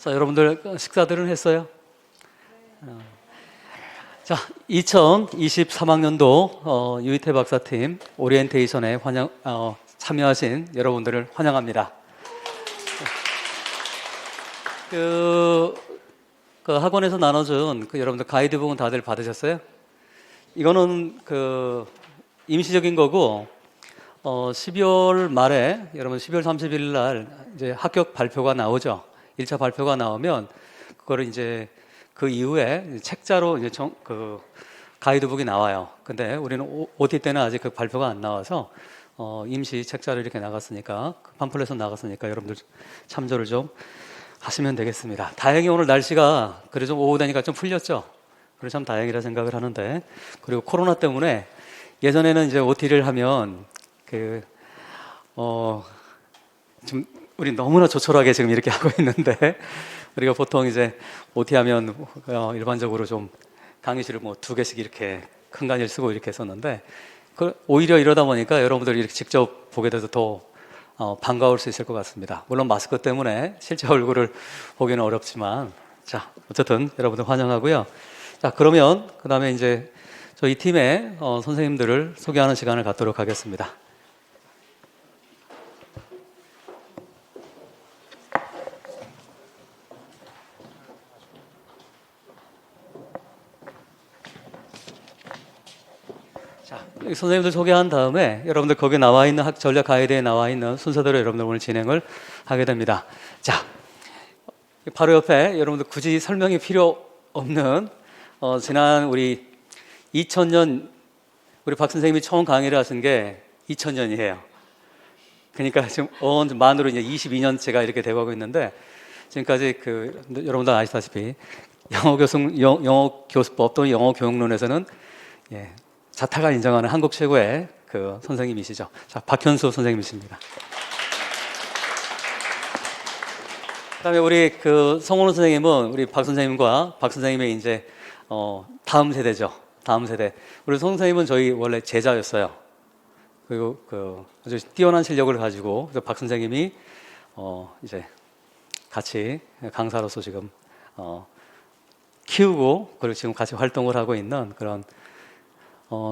자, 여러분들 식사들은 했어요? 자, 2023학년도 유이태 박사팀 오리엔테이션에 참여하신 여러분들을 환영합니다. 그 학원에서 나눠준 여러분들 가이드북은 다들 받으셨어요? 이거는 임시적인 거고 12월 말에 여러분 12월 30일 날 이제 합격 발표가 나오죠. 1차 발표가 나오면 그거를 이제 그 이후에 책자로 이제 가이드북이 나와요. 근데 우리는 OT 때는 아직 그 발표가 안 나와서 임시 책자로 이렇게 나갔으니까 팜플렛은 나갔으니까 여러분들 참조를 좀 하시면 되겠습니다. 다행히 오늘 날씨가 그래 좀 오후 되니까 좀 풀렸죠. 그래서 참 다행이라 생각을 하는데, 그리고 코로나 때문에 예전에는 이제 OT를 하면 좀 우리 너무나 조촐하게 지금 이렇게 하고 있는데, 우리가 보통 이제 OT 하면 일반적으로 좀 강의실을 뭐 2개씩 이렇게 큰 강의를 쓰고 이렇게 했었는데, 오히려 이러다 보니까 여러분들이 이렇게 직접 보게 돼서 더 반가울 수 있을 것 같습니다. 물론 마스크 때문에 실제 얼굴을 보기는 어렵지만, 자, 어쨌든 여러분들 환영하고요. 자, 그러면 그 다음에 이제 저희 팀의 선생님들을 소개하는 시간을 갖도록 하겠습니다. 자, 선생님들 소개한 다음에 여러분들 거기에 나와 있는 전략 가이드에 나와 있는 순서대로 여러분들 오늘 진행을 하게 됩니다. 자, 바로 옆에 여러분들 굳이 설명이 필요 없는 지난 우리 2000년 우리 박 선생님이 처음 강의를 하신 게 2000년이에요. 그러니까 지금 만으로 이제 22년째가 이렇게 되고 있는데, 지금까지 여러분들 아시다시피 영어 교수법 또는 영어 교육론에서는 자타가 인정하는 한국 최고의 선생님이시죠. 자, 박현수 선생님이십니다. 그다음에 우리 성원우 선생님은 우리 박 선생님과 박 선생님의 이제 다음 세대죠. 다음 세대. 우리 송 선생님은 저희 원래 제자였어요. 그리고 아주 뛰어난 실력을 가지고 박 선생님이 이제 같이 강사로서 지금 키우고, 그리고 지금 같이 활동을 하고 있는 그런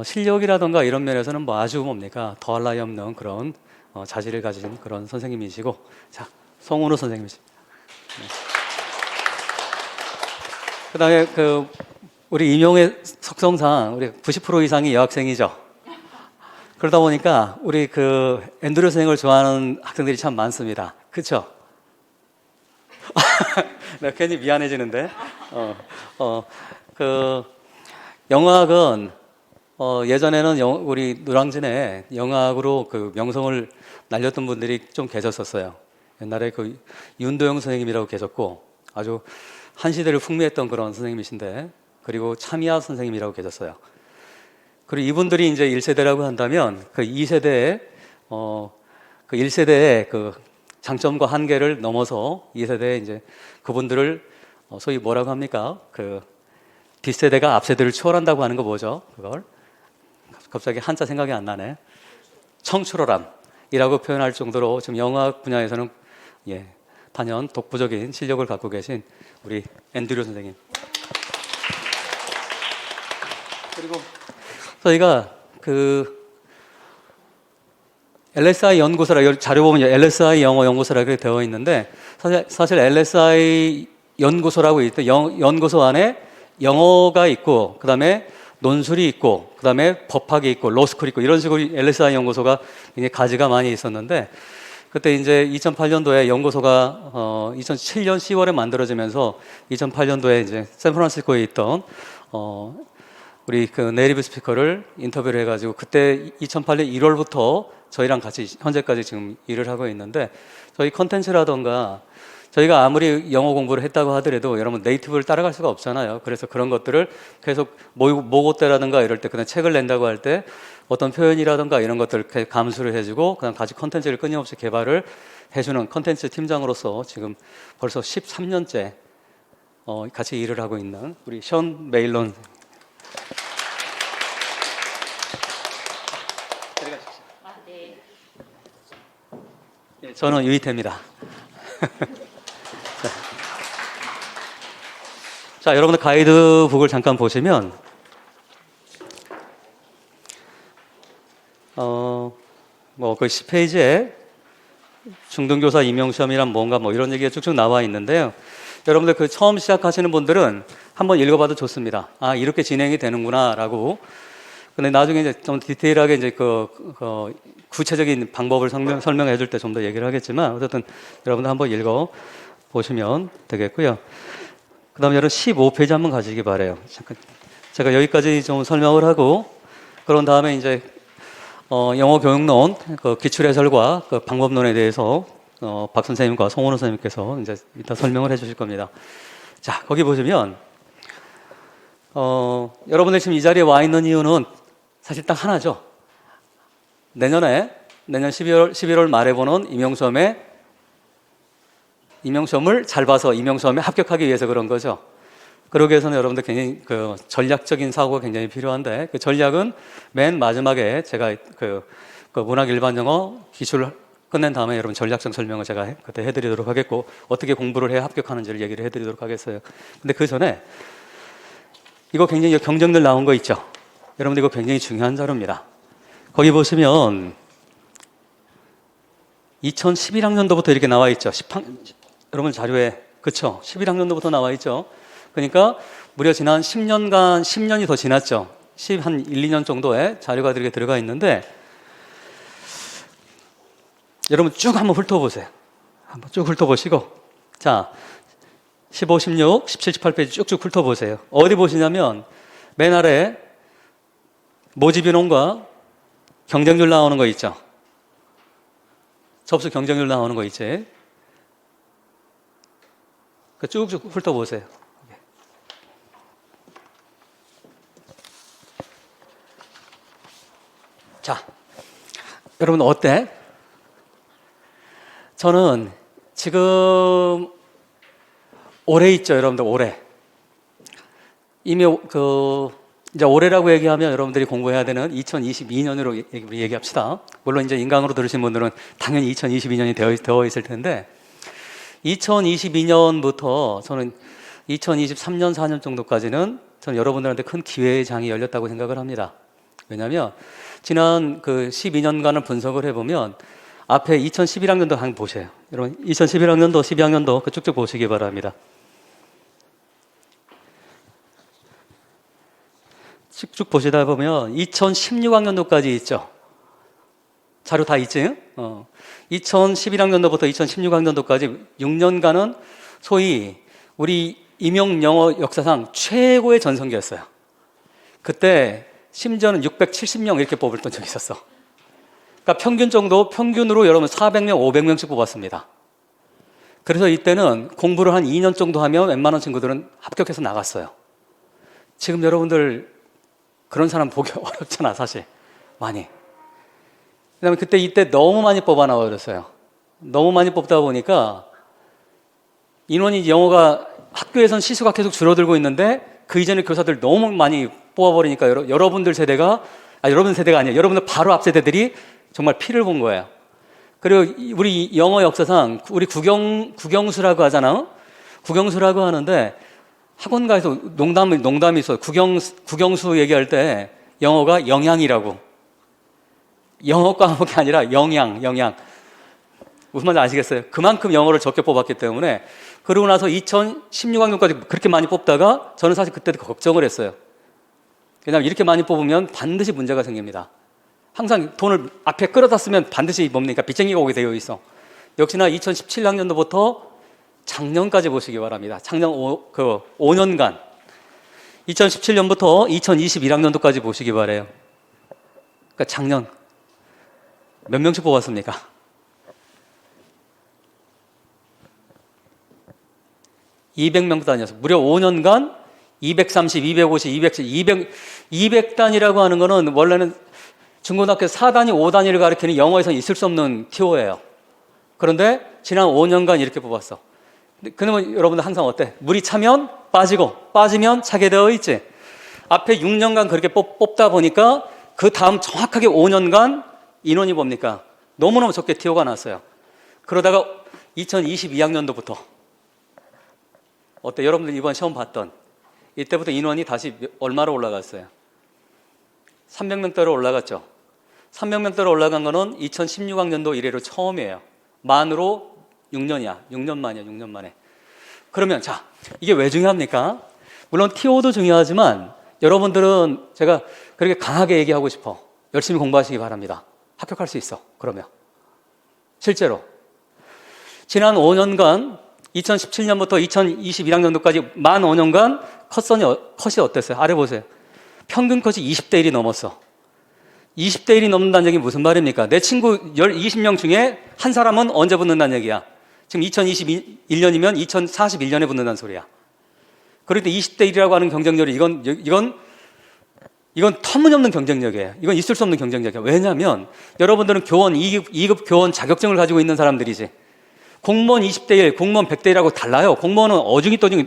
실력이라던가 이런 면에서는 뭐 아주 더할 나위 없는 그런 자질을 가진 그런 선생님이시고, 자, 송은우 선생님이십니다. 네. 그다음에 우리 임용의 속성상 우리 90% 이상이 여학생이죠. 그러다 보니까 우리 앤드류 선생을 좋아하는 학생들이 참 많습니다. 그렇죠? 내가 괜히 미안해지는데. 영어학은 예전에는 우리 노량진에 영어학으로 명성을 날렸던 분들이 좀 계셨었어요. 옛날에 윤도영 선생님이라고 계셨고, 아주 한 시대를 풍미했던 그런 선생님이신데, 그리고 참이하 선생님이라고 계셨어요. 그리고 이분들이 이제 1세대라고 한다면 2세대의 1세대의 장점과 한계를 넘어서 2세대의 이제 그분들을 소위 뭐라고 합니까? 뒷세대가 앞세대를 초월한다고 하는 거 뭐죠? 그걸 갑자기 한자 생각이 안 나네. 청출어람이라고 표현할 정도로 지금 영어학 분야에서는 단연 독보적인 실력을 갖고 계신 우리 앤드류 선생님. 그리고 저희가 LSI 연구소라, 자료 보면 LSI 영어 연구소라고 되어 있는데, 사실 LSI 연구소라고 있대. 연구소 안에 영어가 있고, 그 다음에 논술이 있고, 그 다음에 법학이 있고, 로스쿨이 있고, 이런 식으로 LSI 연구소가 굉장히 가지가 많이 있었는데, 그때 이제 2008년도에 연구소가 2007년 10월에 만들어지면서 2008년도에 이제 샌프란시스코에 있던 우리 네이티브 스피커를 인터뷰를 해가지고, 그때 2008년 1월부터 저희랑 같이 현재까지 지금 일을 하고 있는데, 저희 컨텐츠라던가 저희가 아무리 영어 공부를 했다고 하더라도 여러분 네이티브를 따라갈 수가 없잖아요. 그래서 그런 것들을 계속 모고 때라든가 이럴 때 그냥 책을 낸다고 할 때 어떤 표현이라든가 이런 것들을 감수를 해주고 그냥 같이 컨텐츠를 끊임없이 개발을 해주는 컨텐츠 팀장으로서 지금 벌써 13년째 같이 일을 하고 있는 우리 션 메일런. 저는 유이태입니다. 자, 여러분들 가이드북을 잠깐 보시면 뭐 그 10페이지에 중등교사 임용시험이란 뭔가 뭐 이런 얘기가 쭉쭉 나와 있는데요. 여러분들 그 처음 시작하시는 분들은 한번 읽어봐도 좋습니다. 아, 이렇게 진행이 되는구나라고. 근데 나중에 이제 좀 디테일하게 이제 그 구체적인 방법을 설명해 줄 때 좀 더 얘기를 하겠지만, 어쨌든 여러분들 한번 읽어 보시면 되겠고요. 그 다음에 여러분 15페이지 한번 가시기 바래요. 잠깐 제가 여기까지 좀 설명을 하고, 그런 다음에 이제 영어 교육론 그 기출 해설과 그 방법론에 대해서 박 선생님과 송원호 선생님께서 이제 이따 설명을 해주실 겁니다. 자, 거기 보시면 여러분들 지금 이 자리에 와 있는 이유는 사실 딱 하나죠. 내년 11월 말에 보는 임용시험을 잘 봐서 임용시험에 합격하기 위해서 그런 거죠. 그러기 위해서는 여러분들 굉장히 그 전략적인 사고가 굉장히 필요한데, 그 전략은 맨 마지막에 제가 그 문학 일반 영어 기출을 끝낸 다음에 여러분 전략적 설명을 제가 그때 해드리도록 하겠고, 어떻게 공부를 해야 합격하는지를 얘기를 해드리도록 하겠어요. 근데 그 전에 이거 굉장히 경쟁들 나온 거 있죠. 여러분들 이거 굉장히 중요한 자료입니다. 거기 보시면 2011학년도부터 이렇게 나와 있죠. 여러분 자료에, 그쵸? 11학년도부터 나와 있죠. 그러니까 무려 지난 10년간, 10년이 더 지났죠. 한 1, 2년 정도의 자료가 이렇게 들어가 있는데, 여러분 쭉 한번 훑어보세요. 한번 쭉 훑어보시고, 자, 15, 16, 17, 18페이지 쭉쭉 훑어보세요. 어디 보시냐면 맨 아래 모집인원과 경쟁률 나오는 거 있죠. 접수 경쟁률 나오는 거 있지. 쭉쭉 훑어보세요. 자, 여러분 어때? 저는 지금 올해 있죠, 여러분들 올해. 이미 이제 올해라고 얘기하면 여러분들이 공부해야 되는 2022년으로 얘기합시다. 물론 이제 인강으로 들으신 분들은 당연히 2022년이 되어 있을 텐데, 2022년부터 저는 2023년, 4년 정도까지는 저는 여러분들한테 큰 기회의 장이 열렸다고 생각을 합니다. 왜냐하면 지난 그 12년간을 분석을 해보면 앞에 2011학년도 한번 보세요. 여러분 2011학년도, 12학년도 그 쭉쭉 보시기 바랍니다. 쭉 보시다 보면 2016학년도까지 있죠. 자료 다 있지? 2011학년도부터 2016학년도까지 6년간은 소위 우리 임용 영어 역사상 최고의 전성기였어요. 그때 심지어는 670명 이렇게 뽑았던 적이 있었어. 그러니까 평균으로 여러분 400명, 500명씩 뽑았습니다. 그래서 이때는 공부를 한 2년 정도 하면 웬만한 친구들은 합격해서 나갔어요. 지금 여러분들 그런 사람 보기 어렵잖아, 사실. 많이. 왜냐면 이때 너무 많이 뽑아 나와버렸어요. 너무 많이 뽑다 보니까 인원이 영어가 학교에선 시수가 계속 줄어들고 있는데 그 이전에 교사들 너무 많이 뽑아버리니까 여러분들 세대가 아니에요. 여러분들 바로 앞 세대들이 정말 피를 본 거예요. 그리고 우리 영어 역사상 우리 국영수라고 하잖아. 국영수라고 하는데 학원가에서 농담이 있어요. 국영수 얘기할 때 영어가 영양이라고. 영어 과목이 아니라 영양. 무슨 말인지 아시겠어요? 그만큼 영어를 적게 뽑았기 때문에. 그러고 나서 2016학년까지 그렇게 많이 뽑다가 저는 사실 그때도 걱정을 했어요. 왜냐하면 이렇게 많이 뽑으면 반드시 문제가 생깁니다. 항상 돈을 앞에 끌어다 쓰면 반드시 뭡니까? 빚쟁이가 오게 되어 있어. 역시나 2017학년도부터 작년까지 보시기 바랍니다. 작년 5년간 2017년부터 2021학년도까지 보시기 바래요. 그러니까 작년 몇 명씩 뽑았습니까? 200명 단위였어. 무려 5년간 230, 250, 200단이라고 하는 거는 원래는 중고등학교 4단위, 5단위를 가리키는 영어에서는 있을 수 없는 티오예요. 그런데 지난 5년간 이렇게 뽑았어. 그러면 여러분들 항상 어때? 물이 차면 빠지고 빠지면 차게 되어 있지. 앞에 6년간 그렇게 뽑다 보니까 그 다음 정확하게 5년간 인원이 뭡니까? 너무너무 적게 티오가 났어요. 그러다가 2022학년도부터 어때? 여러분들 이번 시험 봤던 이때부터 인원이 다시 얼마로 올라갔어요? 300명대로 올라갔죠. 300명대로 올라간 거는 2016학년도 이래로 처음이에요. 만으로 6년이야. 6년 만이야. 6년 만에. 그러면 자, 이게 왜 중요합니까? 물론 키워드 중요하지만 여러분들은 제가 그렇게 강하게 얘기하고 싶어. 열심히 공부하시기 바랍니다. 합격할 수 있어. 그러면 실제로 지난 5년간 2017년부터 2021학년도까지 만 5년간 컷이 어땠어요? 아래 보세요. 평균 컷이 20대 1이 넘었어. 20대 1이 넘는다는 얘기 무슨 말입니까? 내 친구 20명 중에 한 사람은 언제 붙는다는 얘기야? 지금 2021년이면 2041년에 붙는다는 소리야. 그런데 20대 1이라고 하는 경쟁률이 이건 터무니없는 경쟁력이에요. 이건 있을 수 없는 경쟁력이에요. 왜냐하면 여러분들은 교원 2급 교원 자격증을 가지고 있는 사람들이지. 공무원 20대 1, 공무원 100대 1하고 달라요. 공무원은 어중이 떠중이,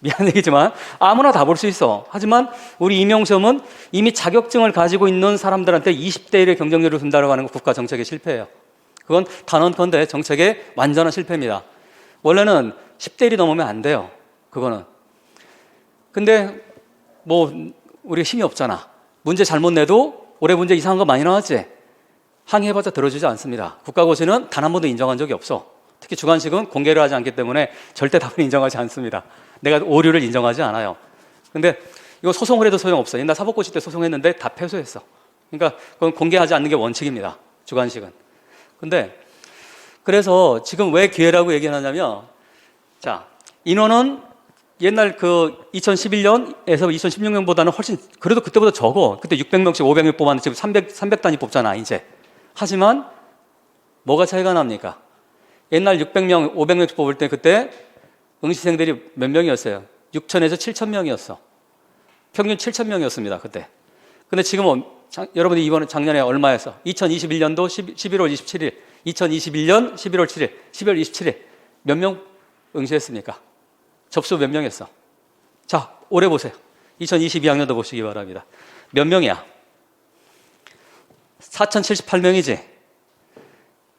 미안 얘기지만 아무나 다 볼 수 있어. 하지만 우리 임용시험은 이미 자격증을 가지고 있는 사람들한테 20대 1의 경쟁률을 준다고 하는 건 국가 정책의 실패예요. 그건 단언컨대 정책의 완전한 실패입니다. 원래는 10대 1이 넘으면 안 돼요. 그거는. 근데 뭐 우리가 힘이 없잖아. 문제 잘못 내도 올해 문제 이상한 거 많이 나왔지? 항의해봤자 들어주지 않습니다. 국가고시는 단 한 번도 인정한 적이 없어. 특히 주관식은 공개를 하지 않기 때문에 절대 답을 인정하지 않습니다. 내가 오류를 인정하지 않아요. 근데 이거 소송을 해도 소용없어. 옛날 사법고시 때 소송했는데 다 패소했어. 그러니까 그건 공개하지 않는 게 원칙입니다. 주관식은. 근데 그래서 지금 왜 기회라고 얘기하냐면, 자, 인원은 옛날 그 2011년에서 2016년보다는 훨씬, 그래도 그때보다 적어. 그때 600명씩 500명 뽑았는데 지금 300단위 뽑잖아, 이제. 하지만 뭐가 차이가 납니까? 옛날 600명, 500명씩 뽑을 때 그때 응시생들이 몇 명이었어요? 6천에서 7천 명이었어. 평균 7천 명이었습니다, 그때. 근데 지금은 여러분이 이번에 작년에 얼마였어? 2021년도 11월 27일, 2021년 11월 7일, 12월 27일 몇 명 응시했습니까? 접수 몇 명이었어? 자, 올해 보세요. 2022학년도 보시기 바랍니다. 몇 명이야? 4,078명이지?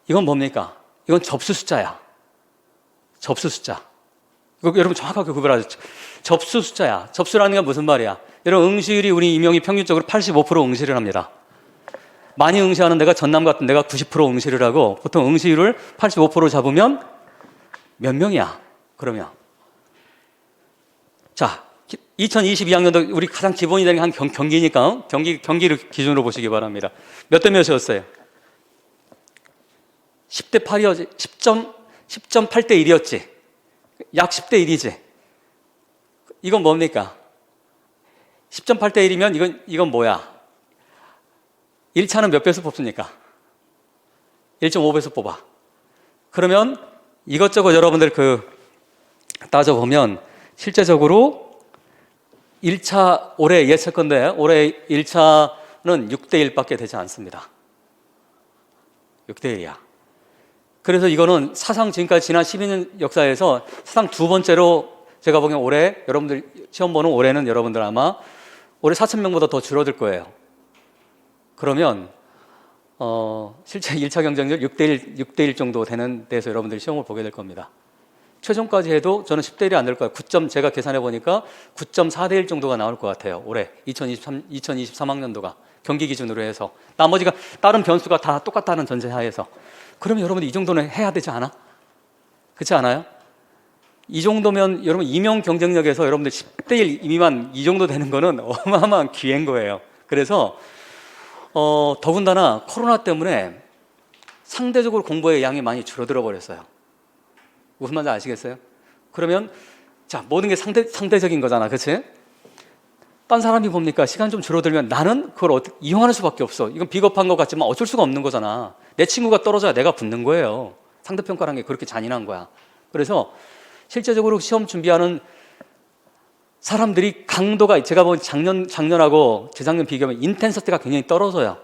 이건 뭡니까? 이건 접수 숫자야. 접수 숫자. 이거 여러분 정확하게 구별하셨죠? 접수 숫자야. 접수라는 게 무슨 말이야? 여러분 응시율이 우리 임용이 평균적으로 85% 응시를 합니다. 많이 응시하는 데가 전남 같은 데가 90% 응시를 하고 보통 응시율을 85% 잡으면 몇 명이야? 그러면 자, 2022학년도 우리 가장 기본이 되는 한 경기니까 경기를 기준으로 보시기 바랍니다. 몇 대 몇이었어요? 10대 8이었지. 10.8대 1이었지. 약 10대 1이지. 이건 뭡니까? 10.8대 1이면 이건 뭐야? 1차는 몇 배수 뽑습니까? 1.5배수 뽑아. 그러면 이것저것 여러분들 따져보면 실제적으로 1차 올해 예측건데 올해 1차는 6대 1밖에 되지 않습니다. 6대 1이야. 그래서 이거는 사상 지금까지 지난 12년 역사에서 사상 두 번째로 제가 보기엔 올해 여러분들 시험 보는 올해는 여러분들 아마 올해 4,000명보다 더 줄어들 거예요. 그러면 실제 1차 경쟁률 6대 1 정도 되는 데서 여러분들이 시험을 보게 될 겁니다. 최종까지 해도 저는 10대 1이 안 될 거예요. 제가 계산해 보니까 9.4대 1 정도가 나올 것 같아요. 올해 2023학년도가 경기 기준으로 해서 나머지가 다른 변수가 다 똑같다는 전제하에서 그러면 여러분들 이 정도는 해야 되지 않아? 그렇지 않아요? 이 정도면 여러분 임용 경쟁력에서 여러분들 10대 1 미만 이 정도 되는 거는 어마어마한 기회인 거예요. 그래서 더군다나 코로나 때문에 상대적으로 공부의 양이 많이 줄어들어 버렸어요. 무슨 말인지 아시겠어요? 그러면 자, 모든 게 상대적인 거잖아. 그렇지? 딴 사람이 봅니까? 시간 좀 줄어들면 나는 그걸 이용하는 수밖에 없어. 이건 비겁한 것 같지만 어쩔 수가 없는 거잖아. 내 친구가 떨어져야 내가 붙는 거예요. 상대평가라는 게 그렇게 잔인한 거야. 그래서 실제적으로 시험 준비하는 사람들이 강도가 제가 본 작년하고 재작년 비교하면 인텐서티가 굉장히 떨어져요.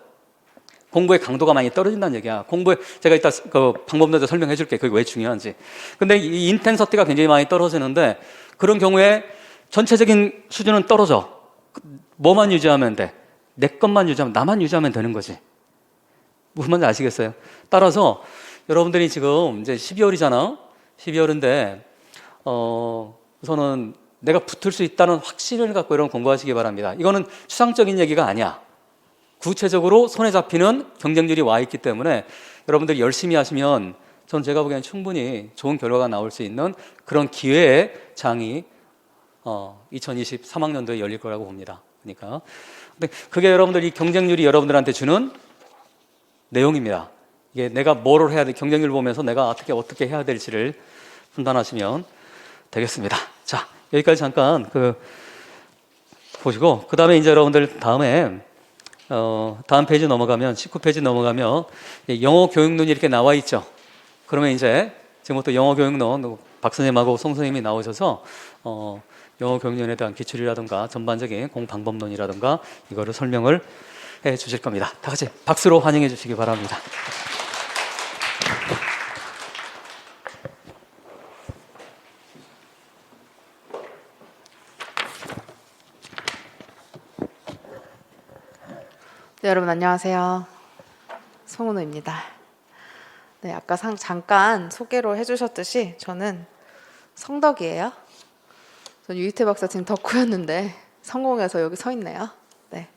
공부의 강도가 많이 떨어진다는 얘기야. 제가 이따 그 방법론에서 설명해 줄게. 그게 왜 중요한지. 근데 이 인텐서티가 굉장히 많이 떨어지는데 그런 경우에 전체적인 수준은 떨어져. 뭐만 유지하면 돼? 내 것만 유지하면, 나만 유지하면 되는 거지. 무슨 말인지 아시겠어요? 따라서 여러분들이 지금 이제 12월이잖아. 12월인데 우선은 내가 붙을 수 있다는 확신을 갖고 여러분 공부하시기 바랍니다. 이거는 추상적인 얘기가 아니야. 구체적으로 손에 잡히는 경쟁률이 와 있기 때문에 여러분들이 열심히 하시면 저는 제가 보기에는 충분히 좋은 결과가 나올 수 있는 그런 기회의 장이 2023학년도에 열릴 거라고 봅니다. 그러니까 근데 그게 여러분들 이 경쟁률이 여러분들한테 주는 내용입니다. 이게 내가 뭐를 해야 돼, 경쟁률 보면서 내가 어떻게 해야 될지를 판단하시면 되겠습니다. 자, 여기까지 잠깐 보시고 그 다음에 이제 여러분들 다음에 다음 페이지 넘어가면 19페이지 넘어가면 영어 교육론이 이렇게 나와 있죠. 그러면 이제 지금부터 영어 교육론 박 선생님하고 송 선생님이 나오셔서 영어 교육론에 대한 기출이라든가 전반적인 공방법론이라든가 이거를 설명을 해 주실 겁니다. 다 같이 박수로 환영해 주시기 바랍니다. 네, 여러분 안녕하세요. 송은호입니다. 네, 아까 잠깐 소개로 해주셨듯이 저는 성덕이에요. 전 유희태 박사 지금 덕후였는데 성공해서 여기 서 있네요. 네,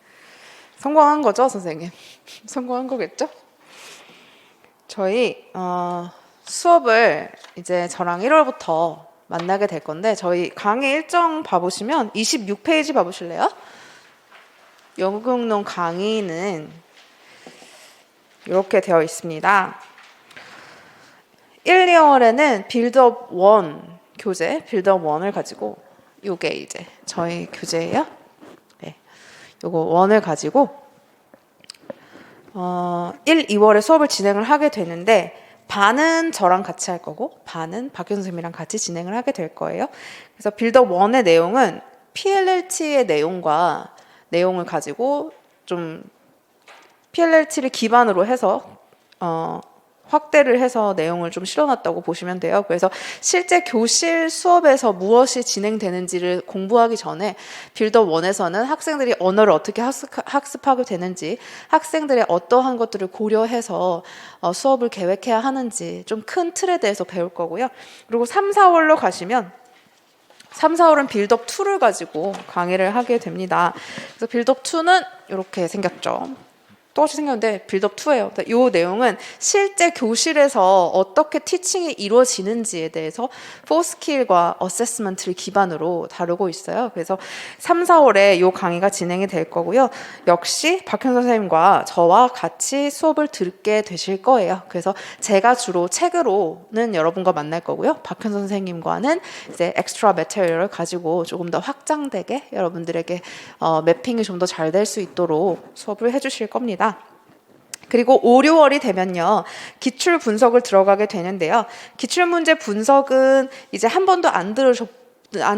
성공한 거죠, 선생님? 성공한 거겠죠? 저희 수업을 이제 저랑 1월부터 만나게 될 건데 저희 강의 일정 봐보시면 26페이지 봐보실래요? 영어 교육론 강의는 이렇게 되어 있습니다. 1, 2월에는 빌드업 1 교재, 빌드업 1을 가지고 요게 이제 저희 교재예요. 네, 요거 1을 가지고 1, 2월에 수업을 진행을 하게 되는데 반은 저랑 같이 할 거고 반은 박현 선생님이랑 같이 진행을 하게 될 거예요. 그래서 빌드업 1의 내용은 PLLT의 내용을 가지고 좀 PLLT를 기반으로 해서 확대를 해서 내용을 좀 실어놨다고 보시면 돼요. 그래서 실제 교실 수업에서 무엇이 진행되는지를 공부하기 전에 빌드업 1에서는 학생들이 언어를 어떻게 학습하게 되는지, 학생들의 어떠한 것들을 고려해서 수업을 계획해야 하는지 좀 큰 틀에 대해서 배울 거고요. 그리고 3, 4월로 가시면 3, 4월은 빌드업 2를 가지고 강의를 하게 됩니다. 그래서 빌드업 2는 이렇게 생겼죠. 똑같이 생겼는데 빌드업 2예요. 이 내용은 실제 교실에서 어떻게 티칭이 이루어지는지에 대해서 4스킬과 어세스먼트를 기반으로 다루고 있어요. 그래서 3, 4월에 이 강의가 진행이 될 거고요. 역시 박현 선생님과 저와 같이 수업을 듣게 되실 거예요. 그래서 제가 주로 책으로는 여러분과 만날 거고요. 박현 선생님과는 이제 엑스트라 매테리얼을 가지고 조금 더 확장되게 여러분들에게 매핑이 좀 더 잘 될 수 있도록 수업을 해주실 겁니다. 그리고 5, 6월이 되면요 기출 분석을 들어가게 되는데요. 기출 문제 분석은 이제 한 번도 안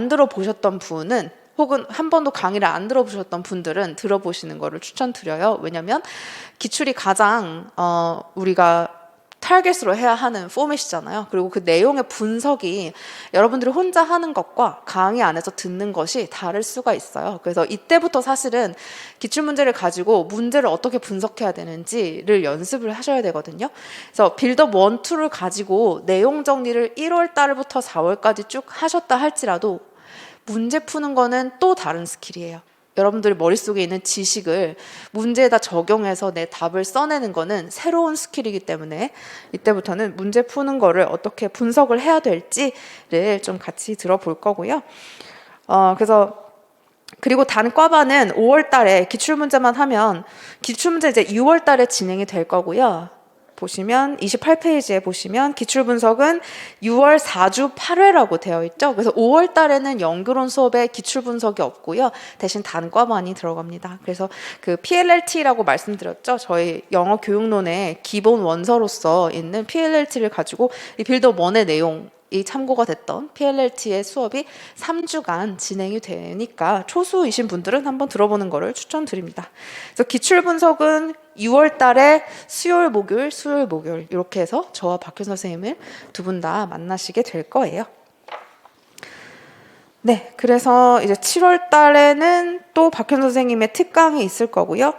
들어보셨던 분은 혹은 한 번도 강의를 안 들어보셨던 분들은 들어보시는 거를 추천드려요. 왜냐하면 기출이 가장 우리가 타겟으로 해야 하는 포맷이잖아요. 그리고 그 내용의 분석이 여러분들이 혼자 하는 것과 강의 안에서 듣는 것이 다를 수가 있어요. 그래서 이때부터 사실은 기출문제를 가지고 문제를 어떻게 분석해야 되는지를 연습을 하셔야 되거든요. 그래서 빌드업 1, 2를 가지고 내용 정리를 1월 달부터 4월까지 쭉 하셨다 할지라도 문제 푸는 거는 또 다른 스킬이에요. 여러분들 머릿속에 있는 지식을 문제에다 적용해서 내 답을 써내는 거는 새로운 스킬이기 때문에 이때부터는 문제 푸는 거를 어떻게 분석을 해야 될지를 좀 같이 들어볼 거고요. 그리고 단 과반은 5월 달에 기출문제만 하면 기출문제 이제 6월 달에 진행이 될 거고요. 보시면 28페이지에 보시면 기출분석은 6월 4주 8회라고 되어 있죠. 그래서 5월 달에는 연구론 수업에 기출분석이 없고요. 대신 단과반이 들어갑니다. 그래서 그 PLLT라고 말씀드렸죠. 저희 영어 교육론의 기본 원서로서 있는 PLLT를 가지고 이 빌드업 1의 내용 이 참고가 됐던 PLLT의 수업이 3주간 진행이 되니까 초수이신 분들은 한번 들어보는 거를 추천드립니다. 그래서 기출 분석은 6월 달에 수요일, 목요일 이렇게 해서 저와 박현 선생님을 두 분 다 만나시게 될 거예요. 네, 그래서 이제 7월 달에는 또 박현 선생님의 특강이 있을 거고요.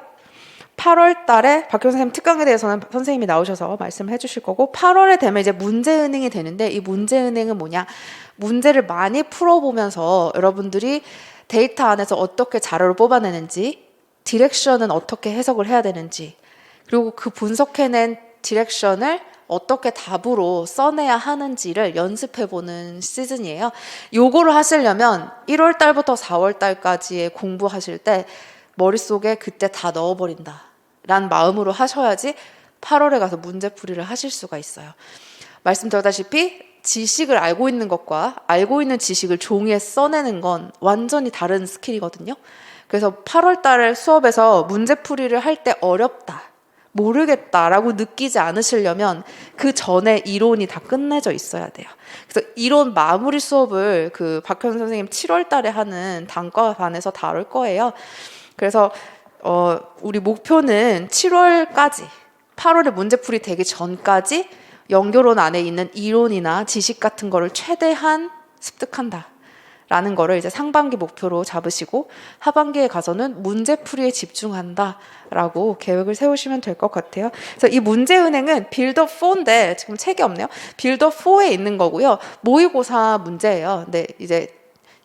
8월 달에 박효선 선생님 특강에 대해서는 선생님이 나오셔서 말씀을 해주실 거고 8월에 되면 이제 문제은행이 되는데 이 문제은행은 뭐냐? 문제를 많이 풀어보면서 여러분들이 데이터 안에서 어떻게 자료를 뽑아내는지 디렉션은 어떻게 해석을 해야 되는지 그리고 그 분석해낸 디렉션을 어떻게 답으로 써내야 하는지를 연습해보는 시즌이에요. 요거를 하시려면 1월 달부터 4월 달까지의 공부하실 때 머릿속에 그때 다 넣어버린다 라는 마음으로 하셔야지 8월에 가서 문제풀이를 하실 수가 있어요. 말씀드렸다시피 지식을 알고 있는 것과 알고 있는 지식을 종이에 써내는 건 완전히 다른 스킬이거든요. 그래서 8월 달 수업에서 문제풀이를 할 때 어렵다, 모르겠다라고 느끼지 않으시려면 그 전에 이론이 다 끝내져 있어야 돼요. 그래서 이론 마무리 수업을 그 박현 선생님 7월 달에 하는 단과반에서 다룰 거예요. 그래서 우리 목표는 7월까지 8월에 문제풀이 되기 전까지 연결원 안에 있는 이론이나 지식 같은 거를 최대한 습득한다. 라는 거를 이제 상반기 목표로 잡으시고 하반기에 가서는 문제풀이에 집중한다라고 계획을 세우시면 될 것 같아요. 그래서 이 문제은행은 빌드업 4인데 지금 책이 없네요. 빌드업 4에 있는 거고요. 모의고사 문제예요. 근데 이제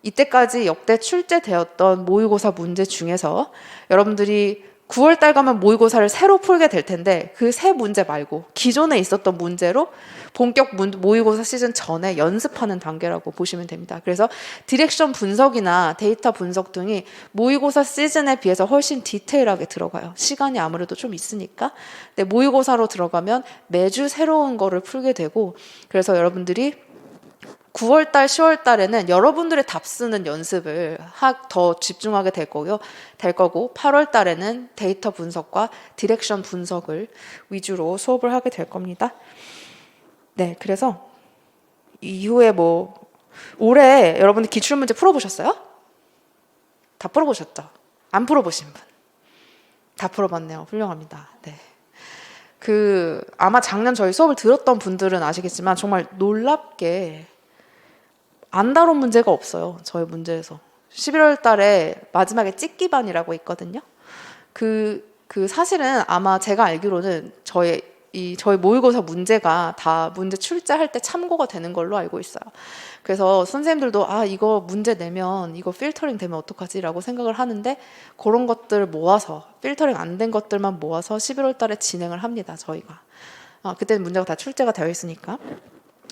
이때까지 역대 출제되었던 모의고사 문제 중에서 여러분들이 9월 달 가면 모의고사를 새로 풀게 될 텐데 그 새 문제 말고 기존에 있었던 문제로 본격 모의고사 시즌 전에 연습하는 단계라고 보시면 됩니다. 그래서 디렉션 분석이나 데이터 분석 등이 모의고사 시즌에 비해서 훨씬 디테일하게 들어가요. 시간이 아무래도 좀 있으니까. 근데 모의고사로 들어가면 매주 새로운 거를 풀게 되고 그래서 여러분들이 9월 달, 10월 달에는 여러분들의 답 쓰는 연습을 더 집중하게 될 거고 8월 달에는 데이터 분석과 디렉션 분석을 위주로 수업을 하게 될 겁니다. 네, 그래서 이후에 올해 여러분들 기출문제 풀어보셨어요? 다 풀어보셨죠? 안 풀어보신 분? 다 풀어봤네요. 훌륭합니다. 네. 아마 작년 저희 수업을 들었던 분들은 아시겠지만 정말 놀랍게 안 다룬 문제가 없어요. 저희 문제에서. 11월 달에 마지막에 찍기반이라고 있거든요. 사실은 아마 제가 알기로는 저희 모의고사 문제가 다 문제 출제할 때 참고가 되는 걸로 알고 있어요. 그래서 선생님들도 이거 문제 내면 이거 필터링 되면 어떡하지? 라고 생각을 하는데 그런 것들 모아서 필터링 안 된 것들만 모아서 11월 달에 진행을 합니다. 저희가. 그때는 문제가 다 출제가 되어 있으니까.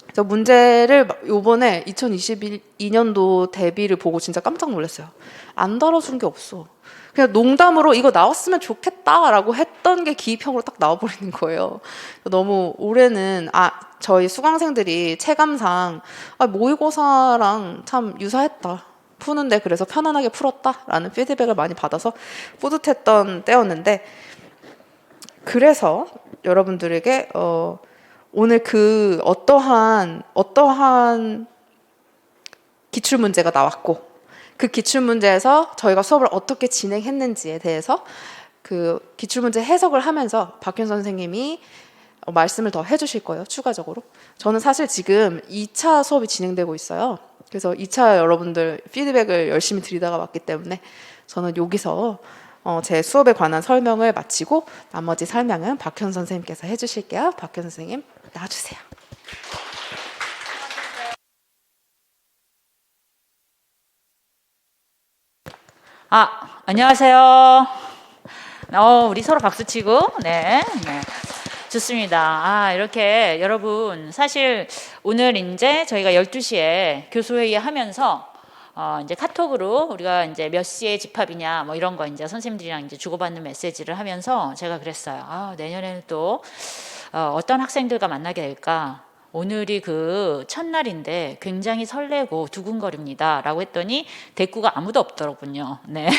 그래서 문제를 요번에 2022년도 대비를 보고 진짜 깜짝 놀랐어요. 안 다뤄준 게 없어. 그냥 농담으로 이거 나왔으면 좋겠다라고 했던 게 기입형으로 딱 나와버리는 거예요. 너무 올해는 저희 수강생들이 체감상 모의고사랑 참 유사했다. 푸는데 그래서 편안하게 풀었다라는 피드백을 많이 받아서 뿌듯했던 때였는데 그래서 여러분들에게 오늘 어떠한 기출문제가 나왔고 그 기출문제에서 저희가 수업을 어떻게 진행했는지에 대해서 그 기출문제 해석을 하면서 박현 선생님이 말씀을 더 해주실 거예요. 추가적으로. 저는 사실 지금 2차 수업이 진행되고 있어요. 그래서 2차 여러분들 피드백을 열심히 드리다가 왔기 때문에 저는 여기서 제 수업에 관한 설명을 마치고 나머지 설명은 박현 선생님께서 해주실게요. 박현 선생님 나와주세요. 안녕하세요. 우리 서로 박수 치고, 네. 좋습니다. 이렇게 여러분, 사실 오늘 이제 저희가 12시에 교수회의 하면서, 이제 카톡으로 우리가 이제 몇 시에 집합이냐, 이런 거 이제 선생님들이랑 이제 주고받는 메시지를 하면서 제가 그랬어요. 내년에는 또, 어떤 학생들과 만나게 될까? 오늘이 그 첫날인데 굉장히 설레고 두근거립니다. 라고 했더니 대꾸가 아무도 없더라고요. 네.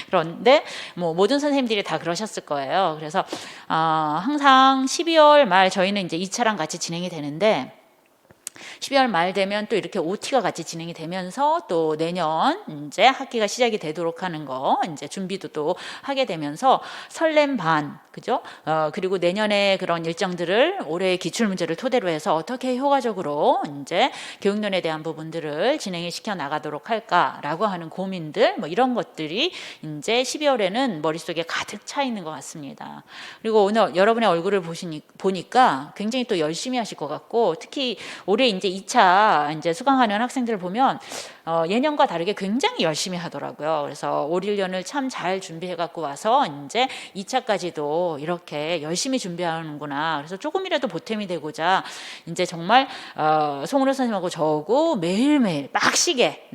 그런데 모든 선생님들이 다 그러셨을 거예요. 그래서, 항상 12월 말 저희는 이제 2차랑 같이 진행이 되는데 12월 말 되면 또 이렇게 OT가 같이 진행이 되면서 또 내년 이제 학기가 시작이 되도록 하는 거 이제 준비도 또 하게 되면서 설렘 반, 그죠? 그리고 내년에 그런 일정들을 올해의 기출 문제를 토대로 해서 어떻게 효과적으로 이제 교육론에 대한 부분들을 진행을 시켜 나가도록 할까라고 하는 고민들 뭐 이런 것들이 이제 12월에는 머릿속에 가득 차 있는 것 같습니다. 그리고 오늘 여러분의 얼굴을 보니까 굉장히 또 열심히 하실 것 같고, 특히 올해 이제 2차 이제 수강하는 학생들을 보면 예년과 다르게 굉장히 열심히 하더라고요. 그래서 올 1년을 참 잘 준비해 갖고 와서 이제 2차까지도 이렇게 열심히 준비하는구나. 그래서 조금이라도 보탬이 되고자 이제 정말 송은호 선생님하고 저하고 매일매일 빡시게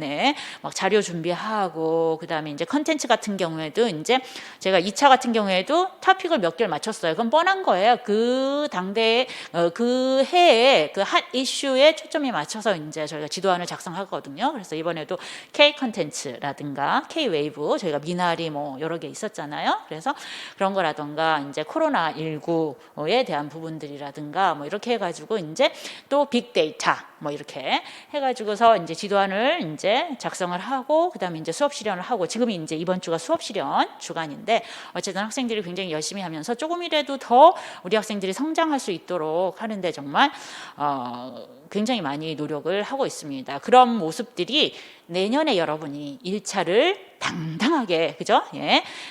막 자료 준비하고, 그다음에 이제 컨텐츠 같은 경우에도 이제 제가 2차 같은 경우에도 토픽을 몇 개를 맞췄어요. 그건 뻔한 거예요. 그 당대에 그 해에 그 핫 이슈에 초점이 맞춰서 이제 저희가 지도안을 작성하거든요. 그래서 이번에도 K 컨텐츠라든가 K 웨이브, 저희가 미나리 뭐 여러 개 있었잖아요. 그래서 그런 거라든가 이제 코로나 19에 대한 부분들이라든가 뭐 이렇게 해가지고 이제 또 빅데이터 뭐 이렇게 해가지고서 이제 지도안을 이제 작성을 하고, 그다음에 이제 수업 실현을 하고, 지금이 이제 이번 주가 수업 실현 주간인데 어쨌든 학생들이 굉장히 열심히 하면서 조금이라도 더 우리 학생들이 성장할 수 있도록 하는데 정말 굉장히 많이 노력을 하고 있습니다. 그런 모습들이 내년에 여러분이 1차를 당당하게, 그죠?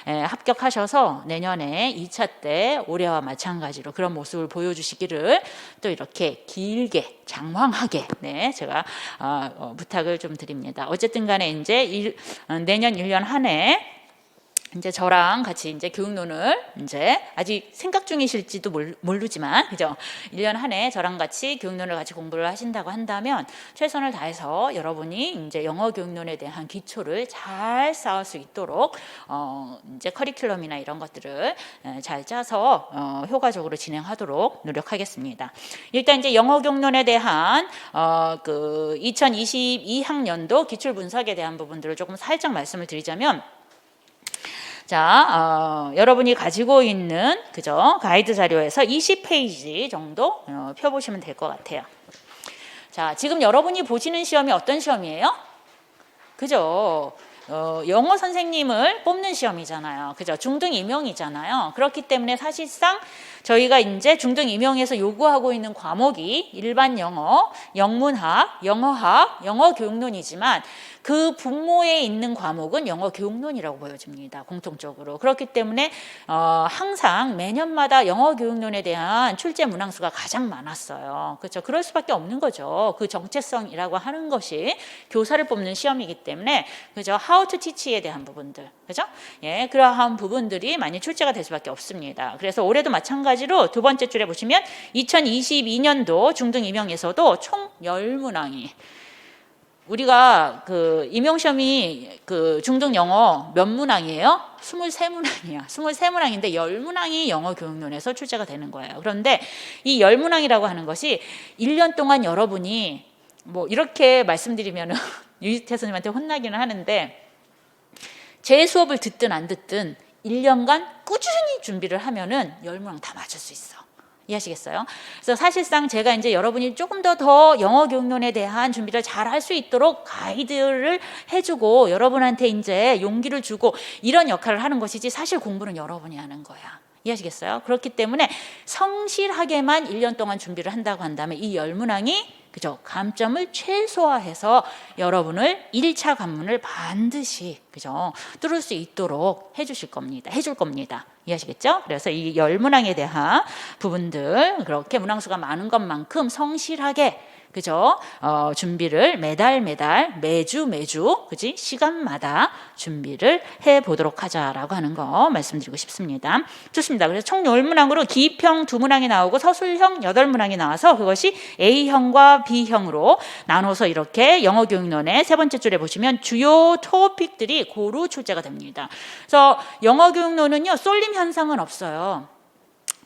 합격하셔서 내년에 2차 때 올해와 마찬가지로 그런 모습을 보여주시기를 또 이렇게 길게 장황하게 제가 부탁을 좀 드립니다. 어쨌든 간에 이제 내년 1년 한 해 이제 저랑 같이 이제 교육론을 이제 아직 생각 중이실지도 모르지만, 그죠? 1년 한 해 저랑 같이 교육론을 같이 공부를 하신다고 한다면 최선을 다해서 여러분이 이제 영어 교육론에 대한 기초를 잘 쌓을 수 있도록 이제 커리큘럼이나 이런 것들을 잘 짜서 효과적으로 진행하도록 노력하겠습니다. 일단 이제 영어 교육론에 대한 그 2022학년도 기출 분석에 대한 부분들을 조금 살짝 말씀을 드리자면, 자, 여러분이 가지고 있는 그죠 가이드 자료에서 20페이지 정도 펴보시면 될 것 같아요. 자, 지금 여러분이 보시는 시험이 어떤 시험이에요? 그죠? 영어 선생님을 뽑는 시험이잖아요. 그죠? 중등 임용이잖아요. 그렇기 때문에 사실상 저희가 이제 중등 임용에서 요구하고 있는 과목이 일반 영어, 영문학, 영어학, 영어 교육론이지만 그 분모에 있는 과목은 영어 교육론이라고 보여집니다. 공통적으로. 그렇기 때문에 항상 매년마다 영어 교육론에 대한 출제 문항수가 가장 많았어요. 그렇죠? 그럴 수밖에 없는 거죠. 그 정체성이라고 하는 것이 교사를 뽑는 시험이기 때문에, 그죠? How to teach에 대한 부분들, 그죠? 그러한 부분들이 많이 출제가 될 수밖에 없습니다. 그래서 올해도 마찬가지로 두 번째 줄에 보시면 2022년도 중등 임용에서도 총 10문항이, 우리가 그 임용시험이 그 중등 영어 몇 문항이에요? 23문항이야. 23문항인데 10문항이 영어 교육론에서 출제가 되는 거예요. 그런데 이 10문항이라고 하는 것이 1년 동안 여러분이 뭐 이렇게 말씀드리면 유희태 선생님한테 혼나기는 하는데, 제 수업을 듣든 안 듣든 1년간 꾸준히 준비를 하면은 10문항 다 맞출 수 있어. 이해하시겠어요? 그래서 사실상 제가 이제 여러분이 조금 더 영어 교육론에 대한 준비를 잘 할 수 있도록 가이드를 해주고 여러분한테 이제 용기를 주고 이런 역할을 하는 것이지, 사실 공부는 여러분이 하는 거야. 이해하시겠어요? 그렇기 때문에 성실하게만 1년 동안 준비를 한다고 한다면 이 10문항이 그죠? 감점을 최소화해서 여러분을 1차 관문을 반드시 그죠? 뚫을 수 있도록 해줄 겁니다. 이해하시겠죠? 그래서 이 10문항에 대한 부분들, 그렇게 문항수가 많은 것만큼 성실하게 그죠? 준비를 매달 매주 그지? 시간마다 준비를 해 보도록 하자라고 하는 거 말씀드리고 싶습니다. 좋습니다. 그래서 총 10문항으로 기입형 2문항이 나오고 서술형 8문항이 나와서 그것이 A형과 B형으로 나눠서 이렇게 영어 교육론의 세 번째 줄에 보시면 주요 토픽들이 고루 출제가 됩니다. 그래서 영어 교육론은요, 쏠림 현상은 없어요.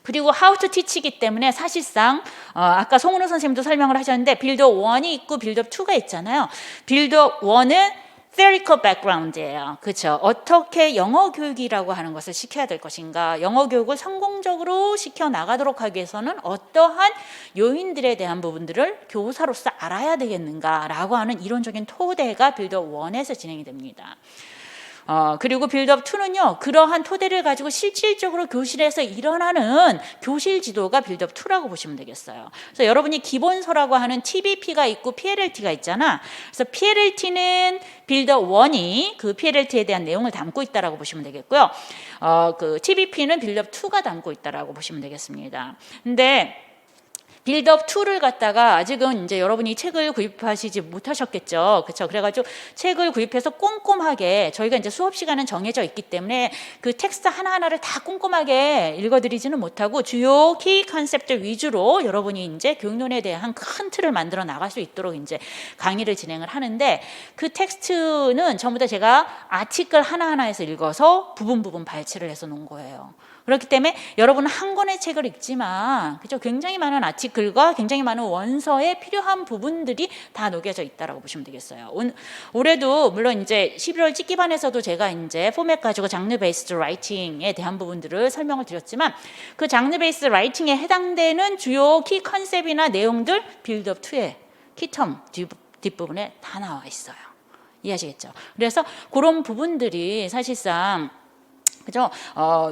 그리고 How to teach이기 때문에 사실상 아까 송은호 선생님도 설명을 하셨는데 빌드업 1이 있고 빌드업 2가 있잖아요. 빌드업 1은 theoretical background예요. 그렇죠? 어떻게 영어 교육이라고 하는 것을 시켜야 될 것인가, 영어 교육을 성공적으로 시켜 나가도록 하기 위해서는 어떠한 요인들에 대한 부분들을 교사로서 알아야 되겠는가라고 하는 이론적인 토대가 빌드업 1에서 진행이 됩니다. 그리고 빌드업 2는요, 그러한 토대를 가지고 실질적으로 교실에서 일어나는 교실 지도가 빌드업 2라고 보시면 되겠어요. 그래서 여러분이 기본서라고 하는 TBP가 있고 PLLT가 있잖아. 그래서 PLLT는 빌드업 1이 그 PLLT에 대한 내용을 담고 있다라고 보시면 되겠고요. 그 TBP는 빌드업 2가 담고 있다라고 보시면 되겠습니다. 근데 빌드업 2를 갖다가 아직은 이제 여러분이 책을 구입하시지 못하셨겠죠. 그렇죠? 그래가지고 책을 구입해서 꼼꼼하게, 저희가 이제 수업 시간은 정해져 있기 때문에 그 텍스트 하나하나를 다 꼼꼼하게 읽어드리지는 못하고 주요 키 컨셉들 위주로 여러분이 이제 교육론에 대한 큰 틀을 만들어 나갈 수 있도록 이제 강의를 진행을 하는데, 그 텍스트는 전부 다 제가 아티클 하나하나에서 읽어서 부분 발췌를 해서 놓은 거예요. 그렇기 때문에 여러분은 한 권의 책을 읽지만, 그죠? 굉장히 많은 아티클과 굉장히 많은 원서에 필요한 부분들이 다 녹여져 있다라고 보시면 되겠어요. 올해도 물론 이제 11월 찍기반에서도 제가 이제 포맷 가지고 장르 베이스드 라이팅에 대한 부분들을 설명을 드렸지만, 그 장르 베이스드 라이팅에 해당되는 주요 키 컨셉이나 내용들 빌드업 2에 키텀 뒷부분에 다 나와 있어요. 이해하시겠죠? 그래서 그런 부분들이 사실상, 그죠?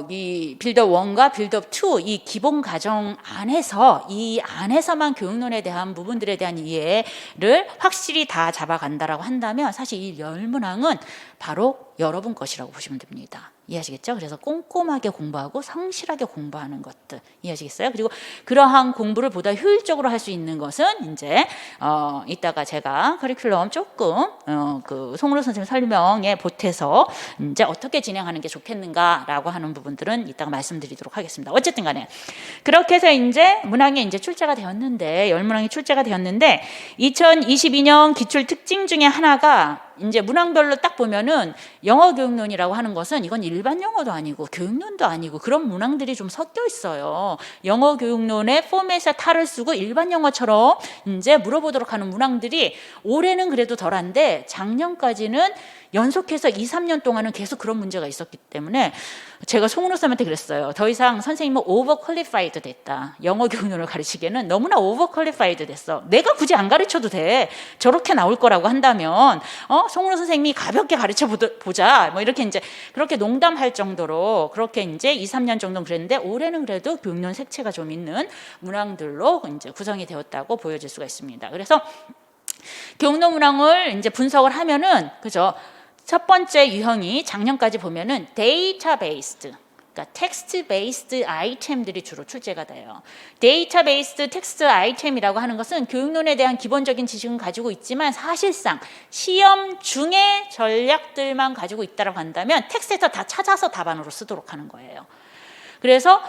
이 빌드업 1과 빌드업 2, 이 기본 과정 안에서, 이 안에서만 교육론에 대한 부분들에 대한 이해를 확실히 다 잡아간다라고 한다면, 사실 이 열문항은 바로 여러분 것이라고 보시면 됩니다. 이해하시겠죠? 그래서 꼼꼼하게 공부하고 성실하게 공부하는 것들, 이해하시겠어요? 그리고 그러한 공부를 보다 효율적으로 할 수 있는 것은 이제 이따가 제가 커리큘럼 조금 그 송은호 선생님 설명에 보태서 이제 어떻게 진행하는 게 좋겠는가라고 하는 부분들은 이따가 말씀드리도록 하겠습니다. 어쨌든 간에 그렇게 해서 이제 문항이 이제 출제가 되었는데, 열문항이 출제가 되었는데, 2022년 기출 특징 중에 하나가 이제 문항별로 딱 보면은 영어 교육론이라고 하는 것은 이건 일반 영어도 아니고 교육론도 아니고 그런 문항들이 좀 섞여 있어요. 영어 교육론의 포맷에 탈을 쓰고 일반 영어처럼 이제 물어보도록 하는 문항들이 올해는 그래도 덜한데, 작년까지는 연속해서 2, 3년 동안은 계속 그런 문제가 있었기 때문에 제가 송은호 쌤한테 그랬어요. 더 이상 선생님은 오버 퀄리파이드 됐다. 영어 교육론을 가르치기에는 너무나 오버 퀄리파이드 됐어. 내가 굳이 안 가르쳐도 돼. 저렇게 나올 거라고 한다면 송은호 선생님이 가볍게 가르쳐 보자. 뭐 이렇게 이제 그렇게 농담할 정도로 그렇게 이제 2, 3년 정도는 그랬는데, 올해는 그래도 교육론 색채가 좀 있는 문항들로 이제 구성이 되었다고 보여질 수가 있습니다. 그래서 교육론 문항을 이제 분석을 하면은, 그죠? 첫 번째 유형이 작년까지 보면은 데이터 베이스드, 그러니까 텍스트 베이스드 아이템들이 주로 출제가 돼요. 데이터 베이스드 텍스트 아이템이라고 하는 것은 교육론에 대한 기본적인 지식은 가지고 있지만, 사실상 시험 중에 전략들만 가지고 있다라고 한다면 텍스트에서 다 찾아서 답안으로 쓰도록 하는 거예요. 그래서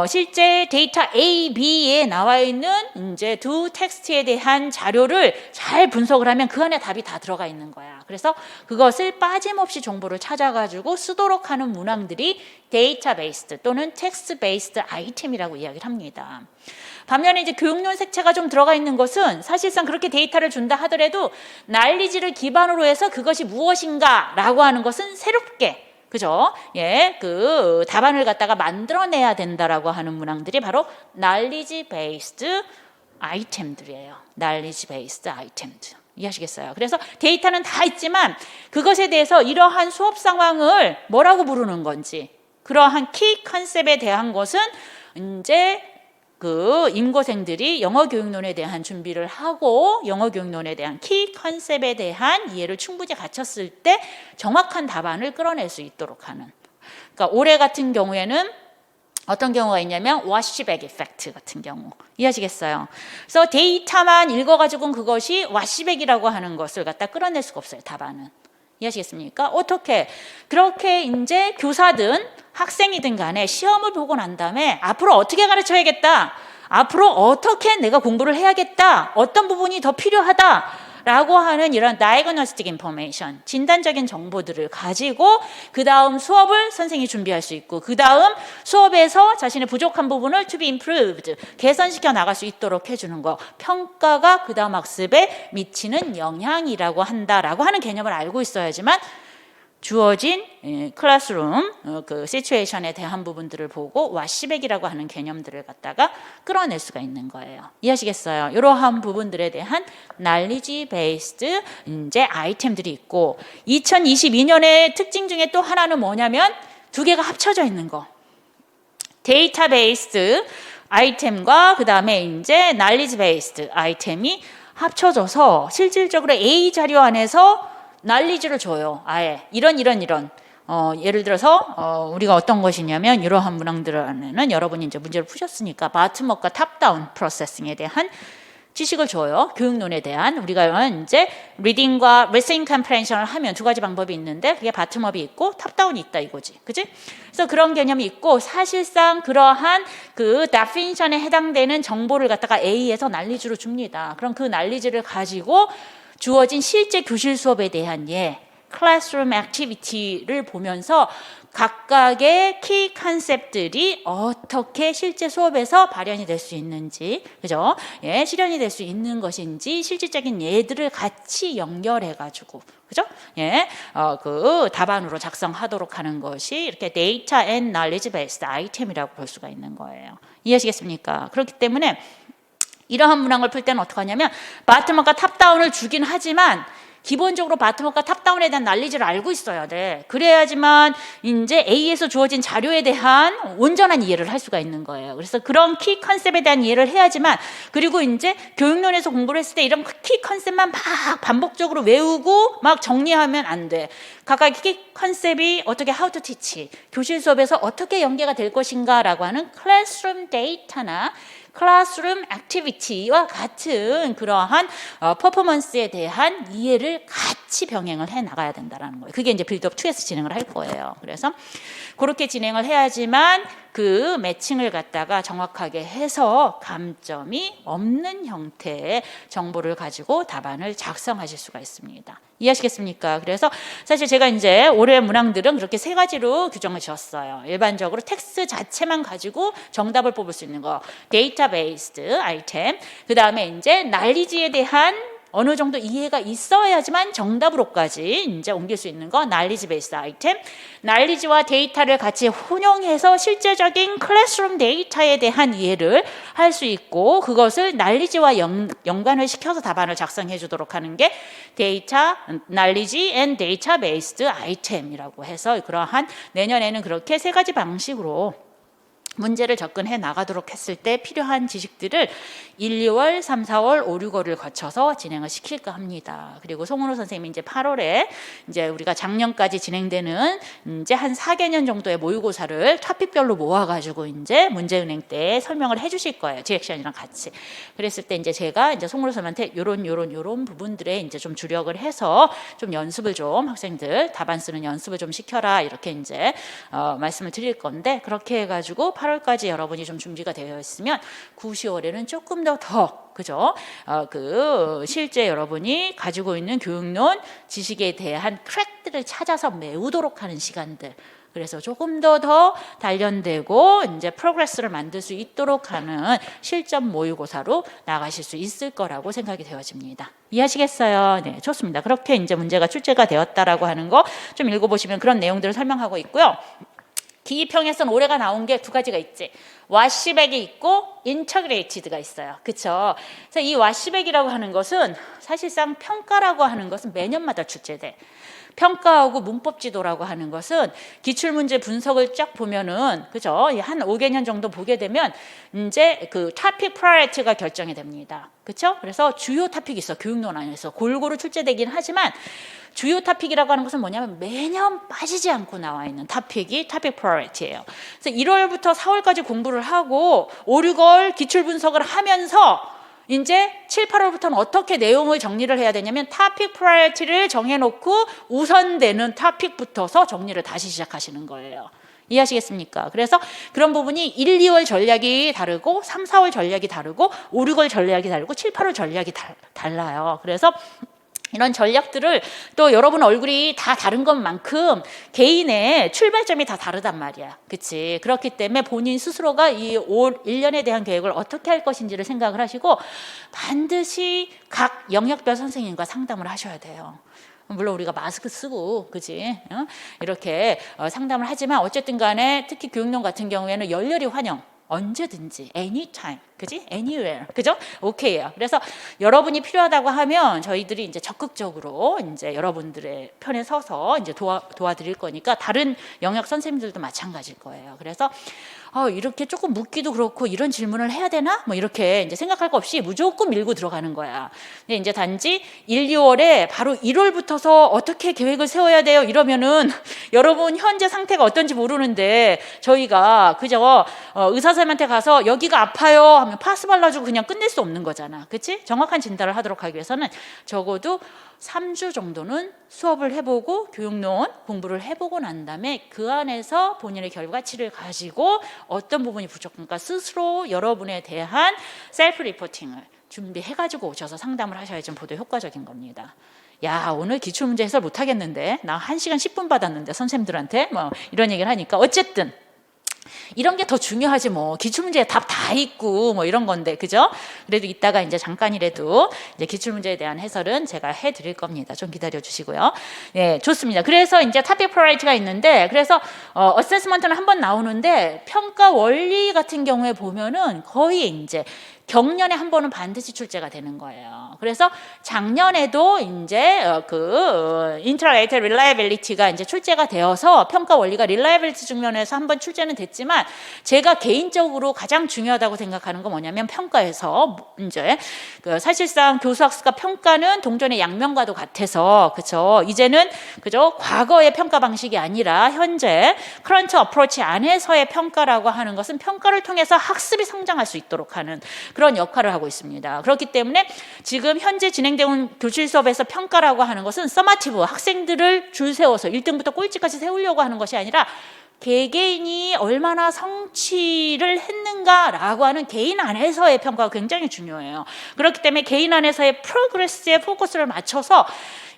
실제 데이터 A, B에 나와 있는 이제 두 텍스트에 대한 자료를 잘 분석을 하면 그 안에 답이 다 들어가 있는 거야. 그래서 그것을 빠짐없이 정보를 찾아가지고 쓰도록 하는 문항들이 데이터 베이스드 또는 텍스트 베이스드 아이템이라고 이야기를 합니다. 반면에 이제 교육론 색채가 좀 들어가 있는 것은, 사실상 그렇게 데이터를 준다 하더라도 난리지를 기반으로 해서 그것이 무엇인가라고 하는 것은 새롭게, 그죠? 예, 그 답안을 갖다가 만들어내야 된다라고 하는 문항들이 바로 knowledge based 아이템들이에요. knowledge based 아이템들. 이해하시겠어요? 그래서 데이터는 다 있지만 그것에 대해서 이러한 수업 상황을 뭐라고 부르는 건지, 그러한 키 컨셉에 대한 것은 이제 그 임고생들이 영어 교육론에 대한 준비를 하고 영어 교육론에 대한 키 컨셉에 대한 이해를 충분히 갖췄을 때 정확한 답안을 끌어낼 수 있도록 하는. 그러니까 올해 같은 경우에는 어떤 경우가 있냐면 워시백 이펙트 같은 경우, 이해하시겠어요? 그래서 데이터만 읽어가지고는 그것이 워시백이라고 하는 것을 갖다 끌어낼 수가 없어요, 답안은. 이해하시겠습니까? 어떻게? 그렇게 이제 교사든 학생이든 간에 시험을 보고 난 다음에 앞으로 어떻게 가르쳐야겠다, 앞으로 어떻게 내가 공부를 해야겠다, 어떤 부분이 더 필요하다 라고 하는 이런 diagnostic information, 진단적인 정보들을 가지고 그 다음 수업을 선생님이 준비할 수 있고 그 다음 수업에서 자신의 부족한 부분을 to be improved, 개선시켜 나갈 수 있도록 해주는 거. 평가가 그 다음 학습에 미치는 영향이라고 한다라고 하는 개념을 알고 있어야지만 주어진 클래스룸 그 시츄에이션에 대한 부분들을 보고 와시백이라고 하는 개념들을 갖다가 끌어낼 수가 있는 거예요. 이해하시겠어요? 이러한 부분들에 대한 knowledge based 이제 아이템들이 있고 2022년의 특징 중에 또 하나는 뭐냐면 두 개가 합쳐져 있는 거. 데이터 베이스드 아이템과 그 다음에 이제 knowledge based 아이템이 합쳐져서 실질적으로 A 자료 안에서 난리지를 줘요. 아예 이런 예를 들어서 우리가 어떤 것이냐면 이러한 문항들 안에는 여러분이 이제 문제를 푸셨으니까 바텀업과 탑다운 프로세싱에 대한 지식을 줘요. 교육론에 대한 우리가 이제 리딩과 리스닝 컴프레hension을 하면 두 가지 방법이 있는데 그게 바텀업이 있고 탑다운이 있다 이거지, 그지? 그래서 그런 개념이 있고 사실상 그러한 그 데피니션에 해당되는 정보를 갖다가 A에서 난리지로 줍니다. 그럼 그 난리지를 가지고 주어진 실제 교실 수업에 대한 클래스룸 액티비티를 보면서 각각의 키 컨셉들이 어떻게 실제 수업에서 발현이 될 수 있는지, 그죠? 실현이 될 수 있는 것인지 실질적인 예들을 같이 연결해가지고, 그죠? 그 답안으로 작성하도록 하는 것이 이렇게 데이터 앤 knowledge based 아이템이라고 볼 수가 있는 거예요. 이해하시겠습니까? 그렇기 때문에 이러한 문항을 풀 때는 어떻게 하냐면 바텀업과 탑다운을 주긴 하지만 기본적으로 바텀업과 탑다운에 대한 난리지를 알고 있어야 돼. 그래야지만 이제 A에서 주어진 자료에 대한 온전한 이해를 할 수가 있는 거예요. 그래서 그런 키 컨셉에 대한 이해를 해야지만 그리고 이제 교육론에서 공부를 했을 때 이런 키 컨셉만 막 반복적으로 외우고 막 정리하면 안 돼. 각각 키 컨셉이 어떻게 how to teach, 교실 수업에서 어떻게 연계가 될 것인가 라고 하는 클래스룸 데이터나 클래스룸 액티비티와 같은 그러한 퍼포먼스에 대한 이해를 같이 병행을 해 나가야 된다는 거예요. 그게 이제 빌드업 2에서 진행을 할 거예요. 그래서 그렇게 진행을 해야지만 그 매칭을 갖다가 정확하게 해서 감점이 없는 형태의 정보를 가지고 답안을 작성하실 수가 있습니다. 이해하시겠습니까? 그래서 사실 제가 이제 올해 문항들은 그렇게 세 가지로 규정을 지었어요. 일반적으로 텍스트 자체만 가지고 정답을 뽑을 수 있는 거, 데이터 베이스드 아이템, 그 다음에 이제 난리지에 대한 어느 정도 이해가 있어야지만 정답으로까지 이제 옮길 수 있는 거 knowledge based 아이템, knowledge와 데이터를 같이 혼용해서 실제적인 클래스룸 데이터에 대한 이해를 할 수 있고 그것을 knowledge와 연관을 시켜서 답안을 작성해 주도록 하는 게 데이터, knowledge and data based 아이템이라고 해서 그러한 내년에는 그렇게 세 가지 방식으로 문제를 접근해 나가도록 했을 때 필요한 지식들을 1, 2월, 3, 4월, 5, 6월을 거쳐서 진행을 시킬까 합니다. 그리고 송은호 선생님이 이제 8월에 이제 우리가 작년까지 진행되는 이제 한 4개년 정도의 모의고사를 토픽별로 모아가지고 이제 문제은행 때 설명을 해주실 거예요. 디렉션이랑 같이. 그랬을 때 이제 제가 이제 송은호 선생님한테 요런 부분들에 이제 좀 주력을 해서 좀 연습을 좀 학생들 답안 쓰는 연습을 좀 시켜라 이렇게 이제 말씀을 드릴 건데 그렇게 해가지고 8월까지 여러분이 좀 준비가 되어 있으면 9, 10월에는 조금 더 그죠? 그 실제 여러분이 가지고 있는 교육론 지식에 대한 트랙들을 찾아서 메우도록 하는 시간들. 그래서 조금 더 단련되고 이제 프로그레스를 만들 수 있도록 하는 실전 모의고사로 나가실 수 있을 거라고 생각이 되어집니다. 이해하시겠어요? 네, 좋습니다. 그렇게 이제 문제가 출제가 되었다라고 하는 거 좀 읽어보시면 그런 내용들을 설명하고 있고요. 기입형에서는 올해가 나온 게 두 가지가 있지. 와시백이 있고 인터그레이티드가 있어요. 그렇죠? 그래서 이 와시백이라고 하는 것은 사실상 평가라고 하는 것은 매년마다 출제돼. 평가하고 문법 지도라고 하는 것은 기출문제 분석을 쫙 보면은 그죠? 한 5개년 정도 보게 되면 이제 그 토픽 프라이어티가 결정이 됩니다. 그렇죠? 그래서 주요 토픽이 있어. 교육론 안에서 골고루 출제되긴 하지만 주요 토픽이라고 하는 것은 뭐냐면 매년 빠지지 않고 나와 있는 토픽이 토픽 프라이어티예요. 그래서 1월부터 4월까지 공부를 하고 5, 6월 기출 분석을 하면서 이제 7, 8월부터는 어떻게 내용을 정리를 해야 되냐면 토픽 프라이어티를 정해놓고 우선되는 토픽부터서 정리를 다시 시작하시는 거예요. 이해하시겠습니까? 그래서 그런 부분이 1, 2월 전략이 다르고 3, 4월 전략이 다르고 5, 6월 전략이 다르고 7, 8월 전략이 달라요. 그래서 이런 전략들을 또 여러분 얼굴이 다 다른 것만큼 개인의 출발점이 다 다르단 말이야. 그치? 그렇기 때문에 본인 스스로가 이 올 1년에 대한 계획을 어떻게 할 것인지를 생각을 하시고 반드시 각 영역별 선생님과 상담을 하셔야 돼요. 물론 우리가 마스크 쓰고 그지 이렇게 상담을 하지만 어쨌든 간에 특히 교육론 같은 경우에는 열렬히 환영 언제든지 anytime 그지 anywhere 그죠 오케이요. 그래서 여러분이 필요하다고 하면 저희들이 이제 적극적으로 이제 여러분들의 편에 서서 이제 도와드릴 거니까 다른 영역 선생님들도 마찬가지일 거예요. 그래서 이렇게 조금 묻기도 그렇고 이런 질문을 해야 되나? 뭐 이렇게 이제 생각할 거 없이 무조건 밀고 들어가는 거야. 근데 이제 단지 1, 2월에 바로 1월부터서 어떻게 계획을 세워야 돼요? 이러면은 여러분 현재 상태가 어떤지 모르는데 저희가 그저 의사 선생님한테 가서 여기가 아파요 하면 파스 발라주고 그냥 끝낼 수 없는 거잖아. 그치? 정확한 진단을 하도록 하기 위해서는 적어도 3주 정도는 수업을 해보고 교육론 공부를 해보고 난 다음에 그 안에서 본인의 결과치를 가지고 어떤 부분이 부족한가 스스로 여러분에 대한 셀프 리포팅을 준비해가지고 오셔서 상담을 하셔야 좀 보다 효과적인 겁니다. 야 오늘 기출문제 해설 못하겠는데 나 1시간 10분 받았는데 선생님들한테 뭐 이런 얘기를 하니까 어쨌든 이런 게 더 중요하지 뭐 기출문제에 답 다 있고 뭐 이런 건데 그죠? 그래도 이따가 이제 잠깐이라도 이제 기출문제에 대한 해설은 제가 해드릴 겁니다. 좀 기다려 주시고요. 네, 좋습니다. 그래서 이제 토픽 프라이어리티가 있는데 그래서 어세스먼트는 한 번 나오는데 평가 원리 같은 경우에 보면은 거의 이제 경년에 한 번은 반드시 출제가 되는 거예요. 그래서 작년에도 이제 Integrated Reliability가 이제 출제가 되어서 평가 원리가 Reliability 측면에서 한 번 출제는 됐지만 제가 개인적으로 가장 중요하다고 생각하는 건 뭐냐면 평가에서 이제 사실상 교수학습과 평가는 동전의 양면과도 같아서 그죠? 이제는 그죠? 과거의 평가 방식이 아니라 현재 Current Approach 안에서의 평가라고 하는 것은 평가를 통해서 학습이 성장할 수 있도록 하는 그런 역할을 하고 있습니다. 그렇기 때문에 지금 현재 진행되는 교실 수업에서 평가라고 하는 것은 서마티브 학생들을 줄 세워서 1등부터 꼴찌까지 세우려고 하는 것이 아니라 개개인이 얼마나 성취를 했는가라고 하는 개인 안에서의 평가가 굉장히 중요해요. 그렇기 때문에 개인 안에서의 프로그레스에 포커스를 맞춰서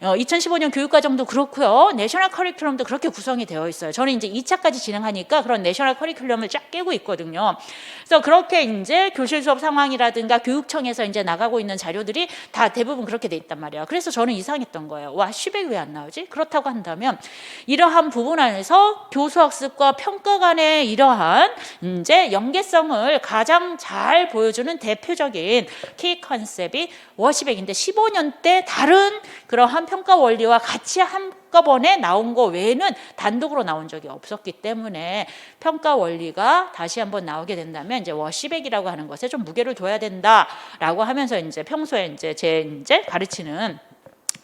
2015년 교육과정도 그렇고요. 내셔널 커리큘럼도 그렇게 구성이 되어 있어요. 저는 이제 2차까지 진행하니까 그런 내셔널 커리큘럼을 쫙 깨고 있거든요. 그래서 그렇게 이제 교실 수업 상황이라든가 교육청에서 이제 나가고 있는 자료들이 다 대부분 그렇게 돼 있단 말이에요. 그래서 저는 이상했던 거예요. 와, 슈백이 왜 안 나오지? 그렇다고 한다면 이러한 부분 안에서 교수학습과 평가 간의 이러한 이제 연계성을 가장 잘 보여주는 대표적인 키 컨셉이 워시백인데 15년 때 다른 그러한 평가 원리와 같이 한꺼번에 나온 거 외에는 단독으로 나온 적이 없었기 때문에 평가 원리가 다시 한번 나오게 된다면 이제 워시백이라고 하는 것에 좀 무게를 둬야 된다라고 하면서 이제 평소에 이제 가르치는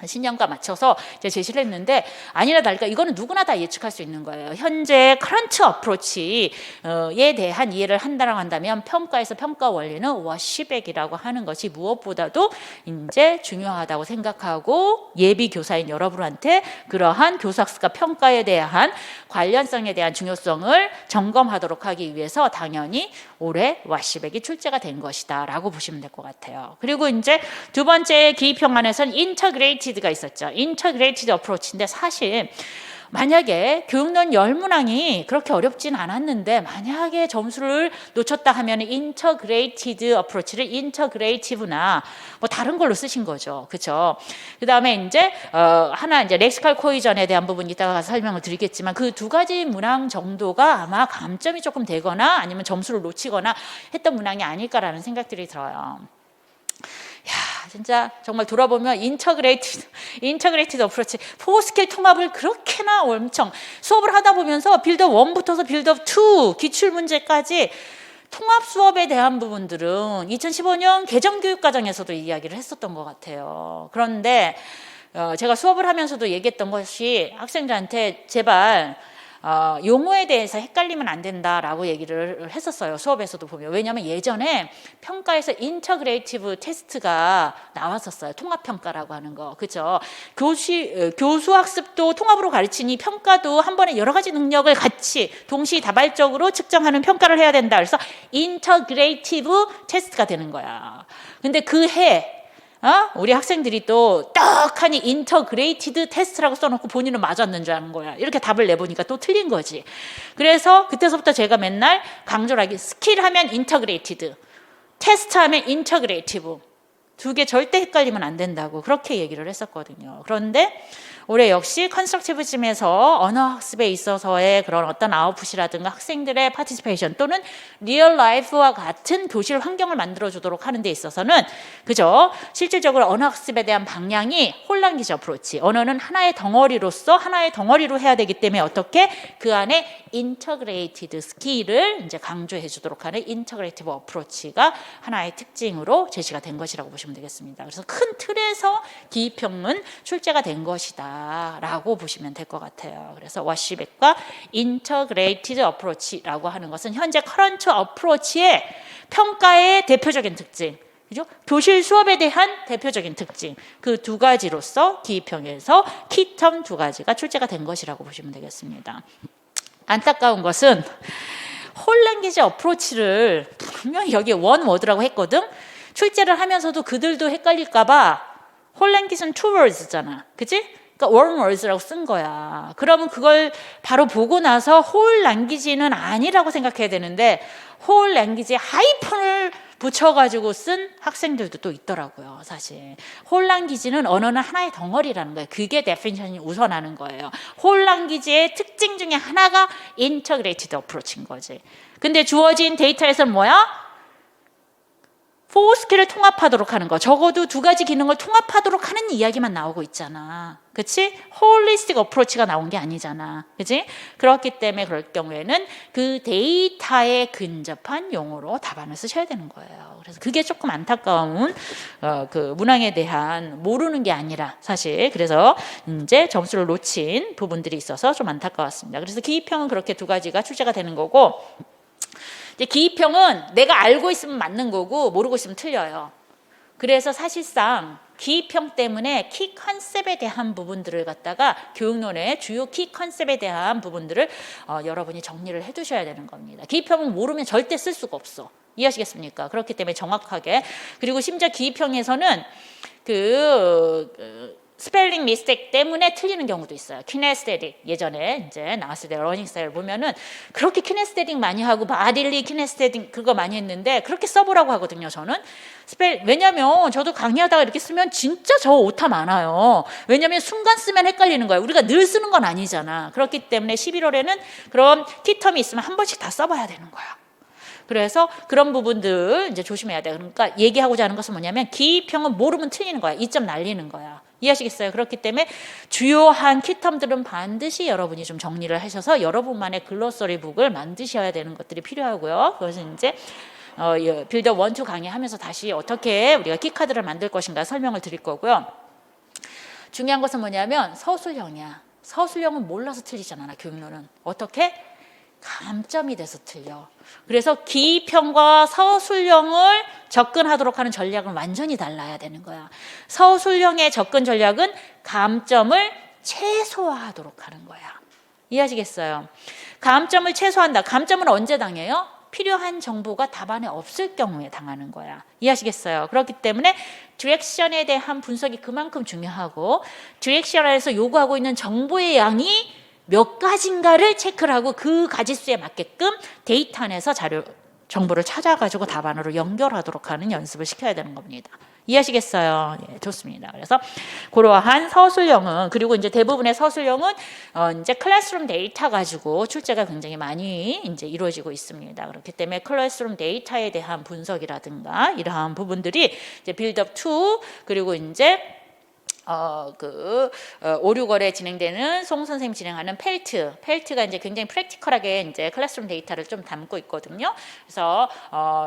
신념과 맞춰서 이제 제시를 했는데 아니라 다를까 이거는 누구나 다 예측할 수 있는 거예요. 현재 크런치 어프로치에 대한 이해를 한다라고 한다면 평가에서 평가 원리는 워시백이라고 하는 것이 무엇보다도 이제 중요하다고 생각하고 예비 교사인 여러분한테 그러한 교수학습과 평가에 대한 관련성에 대한 중요성을 점검하도록 하기 위해서 당연히 올해 워시백이 출제가 된 것이다라고 보시면 될 것 같아요. 그리고 이제 두 번째 기입평안에서는 인터그레이티드가 있었죠. 인터그레이티드 어프로치인데 사실 만약에 교육론 열문항이 그렇게 어렵진 않았는데 만약에 점수를 놓쳤다 하면 인터그레이티드 어프로치를 인터그레이티브나 뭐 다른 걸로 쓰신 거죠. 그렇죠? 그다음에 이제 하나 이제 렉시컬 코이전에 대한 부분 이따가 가서 설명을 드리겠지만 그 두 가지 문항 정도가 아마 감점이 조금 되거나 아니면 점수를 놓치거나 했던 문항이 아닐까라는 생각들이 들어요. 야, 진짜 정말 돌아보면 인터그레이티드 어프로치, 4스킬 통합을 그렇게나 엄청 수업을 하다 보면서 빌드업 1부터서 빌드업 2 기출 문제까지 통합 수업에 대한 부분들은 2015년 개정교육과정에서도 이야기를 했었던 것 같아요. 그런데 제가 수업을 하면서도 얘기했던 것이 학생들한테 제발 용어에 대해서 헷갈리면 안 된다라고 얘기를 했었어요. 수업에서도 보면. 왜냐하면 예전에 평가에서 인터그레이티브 테스트가 나왔었어요. 통합평가라고 하는 거. 그죠? 교수 학습도 통합으로 가르치니 평가도 한 번에 여러 가지 능력을 같이 동시다발적으로 측정하는 평가를 해야 된다. 그래서 인터그레이티브 테스트가 되는 거야. 근데 그 해 우리 학생들이 또 떡하니 인터그레이티드 테스트라고 써놓고 본인은 맞았는 줄 아는 거야. 이렇게 답을 내보니까 또 틀린 거지. 그래서 그때서부터 제가 맨날 강조를 하기, 스킬 하면 인터그레이티드, 테스트 하면 인터그레이티브, 두 개 절대 헷갈리면 안 된다고 그렇게 얘기를 했었거든요. 그런데 올해 역시 컨스트럭티브즘에서 언어 학습에 있어서의 그런 어떤 아웃풋이라든가 학생들의 파티시페이션 또는 리얼 라이프와 같은 교실 환경을 만들어주도록 하는 데 있어서는 그죠? 실질적으로 언어 학습에 대한 방향이 홀란기지 어프로치, 언어는 하나의 덩어리로서 하나의 덩어리로 해야 되기 때문에 어떻게 그 안에 인터그레이티드 스킬을 이제 강조해 주도록 하는 인터그레이티브 어프로치가 하나의 특징으로 제시가 된 것이라고 보시면 되겠습니다. 그래서 큰 틀에서 기입형은 출제가 된 것이다 라고 보시면 될 것 같아요. 그래서 워시백과 인터그레이티드 어프로치라고 하는 것은 현재 커런트 어프로치의 평가의 대표적인 특징, 그죠? 교실 수업에 대한 대표적인 특징, 그 두 가지로서 기입형에서 키텀 두 가지가 출제가 된 것이라고 보시면 되겠습니다. 안타까운 것은 홀랭귀지 어프로치를 분명히 여기 원 워드라고 했거든. 출제를 하면서도 그들도 헷갈릴까봐 홀랭귀지는 two words잖아, 그치? 그러니까 one words라고 쓴 거야. 그러면 그걸 바로 보고 나서 whole language는 아니라고 생각해야 되는데 whole language에 하이픈을 붙여가지고 쓴 학생들도 또 있더라고요. 사실 whole language는 언어는 하나의 덩어리라는 거예요. 그게 데피니션이 우선하는 거예요. whole language의 특징 중에 하나가 integrated approach인 거지. 근데 주어진 데이터에서는 뭐야? 4스킬을 통합하도록 하는 거, 적어도 두 가지 기능을 통합하도록 하는 이야기만 나오고 있잖아. 그치? 홀리스틱 어프로치가 나온 게 아니잖아. 그치? 그렇기 때문에 그럴 경우에는 그 데이터에 근접한 용어로 답안을 쓰셔야 되는 거예요. 그래서 그게 조금 안타까운 그 문항에 대한 모르는 게 아니라 사실 그래서 이제 점수를 놓친 부분들이 있어서 좀 안타까웠습니다. 그래서 기입형은 그렇게 두 가지가 출제가 되는 거고, 이제 기입형은 내가 알고 있으면 맞는 거고 모르고 있으면 틀려요. 그래서 사실상 기입형 때문에 키 컨셉에 대한 부분들을 갖다가 교육론의 주요 키 컨셉에 대한 부분들을 여러분이 정리를 해두셔야 되는 겁니다. 기입형은 모르면 절대 쓸 수가 없어. 이해하시겠습니까? 그렇기 때문에 정확하게, 그리고 심지어 기입형에서는 스펠링 미스텍 때문에 틀리는 경우도 있어요. 키네스테틱 예전에 이제 나왔을 때 러닝 스타일 보면은 그렇게 키네스테틱 많이 하고 바딜리 키네스테틱 그거 많이 했는데 그렇게 써보라고 하거든요. 저는 왜냐면 저도 강의하다가 이렇게 쓰면 진짜 저 오타 많아요. 왜냐면 순간 쓰면 헷갈리는 거예요. 우리가 늘 쓰는 건 아니잖아. 그렇기 때문에 11월에는 그런 키텀이 있으면 한 번씩 다 써봐야 되는 거야. 그래서 그런 부분들 이제 조심해야 돼. 그러니까 얘기하고자 하는 것은 뭐냐면 기입형은 모르면 틀리는 거야. 2점 날리는 거야. 이해하시겠어요? 그렇기 때문에 주요한 키텀들은 반드시 여러분이 좀 정리를 하셔서 여러분만의 글로서리 북을 만드셔야 되는 것들이 필요하고요. 그것은 이제 빌드업 1, 2 강의하면서 다시 어떻게 우리가 키카드를 만들 것인가 설명을 드릴 거고요. 중요한 것은 뭐냐면 서술형이야. 서술형은 몰라서 틀리잖아, 교육론은. 어떻게? 감점이 돼서 틀려. 그래서 기입형과 서술형을 접근하도록 하는 전략은 완전히 달라야 되는 거야. 서술형의 접근 전략은 감점을 최소화하도록 하는 거야. 이해하시겠어요? 감점을 최소화한다. 감점은 언제 당해요? 필요한 정보가 답안에 없을 경우에 당하는 거야. 이해하시겠어요? 그렇기 때문에 디렉션에 대한 분석이 그만큼 중요하고, 디렉션에서 요구하고 있는 정보의 양이 몇 가지인가를 체크를 하고 그 가지수에 맞게끔 데이터 안에서 정보를 찾아가지고 답안으로 연결하도록 하는 연습을 시켜야 되는 겁니다. 이해하시겠어요? 예, 좋습니다. 그래서 그러한 서술형은, 그리고 이제 대부분의 서술형은 이제 클래스룸 데이터 가지고 출제가 굉장히 많이 이제 이루어지고 있습니다. 그렇기 때문에 클래스룸 데이터에 대한 분석이라든가 이러한 부분들이 이제 빌드업 2, 그리고 이제 5, 6월에 진행되는 송 선생님 진행하는 펠트가 이제 굉장히 프랙티컬하게 이제 클래스룸 데이터를 좀 담고 있거든요. 그래서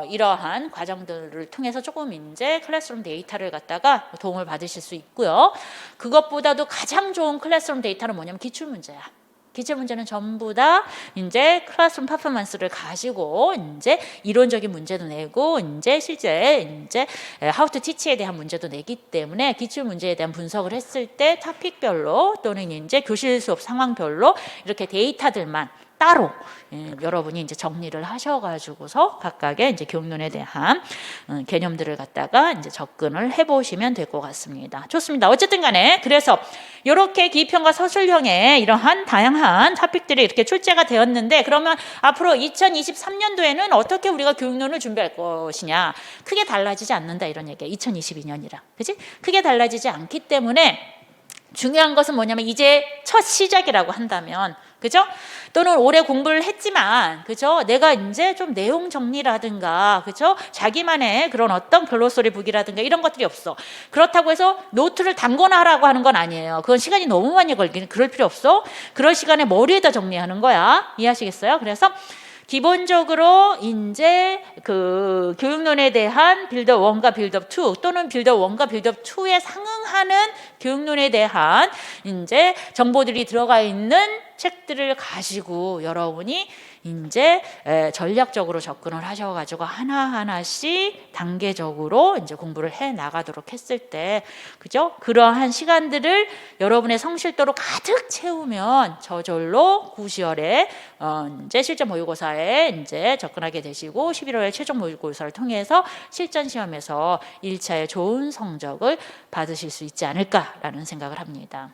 이러한 과정들을 통해서 조금 이제 클래스룸 데이터를 갖다가 도움을 받으실 수 있고요. 그것보다도 가장 좋은 클래스룸 데이터는 뭐냐면 기출 문제야. 기출 문제는 전부 다 이제 클래스룸 퍼포먼스를 가지고 이제 이론적인 문제도 내고 이제 실제 이제 how to teach에 대한 문제도 내기 때문에 기출 문제에 대한 분석을 했을 때 토픽별로 또는 이제 교실 수업 상황별로 이렇게 데이터들만 따로 여러분이 이제 정리를 하셔가지고서 각각의 이제 교육론에 대한 개념들을 갖다가 이제 접근을 해보시면 될 것 같습니다. 좋습니다. 어쨌든 간에 그래서 이렇게 기평과 서술형의 이러한 다양한 토픽들이 이렇게 출제가 되었는데 그러면 앞으로 2023년도에는 어떻게 우리가 교육론을 준비할 것이냐 크게 달라지지 않는다 이런 얘기야. 2022년이라 그치? 크게 달라지지 않기 때문에 중요한 것은 뭐냐면 이제 첫 시작이라고 한다면 그죠? 또는 올해 공부를 했지만 그죠? 내가 이제 좀 내용 정리라든가 그죠? 자기만의 그런 어떤 글로서리 북이라든가 이런 것들이 없어. 그렇다고 해서 노트를 단거나 하라고 하는 건 아니에요. 그건 시간이 너무 많이 걸리는 그럴 필요 없어. 그럴 시간에 머리에다 정리하는 거야. 이해하시겠어요? 그래서 기본적으로 이제 그 교육론에 대한 빌드업 1과 빌드업 2 또는 빌드업 1과 빌드업 2에 상응하는 교육론에 대한 이제 정보들이 들어가 있는 책들을 가지고 여러분이 이제 전략적으로 접근을 하셔가지고 하나하나씩 단계적으로 이제 공부를 해 나가도록 했을 때, 그죠? 그러한 시간들을 여러분의 성실도로 가득 채우면 저절로 9시월에 이제 실전 모의고사에 이제 접근하게 되시고 11월에 최종 모의고사를 통해서 실전 시험에서 1차에 좋은 성적을 받으실 수 있지 않을까라는 생각을 합니다.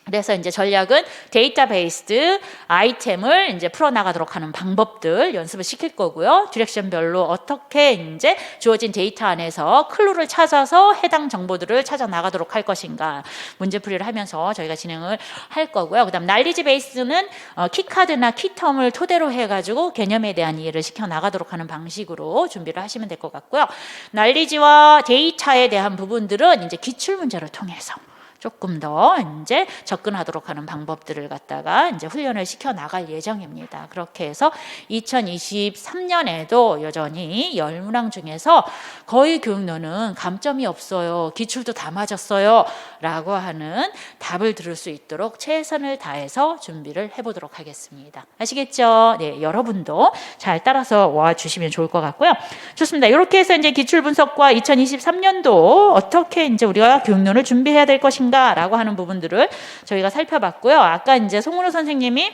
그래서 이제 전략은 데이터베이스드 아이템을 이제 풀어나가도록 하는 방법들 연습을 시킬 거고요. 디렉션별로 어떻게 이제 주어진 데이터 안에서 클루를 찾아서 해당 정보들을 찾아 나가도록 할 것인가 문제풀이를 하면서 저희가 진행을 할 거고요. 그다음 날리지 베이스는 키카드나 키텀을 토대로 해가지고 개념에 대한 이해를 시켜 나가도록 하는 방식으로 준비를 하시면 될 것 같고요. 날리지와 데이터에 대한 부분들은 이제 기출 문제를 통해서 조금 더 이제 접근하도록 하는 방법들을 갖다가 이제 훈련을 시켜 나갈 예정입니다. 그렇게 해서 2023년에도 여전히 10문항 중에서 거의 교육론은 감점이 없어요. 기출도 다 맞았어요. 라고 하는 답을 들을 수 있도록 최선을 다해서 준비를 해보도록 하겠습니다. 아시겠죠? 네, 여러분도 잘 따라서 와 주시면 좋을 것 같고요. 좋습니다. 이렇게 해서 이제 기출 분석과 2023년도 어떻게 이제 우리가 교육론을 준비해야 될 것인가 라고 하는 부분들을 저희가 살펴봤고요. 아까 이제 송은호 선생님이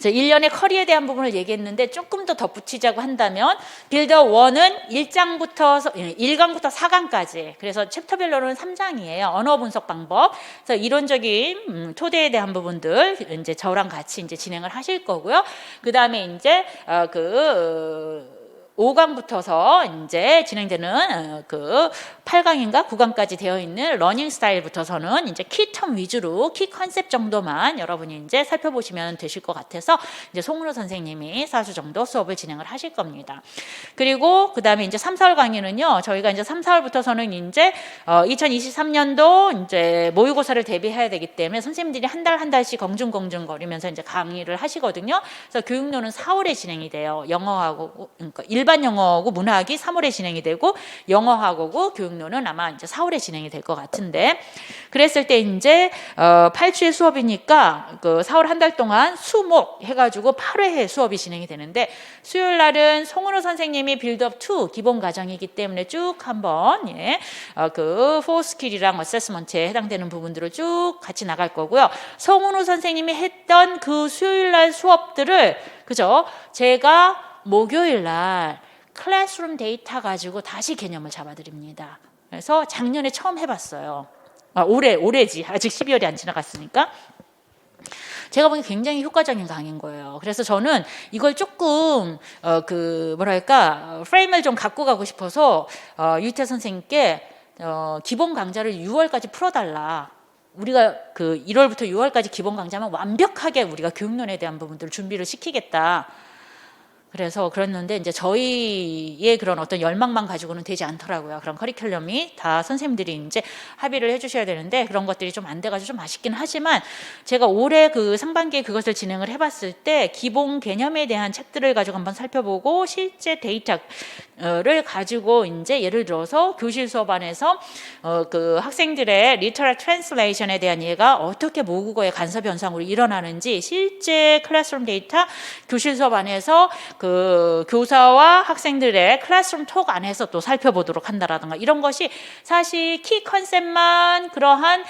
1년의 커리에 대한 부분을 얘기했는데 조금 더 덧붙이자고 한다면 빌드업 1은 1강부터 4강까지 그래서 챕터별로는 3장이에요. 언어 분석 방법. 그래서 이론적인 토대에 대한 부분들 이제 저랑 같이 이제 진행을 하실 거고요. 그다음에 이제 5강부터서 이제 진행되는 그 8강인가 9강까지 되어 있는 러닝 스타일부터서는 이제 키텀 위주로 키 컨셉 정도만 여러분이 이제 살펴보시면 되실 것 같아서 이제 송은호 선생님이 4주 정도 수업을 진행을 하실 겁니다. 그리고 그다음에 이제 3, 4월 강의는요. 저희가 이제 3, 4월부터서는 이제 2023년도 이제 모의고사를 대비해야 되기 때문에 선생님들이 한 달씩 거리면서 이제 강의를 하시거든요. 그래서 교육론은 4월에 진행이 돼요. 영어하고 그러니까 일반 영어하고 문학이 3월에 진행이 되고 영어하고 교육론은 아마 이제 4월에 진행이 될 것 같은데 그랬을 때 이제 8주의 수업이니까 그 4월 한 달 동안 수목 해가지고 8회 수업이 진행이 되는데 수요일 날은 송은호 선생님이 빌드업 2 기본 과정이기 때문에 쭉 한번 그 포스킬이랑 어세스먼트에 해당되는 부분들을 쭉 같이 나갈 거고요. 송은호 선생님이 했던 그 수요일 날 수업들을 그죠? 제가 목요일 날 클래스룸 데이터 가지고 다시 개념을 잡아드립니다. 그래서 작년에 처음 해봤어요. 올해지. 아직 12월이 안 지나갔으니까. 제가 보기엔 굉장히 효과적인 강의인 거예요. 그래서 저는 이걸 조금 프레임을 좀 갖고 가고 싶어서 유태 선생님께 기본 강좌를 6월까지 풀어달라. 우리가 그 1월부터 6월까지 기본 강좌면 완벽하게 우리가 교육론에 대한 부분들을 준비를 시키겠다. 그래서 그랬는데 이제 저희의 그런 어떤 열망만 가지고는 되지 않더라고요. 그런 커리큘럼이 다 선생님들이 이제 합의를 해주셔야 되는데 그런 것들이 좀 안 돼가지고 좀 아쉽긴 하지만 제가 올해 그 상반기에 그것을 진행을 해봤을 때 기본 개념에 대한 책들을 가지고 한번 살펴보고 실제 데이터 를 가지고 이제 예를 들어서 교실 수업 안에서 그 학생들의 리터럴 트랜슬레이션에 대한 이해가 어떻게 모국어의 간섭 현상으로 일어나는지 실제 클래스룸 데이터 교실 수업 안에서 그 교사와 학생들의 클래스룸 톡 안에서 또 살펴보도록 한다라든가 이런 것이 사실 키 컨셉만 그러한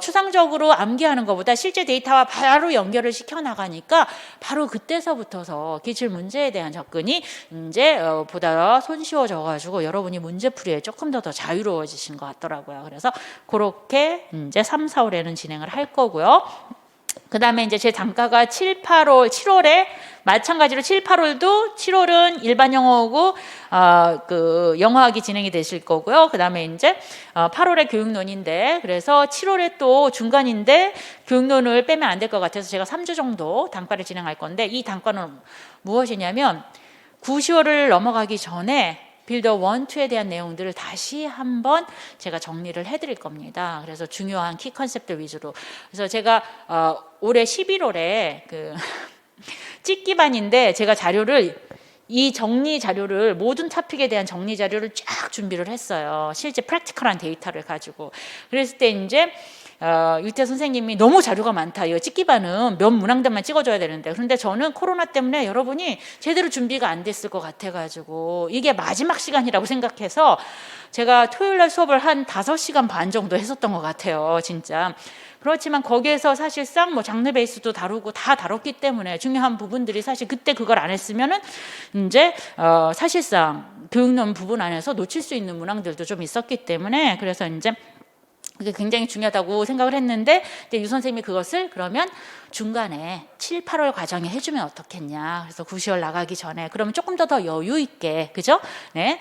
추상적으로 암기하는 것보다 실제 데이터와 바로 연결을 시켜 나가니까 바로 그때서부터서 기출 문제에 대한 접근이 이제 보다 손쉬워져 가지고 여러분이 문제풀이에 조금 더 자유로워지신 것 같더라고요. 그래서 그렇게 이제 3, 4월에는 진행을 할 거고요. 그 다음에 이제 제 단가가 7, 8월, 7월에 마찬가지로 7, 8월도 7월은 일반 영어고 그 영어학이 진행이 되실 거고요. 그 다음에 이제 8월에 교육론인데 그래서 7월에 또 중간인데 교육론을 빼면 안 될 것 같아서 제가 3주 정도 단과를 진행할 건데 이 단과는 무엇이냐면 9, 10월을 넘어가기 전에 빌더 1, 2에 대한 내용들을 다시 한번 제가 정리를 해드릴 겁니다. 그래서 중요한 키 컨셉들 위주로. 그래서 제가 올해 11월에 그 찍기반인데 제가 자료를 이 정리 자료를 모든 토픽에 대한 정리 자료를 쫙 준비를 했어요. 실제 프랙티컬한 데이터를 가지고. 그랬을 때 이제 유태 선생님이 너무 자료가 많다. 이거 찍기반은 몇 문항들만 찍어줘야 되는데. 그런데 저는 코로나 때문에 여러분이 제대로 준비가 안 됐을 것 같아가지고 이게 마지막 시간이라고 생각해서 제가 토요일날 수업을 한 5시간 반 정도 했었던 것 같아요. 진짜. 그렇지만 거기에서 사실상 뭐 장르 베이스도 다루고 다 다뤘기 때문에 중요한 부분들이 사실 그때 그걸 안 했으면은 이제 사실상 교육론 부분 안에서 놓칠 수 있는 문항들도 좀 있었기 때문에 그래서 이제 그게 굉장히 중요하다고 생각을 했는데 유 선생님이 그것을 그러면 중간에 7, 8월 과정에 해주면 어떻겠냐. 그래서 9, 10월 나가기 전에 그러면 조금 더 여유 있게 그죠? 네,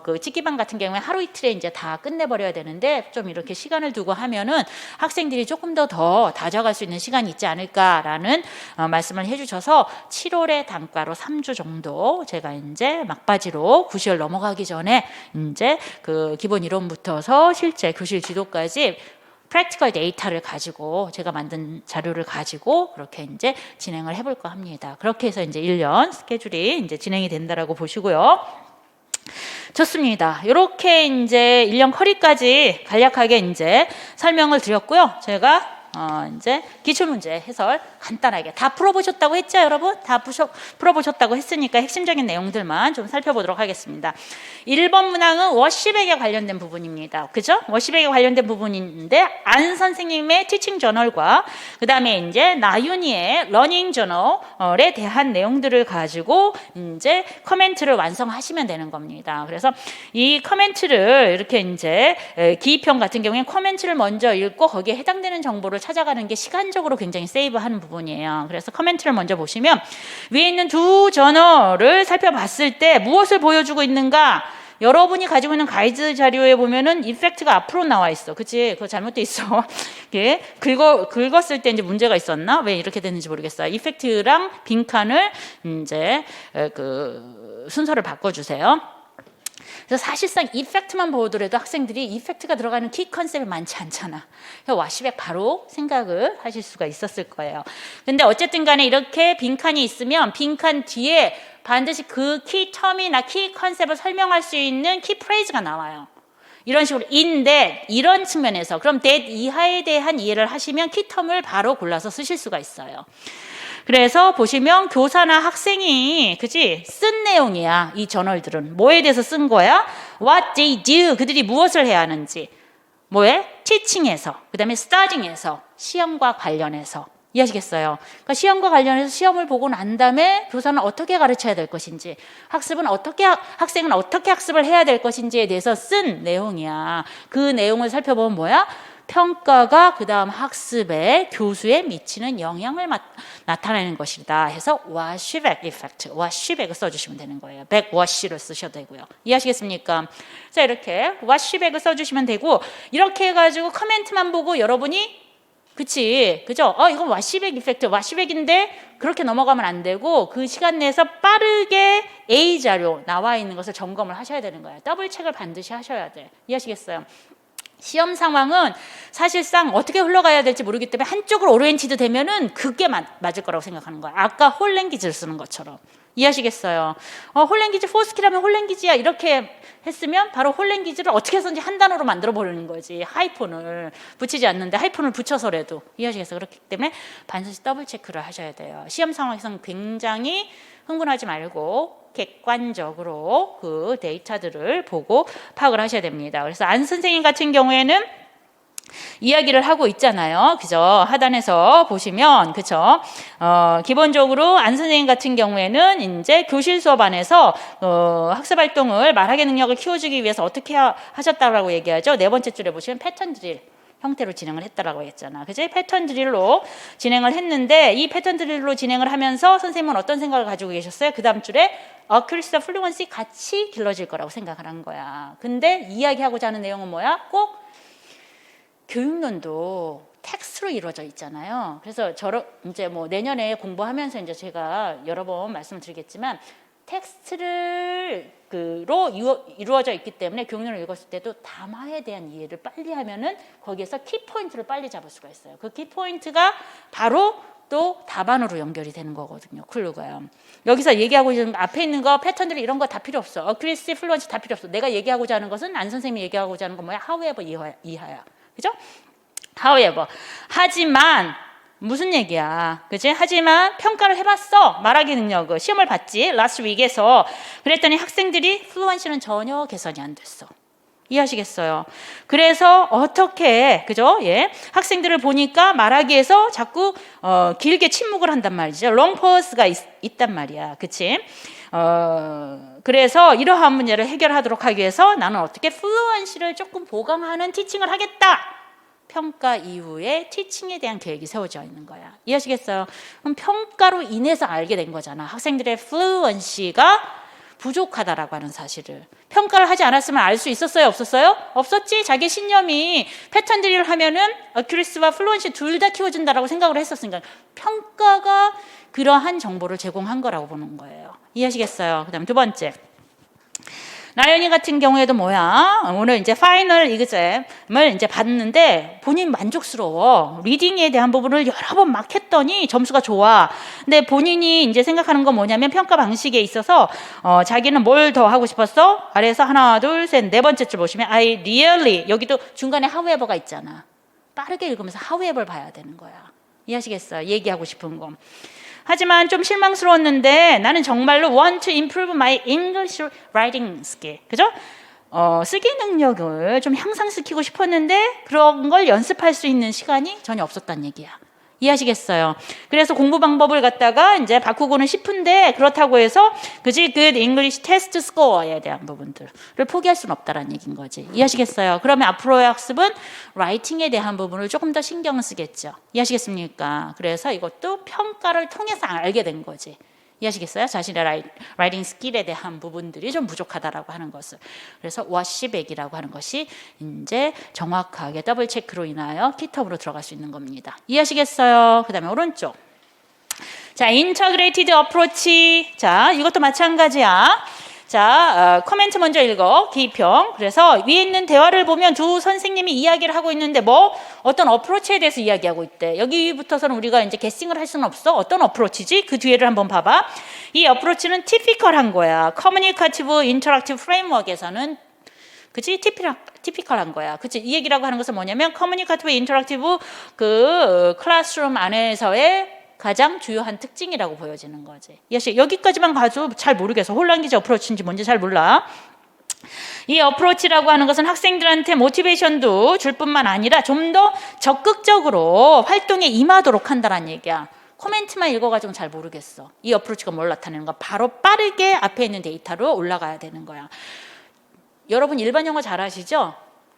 그 찍기반 같은 경우에 하루 이틀에 이제 다 끝내버려야 되는데 좀 이렇게 시간을 두고 하면은 학생들이 조금 더 다져갈 수 있는 시간이 있지 않을까라는 말씀을 해주셔서 7월에 단과로 3주 정도 제가 이제 막바지로 9, 10월 넘어가기 전에 이제 그 기본 이론부터서 실제 교실 지도까지 프랙티컬 데이터를 가지고 제가 만든 자료를 가지고 그렇게 이제 진행을 해볼까 합니다. 그렇게 해서 이제 1년 스케줄이 이제 진행이 된다라고 보시고요. 좋습니다. 이렇게 이제 1년 커리까지 간략하게 이제 설명을 드렸고요. 제가 이제 기출문제 해설 간단하게 다 풀어보셨다고 했죠, 여러분? 다 풀어보셨다고 했으니까 핵심적인 내용들만 좀 살펴보도록 하겠습니다. 1번 문항은 워시백에 관련된 부분입니다. 그죠? 워시백에 관련된 부분인데 안 선생님의 티칭 저널과 그 다음에 이제 나윤이의 러닝 저널에 대한 내용들을 가지고 이제 커멘트를 완성하시면 되는 겁니다. 그래서 이 커멘트를 이렇게 이제 기입형 같은 경우에 커멘트를 먼저 읽고 거기에 해당되는 정보를 찾아가는 게 시간적으로 굉장히 세이브하는 부분이에요. 그래서 커멘트를 먼저 보시면 위에 있는 두 저널을 살펴봤을 때 무엇을 보여주고 있는가? 여러분이 가지고 있는 가이드 자료에 보면은 이펙트가 앞으로 나와 있어. 그치? 그거 잘못돼 있어. 이게 긁었을 때 이제 문제가 있었나? 왜 이렇게 됐는지 모르겠어요. 이펙트랑 빈칸을 이제 그 순서를 바꿔주세요. 그래서 사실상 이펙트만 보더라도 학생들이 이펙트가 들어가는 키 컨셉이 많지 않잖아. 그래서 와시백 바로 생각을 하실 수가 있었을 거예요. 근데 어쨌든 간에 이렇게 빈칸이 있으면 빈칸 뒤에 반드시 그 키 텀이나 키 컨셉을 설명할 수 있는 키 프레이즈가 나와요. 이런 식으로 in that 이런 측면에서 그럼 that 이하에 대한 이해를 하시면 키 텀을 바로 골라서 쓰실 수가 있어요. 그래서 보시면 교사나 학생이 그치 쓴 내용이야. 이 저널들은 뭐에 대해서 쓴 거야? What they do 그들이 무엇을 해야 하는지 뭐에? teaching에서 그 다음에 studying에서 시험과 관련해서 이해하시겠어요? 그러니까 시험과 관련해서 시험을 보고 난 다음에 교사는 어떻게 가르쳐야 될 것인지 학생은 어떻게 학습을 해야 될 것인지에 대해서 쓴 내용이야. 그 내용을 살펴보면 뭐야? 평가가 그 다음 학습에 교수에 미치는 영향을 나타내는 것이다 해서 워시백 이펙트, 워시백을 써주시면 되는 거예요. 백워시를 쓰셔도 되고요. 이해하시겠습니까? 자, 이렇게 워시백을 써주시면 되고 이렇게 해가지고 커멘트만 보고 여러분이 그죠? 이건 워시백 이펙트, 워시백인데 그렇게 넘어가면 안 되고 그 시간 내에서 빠르게 A 자료 나와 있는 것을 점검을 하셔야 되는 거예요. 더블 체크를 반드시 하셔야 돼. 이해하시겠어요? 시험 상황은 사실상 어떻게 흘러가야 될지 모르기 때문에 한쪽으로 오리엔티드 되면은 그게 맞을 거라고 생각하는 거야. 아까 홀 랭귀지를 쓰는 것처럼. 이해하시겠어요? 홀랭기즈 포스키라면 홀랭기즈야 이렇게 했으면 바로 홀랭기즈를 어떻게 해서든지 한 단어로 만들어 버리는 거지. 하이폰을 붙이지 않는데 하이폰을 붙여서라도. 이해하시겠어요? 그렇기 때문에 반드시 더블 체크를 하셔야 돼요. 시험 상황에서는 굉장히 흥분하지 말고 객관적으로 그 데이터들을 보고 파악을 하셔야 됩니다. 그래서 안 선생님 같은 경우에는 이야기를 하고 있잖아요. 그죠? 하단에서 보시면, 그죠? 기본적으로 안 선생님 같은 경우에는 이제 교실 수업 안에서 학습 활동을 말하기 능력을 키워주기 위해서 어떻게 하셨다라고 얘기하죠. 네 번째 줄에 보시면 패턴 드릴 형태로 진행을 했다라고 했잖아. 그지? 패턴 드릴로 진행을 했는데 이 패턴 드릴로 진행을 하면서 선생님은 어떤 생각을 가지고 계셨어요? 그 다음 줄에 어큐리시와 플루언시 같이 길러질 거라고 생각을 한 거야. 근데 이야기하고자 하는 내용은 뭐야? 꼭 교육론도 텍스트로 이루어져 있잖아요. 그래서 이제 뭐 내년에 공부하면서 이제 제가 여러 번 말씀을 드리겠지만 텍스트로 이루어져 있기 때문에 교육론을 읽었을 때도 담화에 대한 이해를 빨리 하면은 거기에서 키포인트를 빨리 잡을 수가 있어요. 그 키포인트가 바로 또 답안으로 연결이 되는 거거든요. 클루가요. 여기서 얘기하고 있는 앞에 있는 거 패턴들이 이런 거 다 필요 없어. 어큐리시, 플루언시 다 필요 없어. 내가 얘기하고자 하는 것은 안 선생님이 얘기하고자 하는 건 뭐야? however 이하야. 그죠? however. 하지만 무슨 얘기야? 그지? 하지만 평가를 해봤어. 말하기 능력을 시험을 봤지. last week에서 그랬더니 학생들이 플루언시는 전혀 개선이 안 됐어. 이해하시겠어요? 그래서 어떻게 그죠? 예, 학생들을 보니까 말하기에서 자꾸 길게 침묵을 한단 말이죠. long pause가 있단 말이야. 그치? 그래서 이러한 문제를 해결하도록 하기 위해서 나는 어떻게 플루언시를 조금 보강하는 티칭을 하겠다. 평가 이후에 티칭에 대한 계획이 세워져 있는 거야. 이해하시겠어요? 그럼 평가로 인해서 알게 된 거잖아. 학생들의 플루언시가 부족하다라고 하는 사실을. 평가를 하지 않았으면 알 수 있었어요? 없었어요? 없었지. 자기 신념이 패턴 드릴을 하면은 어큐리시와 플루언시 둘 다 키워준다라고 생각을 했었으니까 평가가 그러한 정보를 제공한 거라고 보는 거예요. 이해하시겠어요? 그 다음 두 번째. 나연이 같은 경우에도 뭐야? 오늘 이제 파이널 이그잼을 이제 봤는데 본인 만족스러워. 리딩에 대한 부분을 여러 번 막 했더니 점수가 좋아. 근데 본인이 이제 생각하는 건 뭐냐면 평가 방식에 있어서 자기는 뭘 더 하고 싶었어? 아래에서 하나, 둘, 셋, 네 번째 줄 보시면 I really 여기도 중간에 however가 있잖아. 빠르게 읽으면서 however 봐야 되는 거야. 이해하시겠어요? 얘기하고 싶은 거. 하지만 좀 실망스러웠는데 나는 정말로 want to improve my English writing skill. 그죠? 쓰기 능력을 좀 향상시키고 싶었는데 그런 걸 연습할 수 있는 시간이 전혀 없었단 얘기야. 이해하시겠어요? 그래서 공부 방법을 갖다가 이제 바꾸고는 싶은데 그렇다고 해서 그지 good English test score에 대한 부분들을 포기할 수는 없다라는 얘기인 거지. 이해하시겠어요? 그러면 앞으로의 학습은 라이팅에 대한 부분을 조금 더 신경을 쓰겠죠. 이해하시겠습니까? 그래서 이것도 평가를 통해서 알게 된 거지. 이해하시겠어요? 자신의 라이팅 스킬에 대한 부분들이 좀 부족하다라고 하는 것을. 그래서 워시백이라고 하는 것이 이제 정확하게 더블 체크로 인하여 키텀으로 들어갈 수 있는 겁니다. 이해하시겠어요? 그 다음에 오른쪽. 자, 인터그레이티드 어프로치. 자, 이것도 마찬가지야. 자, 코멘트 먼저 읽어. 기평. 그래서 위에 있는 대화를 보면 두 선생님이 이야기를 하고 있는데 뭐 어떤 어프로치에 대해서 이야기하고 있대. 여기부터서는 우리가 이제 게싱을 할 수는 없어. 어떤 어프로치지? 그 뒤에를 한번 봐봐. 이 어프로치는 티피컬한 거야. 커뮤니케이티브 인터랙티브 프레임워크에서는 그치? 티피컬한 거야. 그치? 이 얘기라고 하는 것은 뭐냐면 커뮤니케이티브 인터랙티브 그 클래스룸 안에서의 가장 주요한 특징이라고 보여지는 거지. 여기까지만 가도 잘 모르겠어. 홀랑기즈 어프로치인지 뭔지 잘 몰라. 이 어프로치라고 하는 것은 학생들한테 모티베이션도 줄 뿐만 아니라 좀 더 적극적으로 활동에 임하도록 한다는 얘기야. 코멘트만 읽어가지고 잘 모르겠어. 이 어프로치가 뭘 나타내는가? 바로 빠르게 앞에 있는 데이터로 올라가야 되는 거야. 여러분 일반 영어 잘 아시죠?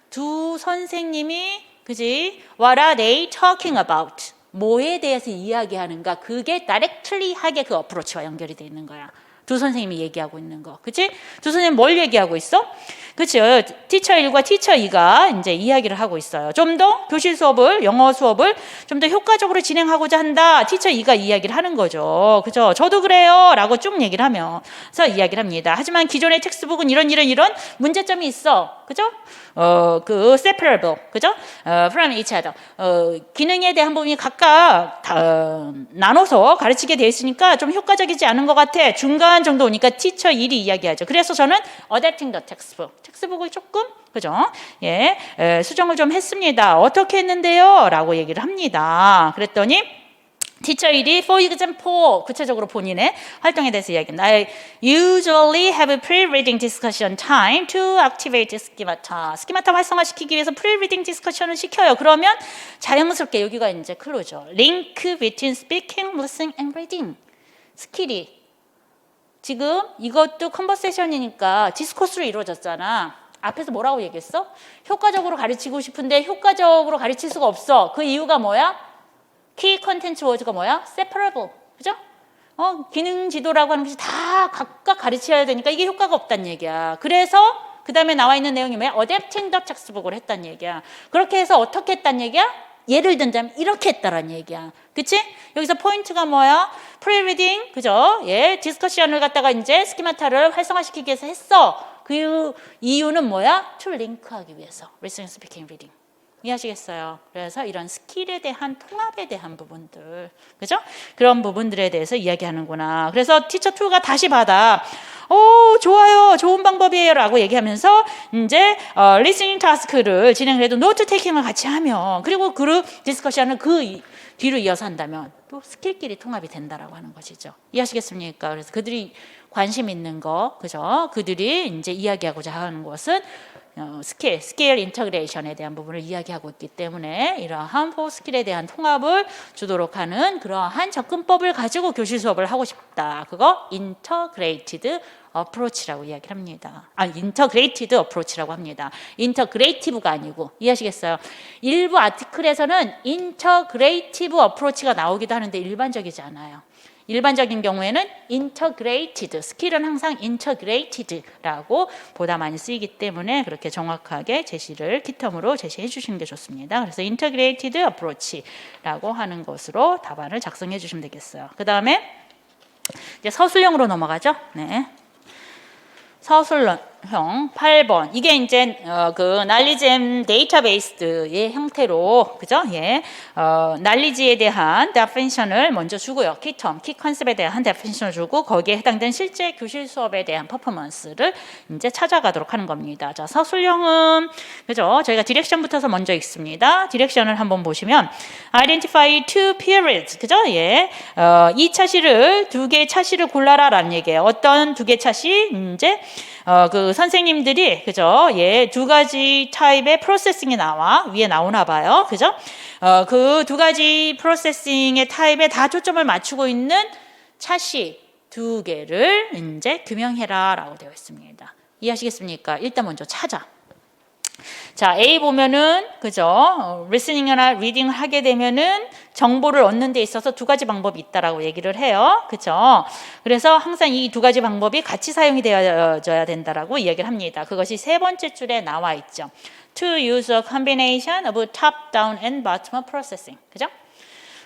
두 선생님이 그지? What are they talking about? 뭐에 대해서 이야기하는가? 그게 directly하게 그 어프로치와 연결이 돼 있는 거야. 두 선생님이 얘기하고 있는 거. 그치? 두 선생님 뭘 얘기하고 있어? 그치? 티처 1과 티처 2가 이제 이야기를 하고 있어요. 좀 더 교실 수업을, 영어 수업을 좀 더 효과적으로 진행하고자 한다. 티처 2가 이야기를 하는 거죠. 그죠? 저도 그래요. 라고 쭉 얘기를 하면서 이야기를 합니다. 하지만 기존의 텍스트북은 이런 문제점이 있어. 그치? 그죠? 그 separable, 그죠? from each other. 기능에 대한 부분이 각각 나눠서 가르치게 돼 있으니까 좀 효과적이지 않은 것 같아. 중간 정도 오니까 티처 1이 이야기하죠. 그래서 저는 adapting the textbook. 텍스트북을 조금, 그죠? 예, 수정을 좀 했습니다. 어떻게 했는데요? 라고 얘기를 합니다. 그랬더니 티처 1이 for example 구체적으로 본인의 활동에 대해서 이야기합니다. I usually have a pre-reading discussion time to activate schemata. 스키마타 활성화시키기 위해서 pre-reading discussion을 시켜요. 그러면 자연스럽게 여기가 이제 클로죠. Link between speaking, listening, and reading. 스킬이 지금 이것도 컨버세이션이니까 디스코스로 이루어졌잖아. 앞에서 뭐라고 얘기했어? 효과적으로 가르치고 싶은데 효과적으로 가르칠 수가 없어. 그 이유가 뭐야? 키 컨텐츠 워즈가 뭐야? separable. 그죠? 기능 지도라고 하는 것이 다 각각 가르쳐야 되니까 이게 효과가 없다는 얘기야. 그래서 그 다음에 나와 있는 내용이 뭐야? adapting the textbook을 했다는 얘기야. 그렇게 해서 어떻게 했다는 얘기야? 예를 든다면 이렇게 했다라는 얘기야. 그치? 여기서 포인트가 뭐야? 프리리딩, 그죠? 예, 디스커션을 갖다가 이제 스키마타를 활성화시키기 위해서 했어. 그 이유는 뭐야? to 링크하기 위해서. listening, speaking, reading. 이해하시겠어요? 그래서 이런 스킬에 대한 통합에 대한 부분들, 그죠? 그런 부분들에 대해서 이야기하는구나. 그래서 티처 2가 다시 받아. 오, 좋아요. 좋은 방법이에요. 라고 얘기하면서 이제 리스닝 타스크를 진행을 해도 노트 테이킹을 같이 하면, 그리고 그룹 디스커션을 그 뒤로 이어서 한다면 또 스킬끼리 통합이 된다라고 하는 것이죠. 이해하시겠습니까? 그래서 그들이 관심 있는 거, 그죠? 그들이 이제 이야기하고자 하는 것은 스킬 인터그레이션에 대한 부분을 이야기하고 있기 때문에 이러한 4스킬에 대한 통합을 주도록 하는 그러한 접근법을 가지고 교실 수업을 하고 싶다. 그거 인터그레이티드 어프로치라고 이야기를 합니다. 인터그레이티드 어프로치라고 합니다. 인터그레이티브가 아니고, 이해하시겠어요? 일부 아티클에서는 인터그레이티브 어프로치가 나오기도 하는데 일반적이지 않아요. 일반적인 경우에는 integrated, 스킬은 항상 integrated라고 보다 많이 쓰이기 때문에 그렇게 정확하게 제시를 키텀으로 제시해 주시는 게 좋습니다. 그래서 integrated approach라고 하는 것으로 답안을 작성해 주시면 되겠어요. 그 다음에 이제 서술형으로 넘어가죠. 네. 서술형 8번. 이게 이제 그 날리지 데이터베이스의 형태로, 그죠? 예. 날리지에 대한 definition을 먼저 주고요. 키텀, 키 컨셉에 대한 definition을 주고 거기에 해당된 실제 교실 수업에 대한 퍼포먼스를 이제 찾아가도록 하는 겁니다. 자, 서술형은, 그죠? 저희가 디렉션부터서 먼저 읽습니다. 디렉션을 한번 보시면 identify two periods, 그죠? 예. 이 차시를, 두 개의 차시를 골라라라는 얘기예요. 어떤 두 개의 차시? 이제 그 선생님들이, 그죠? 예, 두 가지 타입의 프로세싱이 위에 나오나 봐요. 그죠? 그 두 가지 프로세싱의 타입에 다 초점을 맞추고 있는 차시 두 개를 이제 규명해라 라고 되어 있습니다. 이해하시겠습니까? 일단 먼저 찾아. 자, A 보면은, 그죠? 리스닝이나 리딩을 하게 되면은 정보를 얻는 데 있어서 두 가지 방법이 있다라고 얘기를 해요. 그죠? 그래서 항상 이 두 가지 방법이 같이 사용이 되어져야 된다라고 이야기를 합니다. 그것이 세 번째 줄에 나와 있죠. To use a combination of top-down and bottom-up processing. 그죠?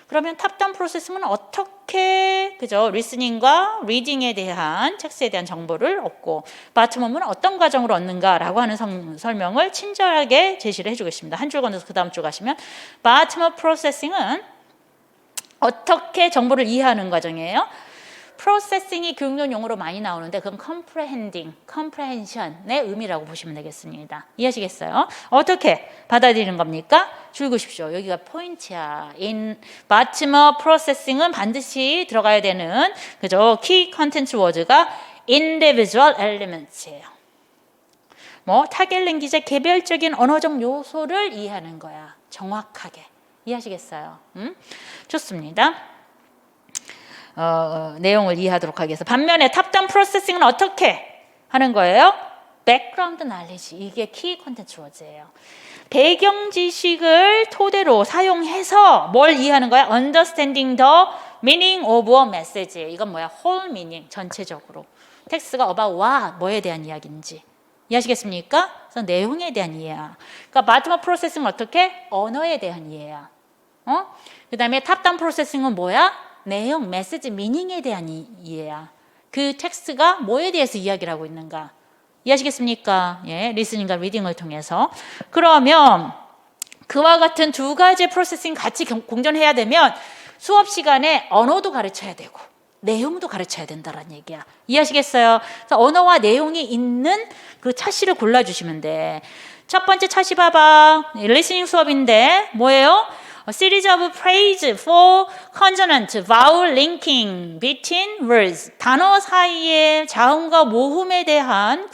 그러면 탑다운 프로세싱은 어떻게, 그죠? 리스닝과 리딩에 대한 텍스트에 대한 정보를 얻고 바텀업은 어떤 과정으로 얻는가라고 하는 설명을 친절하게 제시를 해주겠습니다. 한 줄 건너서 그 다음 줄 가시면 바텀업 프로세싱은 어떻게 정보를 이해하는 과정이에요. 프로세싱이 교육용 용어로 많이 나오는데 그건 comprehension의 의미라고 보시면 되겠습니다. 이해하시겠어요? 어떻게 받아들이는 겁니까? 줄 그십시오. 여기가 포인트야. in bottom-up processing은 반드시 들어가야 되는, 그죠? key content word가 individual elements예요. 뭐 타겟 랭귀지의 개별적인 언어적 요소를 이해하는 거야. 정확하게. 이해하시겠어요? 좋습니다. 내용을 이해하도록 하기 위해서. 반면에 탑다운 프로세싱은 어떻게 하는 거예요? 백그라운드 날리지. 이게 키 컨텐츠 워즈예요. 배경 지식을 토대로 사용해서 뭘 이해하는 거야? Understanding the meaning of a message. 이건 뭐야? whole meaning, 전체적으로. 텍스트가 about what, 뭐에 대한 이야기인지. 이해하시겠습니까? 그래서 내용에 대한 이해야. 그러니까 bottom-up 프로세싱은 어떻게? 언어에 대한 이해야. 그 다음에 탑다운 프로세싱은 뭐야? 내용, 메시지, 미닝에 대한 이해야. 그 텍스트가 뭐에 대해서 이야기를 하고 있는가. 이해하시겠습니까? 예, 리스닝과 리딩을 통해서. 그러면 그와 같은 두 가지 프로세싱 같이 공존해야 되면 수업 시간에 언어도 가르쳐야 되고 내용도 가르쳐야 된다는 얘기야. 이해하시겠어요? 그래서 언어와 내용이 있는 그 차시를 골라주시면 돼. 첫 번째 차시 봐봐. 리스닝 수업인데 뭐예요? A series of phrase for consonant, vowel linking between words. 단어 사이의 자음과 모음에 대한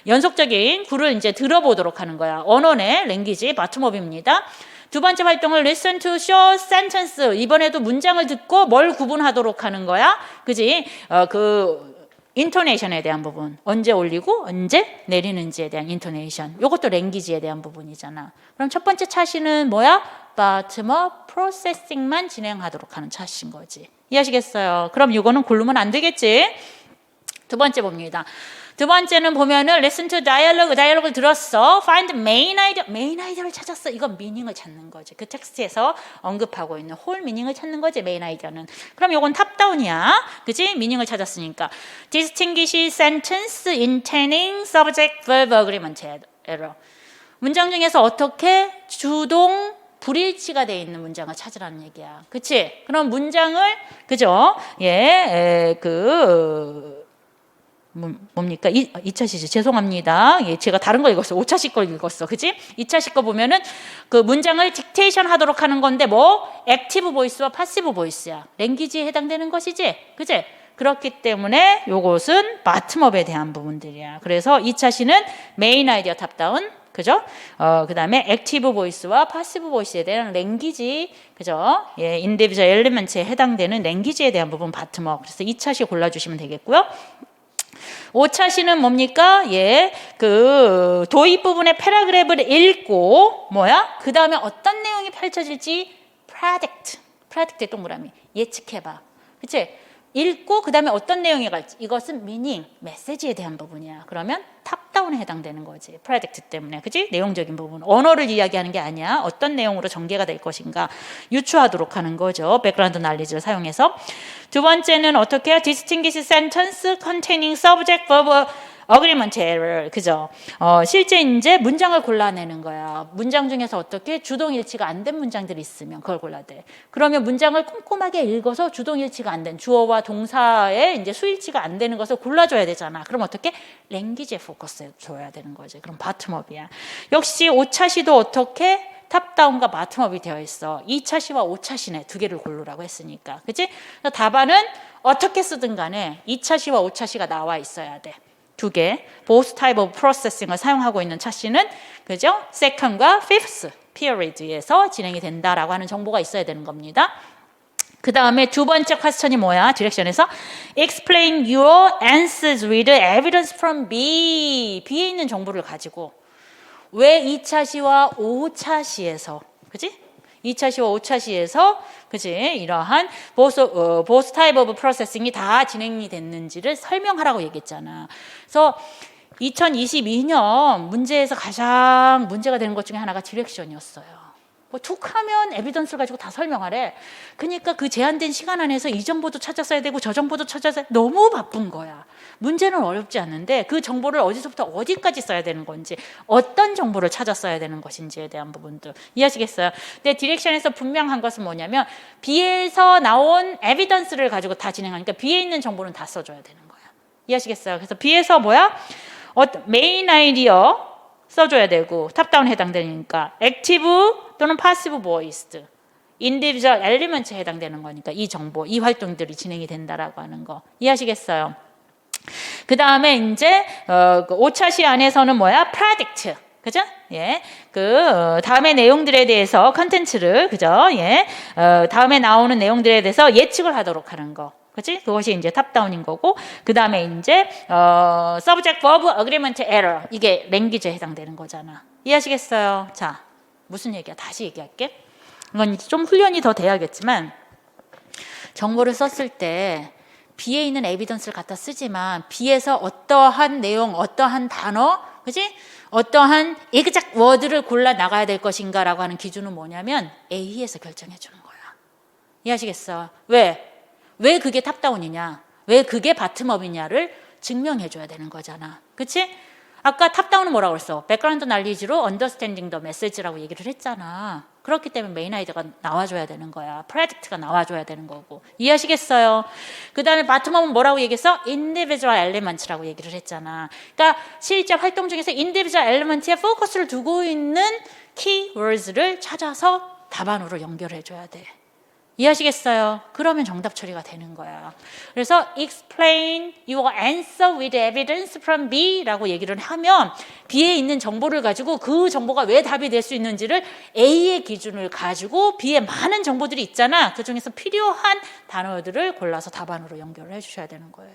연속적인 구를 이제 들어보도록 하는 거야. 언어의 랭귀지 바텀업입니다. 두 번째 활동을 listen to short sentence. 이번에도 문장을 듣고 뭘 구분하도록 하는 거야. 그지? 인토네이션에 대한 부분. 언제 올리고 언제 내리는지에 대한 인토네이션. 이것도 랭귀지에 대한 부분이잖아. 그럼 첫 번째 차시는 뭐야? bottom-up 프로세싱만 진행하도록 하는 차시인 거지. 이해하시겠어요? 그럼 이거는 고르면 안 되겠지? 두 번째 봅니다. 두 번째는 보면은 listen to dialogue를 들었어. find main idea를 찾았어. 이건 미닝을 찾는 거지. 그 텍스트에서 언급하고 있는 홀 미닝을 찾는 거지, 메인 아이디어는. 그럼 이건 탑다운이야. 그지? 미닝을 찾았으니까. distinguish sentence intending subject verb agreement error. 문장 중에서 어떻게 주동 불일치가 돼 있는 문장을 찾으라는 얘기야. 그치? 그럼 문장을, 그죠? 뭡니까? 2차시죠. 죄송합니다. 예, 제가 다른 거 읽었어. 5차시 걸 읽었어. 그치? 2차시 거 보면은 그 문장을 딕테이션 하도록 하는 건데 액티브 보이스와 파시브 보이스야. 랭귀지에 해당되는 것이지. 그치? 그렇기 때문에 요것은 바텀업에 대한 부분들이야. 그래서 2차시는 메인 아이디어 탑다운. 그죠? 그 다음에 액티브 보이스와 파시브 보이스에 대한 랭귀지, 그죠? 예, 인디비주얼 엘리먼트에 해당되는 랭귀지에 대한 부분 바텀업. 그래서 2차시 골라주시면 되겠고요. 5차시는 뭡니까? 예, 도입 부분의 패러그래프를 읽고 그 다음에 어떤 내용이 펼쳐질지 프레딕트 동그라미 예측해봐. 그치? 읽고 그 다음에 어떤 내용이 갈지. 이것은 미닝, 메시지에 대한 부분이야. 그러면 탑다운에 해당되는 거지. 프레딕트 때문에. 그치? 내용적인 부분. 언어를 이야기하는 게 아니야. 어떤 내용으로 전개가 될 것인가 유추하도록 하는 거죠. 백그라운드 날리지를 사용해서. 두 번째는 어떻게 해요? Distinguish sentence containing subject, verb, agreement error. 그죠? 실제 이제 문장을 골라내는 거야. 문장 중에서 어떻게 주동일치가 안 된 문장들이 있으면 그걸 골라야 돼. 그러면 문장을 꼼꼼하게 읽어서 주동일치가 안 된 주어와 동사의 이제 수일치가 안 되는 것을 골라줘야 되잖아. 그럼 어떻게? 랭귀지에 포커스 줘야 되는 거지. 그럼 바텀업이야. 역시 5차시도 어떻게? 탑다운과 바텀업이 되어 있어. 2차시와 5차시네. 두 개를 고르라고 했으니까. 그치? 답안은 어떻게 쓰든 간에 2차시와 5차시가 나와 있어야 돼. 두 개, both type of processing을 사용하고 있는 차시는 그죠? second과 fifth period에서 진행이 된다라고 하는 정보가 있어야 되는 겁니다. 그 다음에 두 번째 퀘스천이 뭐야? 디렉션에서 explain your answers with evidence from B. B에 있는 정보를 가지고 왜 2차시와 5차시에서 그지? 2차시와 5차시에서 그지? 이러한 both type of processing이 다 진행이 됐는지를 설명하라고 얘기했잖아. 그래서 2022년 문제에서 가장 문제가 되는 것 중에 하나가 디렉션이었어요. 툭 하면 에비던스를 가지고 다 설명하래. 그러니까 그 제한된 시간 안에서 이 정보도 찾았어야 되고 저 정보도 찾았어야 돼. 너무 바쁜 거야. 문제는 어렵지 않은데 그 정보를 어디서부터 어디까지 써야 되는 건지 어떤 정보를 찾았어야 되는 것인지에 대한 부분도 이해하시겠어요? 근데 디렉션에서 분명한 것은 뭐냐면 B에서 나온 에비던스를 가지고 다 진행하니까 B에 있는 정보는 다 써줘야 되는 거야. 이해하시겠어요? 그래서 B에서 메인 아이디어 써줘야 되고 탑다운 해당되니까 액티브 또는 파시브 보이스드 인디비주얼 엘리먼트에 해당되는 거니까 이 정보, 이 활동들이 진행이 된다라고 하는 거 이해하시겠어요? 그 다음에 이제 5차시 안에서는 predict 그죠? 예, 다음의 내용들에 대해서 컨텐츠를 그죠? 예, 다음에 나오는 내용들에 대해서 예측을 하도록 하는 거. 그치? 그것이 이제 탑다운인 거고, 그 다음에 이제, subject verb agreement error. 이게 랭귀지에 해당되는 거잖아. 이해하시겠어요? 자, 무슨 얘기야? 다시 얘기할게. 이건 좀 훈련이 더 돼야겠지만, 정보를 썼을 때, B에 있는 에비던스를 갖다 쓰지만, B에서 어떠한 내용, 어떠한 단어, 그치? 어떠한 exact word를 골라 나가야 될 것인가라고 하는 기준은 뭐냐면, A에서 결정해 주는 거야. 이해하시겠어요? 왜 그게 탑다운이냐? 왜 그게 바텀업이냐를 증명해 줘야 되는 거잖아. 그치? 아까 탑다운은 뭐라고 그랬어? 백그라운드 날리지로 언더스탠딩 더 메시지라고 얘기를 했잖아. 그렇기 때문에 메인 아이디어가 나와줘야 되는 거야. 프로젝트가 나와줘야 되는 거고. 이해하시겠어요? 그 다음에 바텀업은 뭐라고 얘기했어? individual elements라고 얘기를 했잖아. 그러니까 실제 활동 중에서 individual element에 포커스를 두고 있는 keywords를 찾아서 답안으로 연결해줘야 돼. 이해하시겠어요? 그러면 정답 처리가 되는 거야. 그래서 explain your answer with evidence from B라고 얘기를 하면 B에 있는 정보를 가지고 그 정보가 왜 답이 될 수 있는지를 A의 기준을 가지고 B에 많은 정보들이 있잖아. 그중에서 필요한 단어들을 골라서 답안으로 연결을 해주셔야 되는 거예요.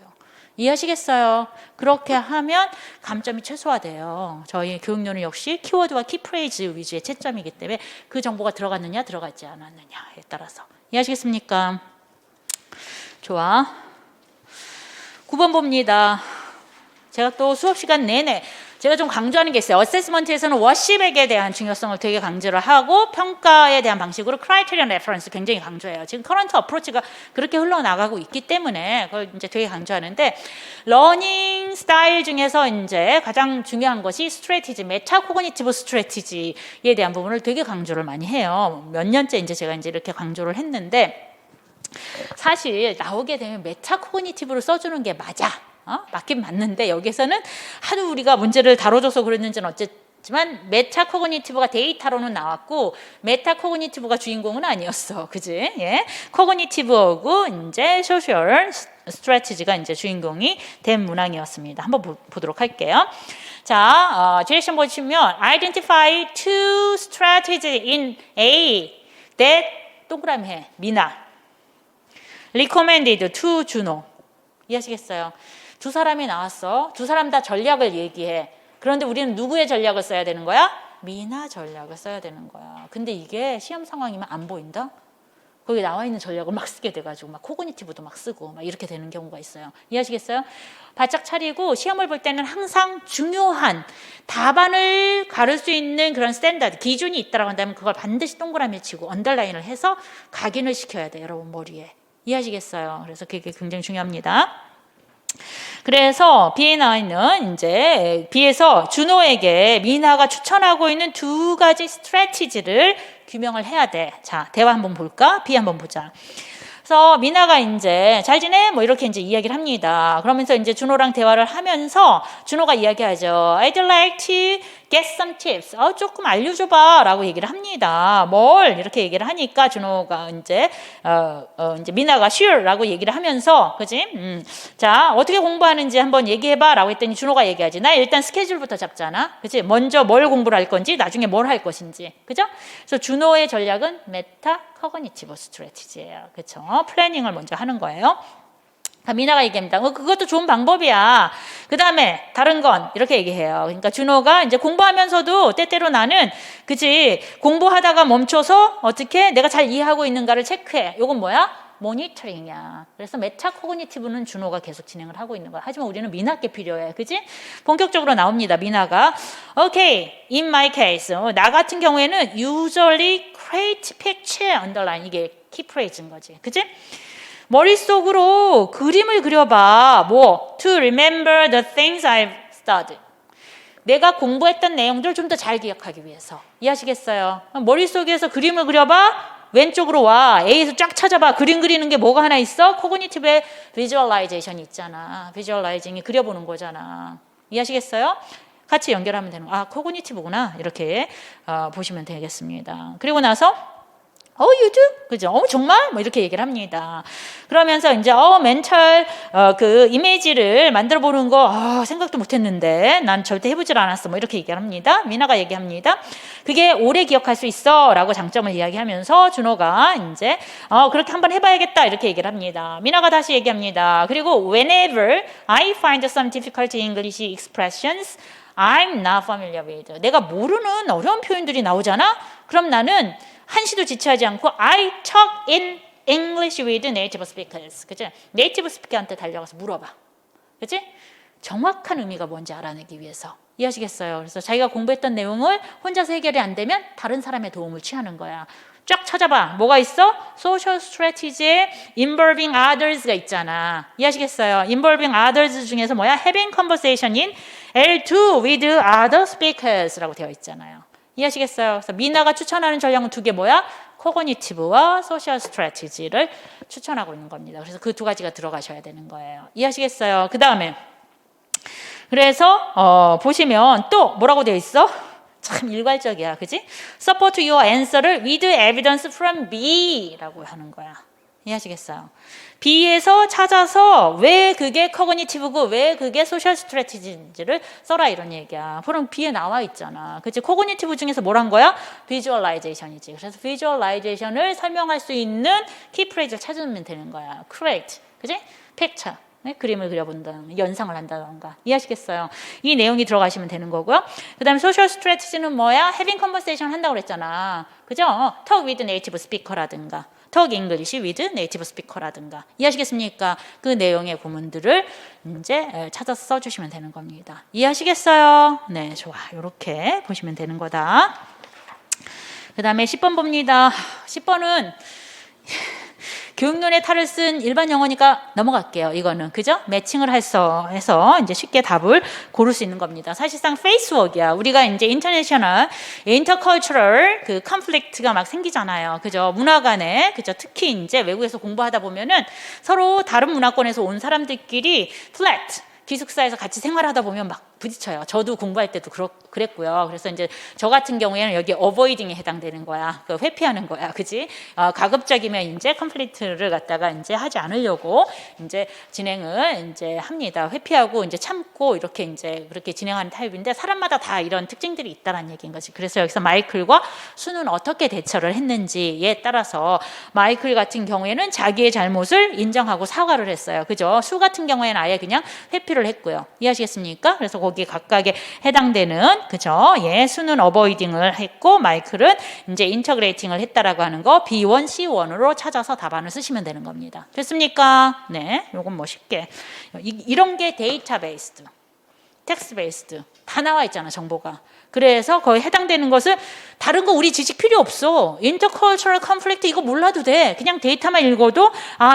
이해하시겠어요? 그렇게 하면 감점이 최소화돼요. 저희 교육료는 역시 키워드와 키프레이즈 위주의 채점이기 때문에 그 정보가 들어갔느냐 들어가지 않았느냐에 따라서. 이해하시겠습니까? 좋아. 9번 봅니다. 제가 또 수업 시간 내내 제가 좀 강조하는 게 있어요. 어세스먼트에서는 워시백에 대한 중요성을 되게 강조를 하고 평가에 대한 방식으로 크라이테리언 레퍼런스 굉장히 강조해요. 지금 커런트 어프로치가 그렇게 흘러나가고 있기 때문에 그걸 이제 되게 강조하는데 러닝 스타일 중에서 이제 가장 중요한 것이 스트래티지, 메타 코그니티브 스트래티지에 대한 부분을 되게 강조를 많이 해요. 몇 년째 이제 제가 이제 이렇게 강조를 했는데 사실 나오게 되면 메타 코그니티브로 써주는 게 맞아. 맞긴 맞는데 여기서는 하도 우리가 문제를 다뤄줘서 그랬는지는 어쨌지만 메타 코그니티브가 데이터로는 나왔고 메타 코그니티브가 주인공은 아니었어, 그지? 예, 코그니티브하고 이제 소셜 스트래티지가 이제 주인공이 된 문항이었습니다. 한번 보도록 할게요. 자, 디렉션 보시면 identify two strategies in A that 동그라미 해 미나 recommended to 준호. 이해하시겠어요? 두 사람이 나왔어. 두 사람 다 전략을 얘기해. 그런데 우리는 누구의 전략을 써야 되는 거야? 미나 전략을 써야 되는 거야. 근데 이게 시험 상황이면 안 보인다? 거기 나와 있는 전략을 막 쓰게 돼가지고 막 코그니티브도 막 쓰고 막 이렇게 되는 경우가 있어요. 이해하시겠어요? 바짝 차리고 시험을 볼 때는 항상 중요한 답안을 가를 수 있는 그런 스탠다드, 기준이 있다고 한다면 그걸 반드시 동그라미 치고 언더라인을 해서 각인을 시켜야 돼요. 여러분 머리에. 이해하시겠어요? 그래서 그게 굉장히 중요합니다. 그래서 B에 나와 있는 이제 B에서 준호에게 미나가 추천하고 있는 두 가지 스트래티지를 규명을 해야 돼. 자, 대화 한번 볼까? B 한번 보자. 그래서 미나가 이제 잘 지내? 뭐 이렇게 이제 이야기를 합니다. 그러면서 이제 준호랑 대화를 하면서 준호가 이야기하죠. I'd like to get some tips. 조금 알려줘봐 라고 얘기를 합니다. 뭘? 이렇게 얘기를 하니까 준호가 이제 이제 미나가 sure 라고 얘기를 하면서 그지? 자, 어떻게 공부하는지 한번 얘기해봐 라고 했더니 준호가 얘기하지. 나 일단 스케줄부터 잡잖아. 그치? 먼저 뭘 공부를 할 건지 나중에 뭘 할 것인지. 그죠? 그래서 준호의 전략은 메타 코그니티브 스트래티지예요. 그렇죠? 플래닝을 먼저 하는 거예요. 미나가 얘기합니다. 그것도 좋은 방법이야. 그 다음에 다른 건 이렇게 얘기해요. 그러니까 준호가 이제 공부하면서도 때때로 나는 그치 공부하다가 멈춰서 어떻게 내가 잘 이해하고 있는가를 체크해. 이건 뭐야? 모니터링이야. 그래서 메타 코그니티브는 준호가 계속 진행을 하고 있는 거야. 하지만 우리는 미나께 필요해. 그지? 본격적으로 나옵니다. 미나가. Okay, in my case. 나 같은 경우에는 usually create picture underline. 이게 키프레이즈인 거지. 그지? 머릿속으로 그림을 그려봐. 뭐? To remember the things I've studied. 내가 공부했던 내용들을 좀 더 잘 기억하기 위해서. 이해하시겠어요? 머릿속에서 그림을 그려봐. 왼쪽으로 와. A에서 쫙 찾아봐. 그림 그리는 게 뭐가 하나 있어? 코그니티브의 비주얼라이제이션이 있잖아. 비주얼라이징이 그려보는 거잖아. 이해하시겠어요? 같이 연결하면 되는 거. 코그니티브구나. 이렇게 보시면 되겠습니다. 그리고 나서 you do? 그죠? 정말? 뭐 이렇게 얘기를 합니다. 그러면서 이제 멘탈 그 이미지를 만들어 보는 거 생각도 못 했는데 난 절대 해보질 않았어. 뭐 이렇게 얘기를 합니다. 미나가 얘기합니다. 그게 오래 기억할 수 있어 라고 장점을 이야기하면서 준호가 이제 그렇게 한번 해봐야겠다 이렇게 얘기를 합니다. 미나가 다시 얘기합니다. 그리고 whenever I find some difficult English expressions I'm not familiar with. 내가 모르는 어려운 표현들이 나오잖아? 그럼 나는 한시도 지체하지 않고 I talk in English with native speakers. 그치? 네이티브 스피커한테 달려가서 물어봐. 그치? 정확한 의미가 뭔지 알아내기 위해서. 이해하시겠어요? 그래서 자기가 공부했던 내용을 혼자서 해결이 안 되면 다른 사람의 도움을 취하는 거야. 쫙 찾아봐. 뭐가 있어? Social Strategy에 Involving Others가 있잖아. 이해하시겠어요? Involving Others 중에서 뭐야? Having conversation in L2 with other speakers라고 되어 있잖아요. 이해하시겠어요? 그래서 미나가 추천하는 전략은 두 개 뭐야? 코그니티브와 소셜 스트래티지를 추천하고 있는 겁니다. 그래서 그 두 가지가 들어가셔야 되는 거예요. 이해하시겠어요? 그 다음에 그래서 보시면 또 뭐라고 되어 있어? 참 일괄적이야, 그지? Support your answer를 with evidence from B라고 하는 거야. 이해하시겠어요? B에서 찾아서 왜 그게 커그니티브고 왜 그게 소셜 스트래티지인지를 써라 이런 얘기야. 그럼 B에 나와 있잖아. 그치? 커그니티브 중에서 뭘 한 거야? 비주얼라이제이션이지. 그래서 비주얼라이제이션을 설명할 수 있는 키프레이즈를 찾으면 되는 거야. create, 그치? picture. 네? 그림을 그려본다든가 연상을 한다던가 이해하시겠어요? 이 내용이 들어가시면 되는 거고요. 그 다음에 소셜 스트래티지는 뭐야? having conversation 한다고 그랬잖아. 그죠? talk with native speaker라든가 talk English with native speaker라든가 이해하시겠습니까? 그 내용의 구문들을 이제 찾아서 써주시면 되는 겁니다. 이해하시겠어요? 네, 좋아. 이렇게 보시면 되는 거다. 그 다음에 10번 봅니다. 10번은 교육론의 탈을 쓴 일반 영어니까 넘어갈게요. 이거는 그죠? 매칭을 해서 이제 쉽게 답을 고를 수 있는 겁니다. 사실상 페이스워크야. 우리가 이제 인터내셔널, 인터컬처럴 그 컨플릭트가 막 생기잖아요. 그죠? 문화 간에 그죠? 특히 이제 외국에서 공부하다 보면은 서로 다른 문화권에서 온 사람들끼리 플랫 기숙사에서 같이 생활하다 보면 막 부딪혀요. 저도 공부할 때도 그랬고요. 그래서 이제 저 같은 경우에는 여기 어보이딩에 해당되는 거야. 그 회피하는 거야. 그지? 가급적이면 이제 컴플리트를 갖다가 이제 하지 않으려고 이제 진행을 이제 합니다. 회피하고 이제 참고 이렇게 이제 그렇게 진행하는 타입인데 사람마다 다 이런 특징들이 있다는 얘기인 거지. 그래서 여기서 마이클과 수는 어떻게 대처를 했는지에 따라서 마이클 같은 경우에는 자기의 잘못을 인정하고 사과를 했어요. 그죠? 수 같은 경우에는 아예 그냥 회피를 했고요. 이해하시겠습니까? 그래서 거기 각각에 해당되는 그죠? 예, 수는 어버이딩을 했고 마이클은 이제 인터그레이팅을 했다라고 하는 거 B1, C1으로 찾아서 답안을 쓰시면 되는 겁니다. 됐습니까? 네, 요건 뭐 쉽게 이런 게 데이터 베이스드, 텍스트 베이스드 다 나와 있잖아 정보가. 그래서 거의 해당되는 것은 다른 거 우리 지식 필요 없어. 인터컬처럴 컨플릭트 이거 몰라도 돼. 그냥 데이터만 읽어도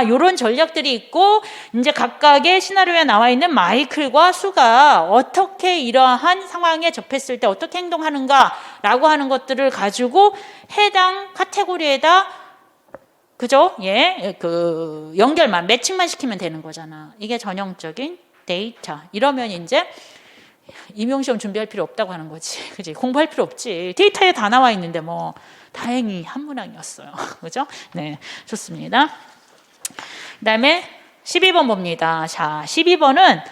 요런 전략들이 있고 이제 각각의 시나리오에 나와 있는 마이클과 수가 어떻게 이러한 상황에 접했을 때 어떻게 행동하는가라고 하는 것들을 가지고 해당 카테고리에다 그죠? 예, 그 연결만 매칭만 시키면 되는 거잖아. 이게 전형적인 데이터. 이러면 이제 임용시험 준비할 필요 없다고 하는 거지. 그지? 공부할 필요 없지. 데이터에 다 나와 있는데 뭐 다행히 한 문항이었어요. 그죠? 네, 좋습니다. 그다음에 12번 봅니다. 자, 12번은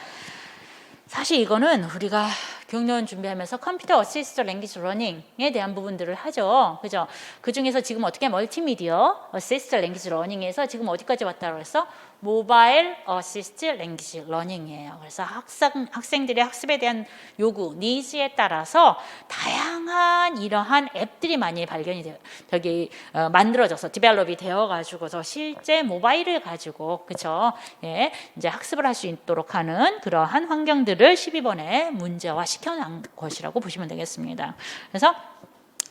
사실 이거는 우리가 교육론 준비하면서 컴퓨터 어시스트 랭귀지 러닝에 대한 부분들을 하죠. 그죠? 그 중에서 지금 어떻게 멀티미디어 어시스트 랭귀지 러닝에서 지금 어디까지 왔다고 했어? 모바일 어시스트 랭귀지 러닝이에요. 그래서 학생들의 학습에 대한 요구, 니즈에 따라서 다양한 이러한 앱들이 많이 발견이 돼요. 만들어져서 디벨롭이 되어가지고서 실제 모바일을 가지고 그죠? 예, 이제 학습을 할 수 있도록 하는 그러한 환경들을 12번에 문제화 시켜놓은 것이라고 보시면 되겠습니다. 그래서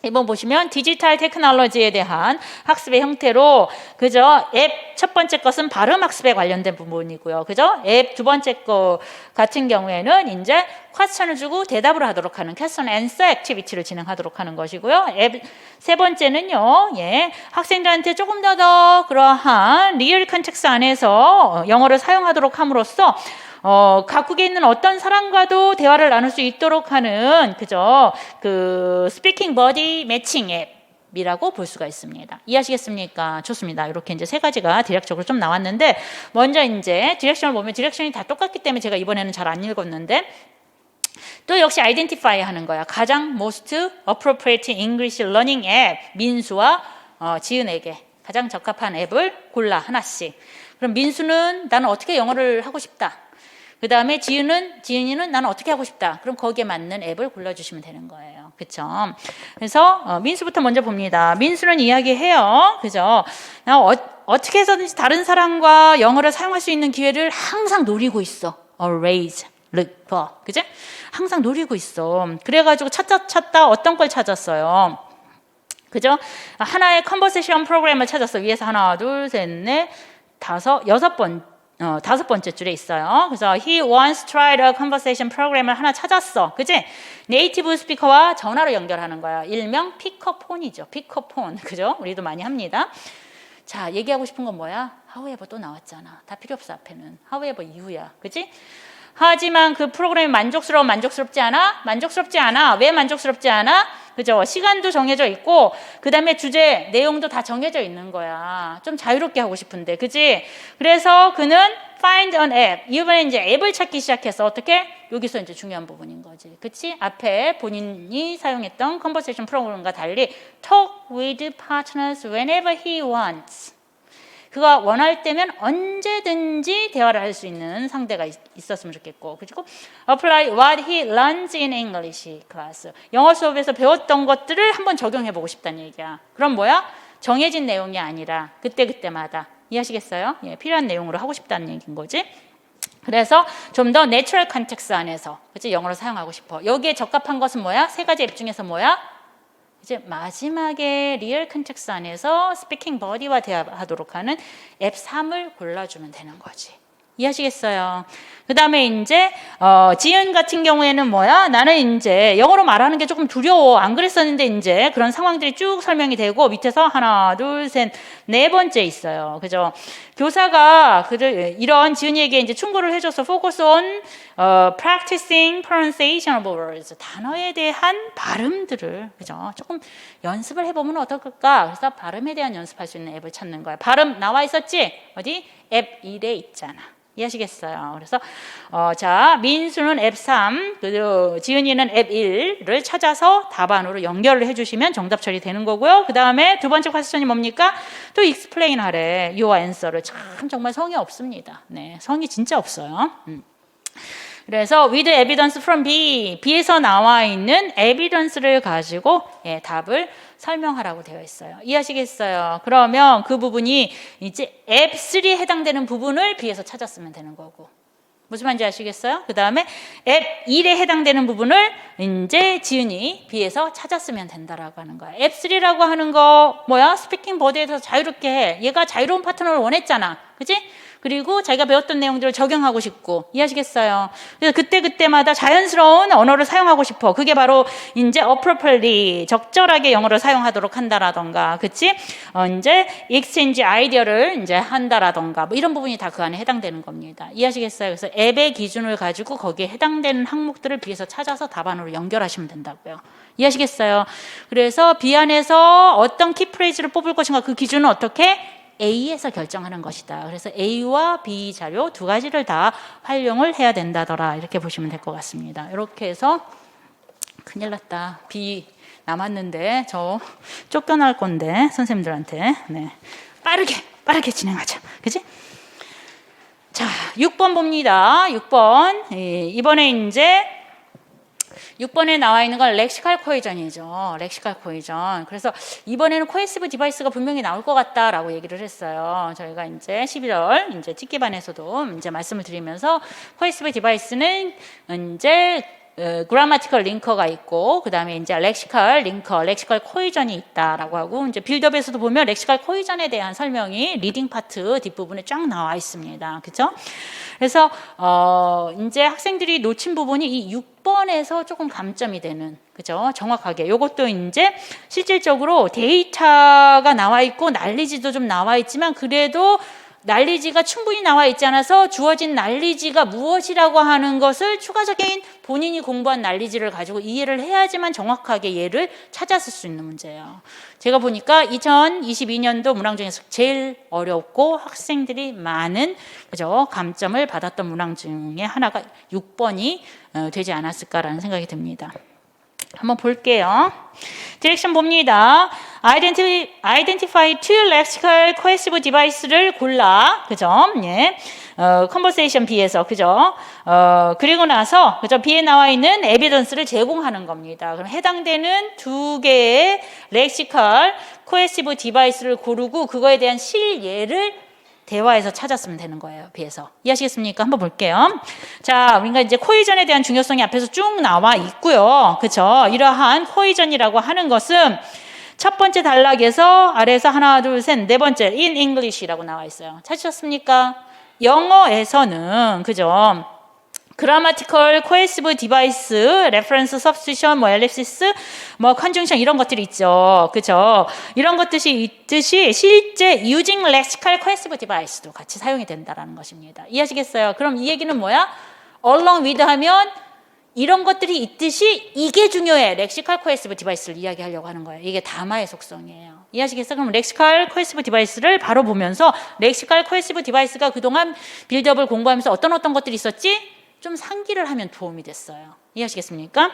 이번 보시면 디지털 테크놀로지에 대한 학습의 형태로 그죠? 앱 첫 번째 것은 발음 학습에 관련된 부분이고요. 그죠? 앱 두 번째 거 같은 경우에는 이제 퀘스천을 주고 대답을 하도록 하는 퀘스천 앤서 액티비티를 진행하도록 하는 것이고요. 앱 세 번째는요. 예. 학생들한테 조금 더 그러한 리얼 컨텍스트 안에서 영어를 사용하도록 함으로써 각국에 있는 어떤 사람과도 대화를 나눌 수 있도록 하는 그죠? 그 스피킹 버디 매칭 앱이라고 볼 수가 있습니다. 이해하시겠습니까? 좋습니다. 이렇게 이제 세 가지가 대략적으로 좀 나왔는데 먼저 이제 디렉션을 보면 디렉션이 다 똑같기 때문에 제가 이번에는 잘 안 읽었는데 또 역시 아이덴티파이 하는 거야. 가장 most appropriate English learning 앱 민수와 지은에게 가장 적합한 앱을 골라 하나씩. 그럼 민수는 나는 어떻게 영어를 하고 싶다. 그 다음에 지은이는 나는 어떻게 하고 싶다. 그럼 거기에 맞는 앱을 골라주시면 되는 거예요. 그쵸? 그래서 민수부터 먼저 봅니다. 민수는 이야기해요. 그죠? 나 어떻게 해서든지 다른 사람과 영어를 사용할 수 있는 기회를 항상 노리고 있어. always look for. 그죠? 항상 노리고 있어. 그래가지고 찾다 어떤 걸 찾았어요? 그죠? 하나의 컨버세이션 프로그램을 찾았어. 위에서 하나, 둘, 셋, 넷, 다섯, 여섯 번. 다섯 번째 줄에 있어요. 그래서 he once tried a conversation program을 하나 찾았어. 그지? 네이티브 스피커와 전화로 연결하는 거야. 일명 피커폰이죠. 피커폰. 그죠? 우리도 많이 합니다. 자, 얘기하고 싶은 건 뭐야? however 또 나왔잖아. 다 필요 없어, 앞에는. however 이후야. 그지? 하지만 그 프로그램이 만족스럽지 않아? 만족스럽지 않아. 왜 만족스럽지 않아? 그죠? 시간도 정해져 있고, 그 다음에 주제, 내용도 다 정해져 있는 거야. 좀 자유롭게 하고 싶은데, 그지? 그래서 그는 find an app. 이번에 이제 앱을 찾기 시작해서 어떻게? 여기서 이제 중요한 부분인 거지. 그치? 앞에 본인이 사용했던 컨버세이션 프로그램과 달리 talk with partners whenever he wants. 그가 원할 때면 언제든지 대화를 할 수 있는 상대가 있었으면 좋겠고, 그리고 apply what he learns in English class. 영어 수업에서 배웠던 것들을 한번 적용해보고 싶다는 얘기야. 그럼 뭐야? 정해진 내용이 아니라 그때그때마다. 이해하시겠어요? 예, 필요한 내용으로 하고 싶다는 얘기인 거지. 그래서 좀 더 내추럴 컨텍스트 안에서 그치? 영어를 사용하고 싶어. 여기에 적합한 것은 뭐야? 세 가지 앱 중에서 뭐야? 이제 마지막에 리얼 컨텍스트 안에서 스피킹 버디와 대화하도록 하는 앱 3을 골라주면 되는 거지. 이해하시겠어요? 그 다음에 이제 지은 같은 경우에는 뭐야? 나는 이제 영어로 말하는 게 조금 두려워. 안 그랬었는데 이제 그런 상황들이 쭉 설명이 되고 밑에서 하나, 둘, 셋, 네 번째 있어요. 그죠? 교사가 이런 지은이에게 이제 충고를 해줘서 focus on practicing pronunciation of words. 단어에 대한 발음들을 그죠? 조금 연습을 해보면 어떨까? 그래서 발음에 대한 연습할 수 있는 앱을 찾는 거야. 발음 나와 있었지? 어디? 앱 1에 있잖아. 이해하시겠어요? 그래서 자, 민수는 앱 3, 그리고 지은이는 앱 1을 찾아서 답안으로 연결을 해주시면 정답 처리되는 거고요. 그 다음에 두 번째 퀘스천이 뭡니까? 또 explain 하래. your answer를. 참 정말 성의 없습니다. 네, 성의 진짜 없어요. 그래서 with evidence from B, B에서 나와 있는 evidence를 가지고 예, 답을 설명하라고 되어 있어요. 이해하시겠어요? 그러면 그 부분이 이제 앱 3에 해당되는 부분을 B에서 찾았으면 되는 거고. 무슨 말인지 아시겠어요? 그 다음에 앱 1에 해당되는 부분을 이제 지은이 B에서 찾았으면 된다라고 하는 거야. 앱 3라고 하는 거 뭐야? 스피킹 버드에서 자유롭게 해. 얘가 자유로운 파트너를 원했잖아. 그치? 그리고 자기가 배웠던 내용들을 적용하고 싶고. 이해하시겠어요? 그래서 그때그때마다 자연스러운 언어를 사용하고 싶어. 그게 바로 이제 appropriately, 적절하게 영어를 사용하도록 한다라던가. 그치? 이제 exchange 아이디어를 이제 한다라던가. 뭐 이런 부분이 다 그 안에 해당되는 겁니다. 이해하시겠어요? 그래서 앱의 기준을 가지고 거기에 해당되는 항목들을 B에서 찾아서 답안으로 연결하시면 된다고요. 이해하시겠어요? 그래서 B 안에서 어떤 키프레이즈를 뽑을 것인가 그 기준은 어떻게? A에서 결정하는 것이다. 그래서 A와 B 자료 두 가지를 다 활용을 해야 된다더라. 이렇게 보시면 될 것 같습니다. 이렇게 해서 큰일 났다. B 남았는데 저 쫓겨날 건데 선생님들한테. 네. 빠르게 진행하자. 그치? 자, 6번 봅니다. 6번. 이번에 이제 6번에 나와 있는 건 렉시칼 코이전이죠. 렉시칼 코이전. 그래서 이번에는 코헤시브 디바이스가 분명히 나올 것 같다라고 얘기를 했어요. 저희가 이제 11월 이제 특기반에서도 이제 말씀을 드리면서 코헤시브 디바이스는 이제 그라마티컬 링커가 있고 그 다음에 이제 렉시칼 링커, 렉시칼 코이전이 있다라고 하고 이제 빌드업에서도 보면 렉시칼 코이전에 대한 설명이 리딩 파트 뒷부분에 쫙 나와 있습니다. 그렇죠? 그래서 이제 학생들이 놓친 부분이 이 6번에서 조금 감점이 되는 그죠? 정확하게 요것도 이제 실질적으로 데이터가 나와 있고 난리지도 좀 나와 있지만 그래도 난리지가 충분히 나와 있지 않아서 주어진 난리지가 무엇이라고 하는 것을 추가적인 본인이 공부한 난리지를 가지고 이해를 해야지만 정확하게 얘를 찾았을 수 있는 문제예요. 제가 보니까 2022년도 문항 중에서 제일 어렵고 학생들이 많은 그죠? 감점을 받았던 문항 중에 하나가 6번이 되지 않았을까라는 생각이 듭니다. 한번 볼게요. 디렉션 봅니다. Identify two lexical cohesive device를 골라. 그죠? 예. Conversation B에서. 그죠? 그리고 나서, 그죠? B에 나와 있는 evidence를 제공하는 겁니다. 그럼 해당되는 두 개의 lexical cohesive device를 고르고 그거에 대한 실예를 대화에서 찾았으면 되는 거예요. B에서. 이해하시겠습니까? 한번 볼게요. 자, 우리가 이제 코이전에 대한 중요성이 앞에서 쭉 나와 있고요. 그렇죠? 이러한 코이전이라고 하는 것은 첫 번째 단락에서 아래에서 하나, 둘, 셋, 네 번째 in English라고 나와 있어요. 찾으셨습니까? 영어에서는 그죠? grammatical, cohesive device, reference, substitution, 뭐 ellipsis, 뭐 conjunction 이런 것들이 있죠. 그죠? 이런 것들이 있듯이 실제 using lexical cohesive device도 같이 사용이 된다라는 것입니다. 이해하시겠어요? 그럼 이 얘기는 뭐야? along with 하면 이런 것들이 있듯이 이게 중요해. 렉시칼 코헤시브 디바이스를 이야기하려고 하는 거예요. 이게 다마의 속성이에요. 이해하시겠어요? 그럼 렉시칼 코헤시브 디바이스를 바로 보면서 렉시칼 코헤시브 디바이스가 그동안 빌드업을 공부하면서 어떤 것들이 있었지? 좀 상기를 하면 도움이 됐어요. 이해하시겠습니까?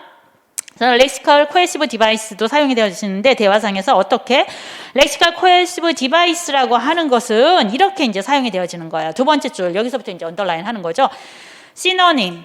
렉시칼 코헤시브 디바이스도 사용이 되어지는데 대화상에서 어떻게 렉시칼 코헤시브 디바이스라고 하는 것은 이렇게 이제 사용이 되어지는 거예요. 두 번째 줄 여기서부터 이제 언더라인 하는 거죠. 시노님,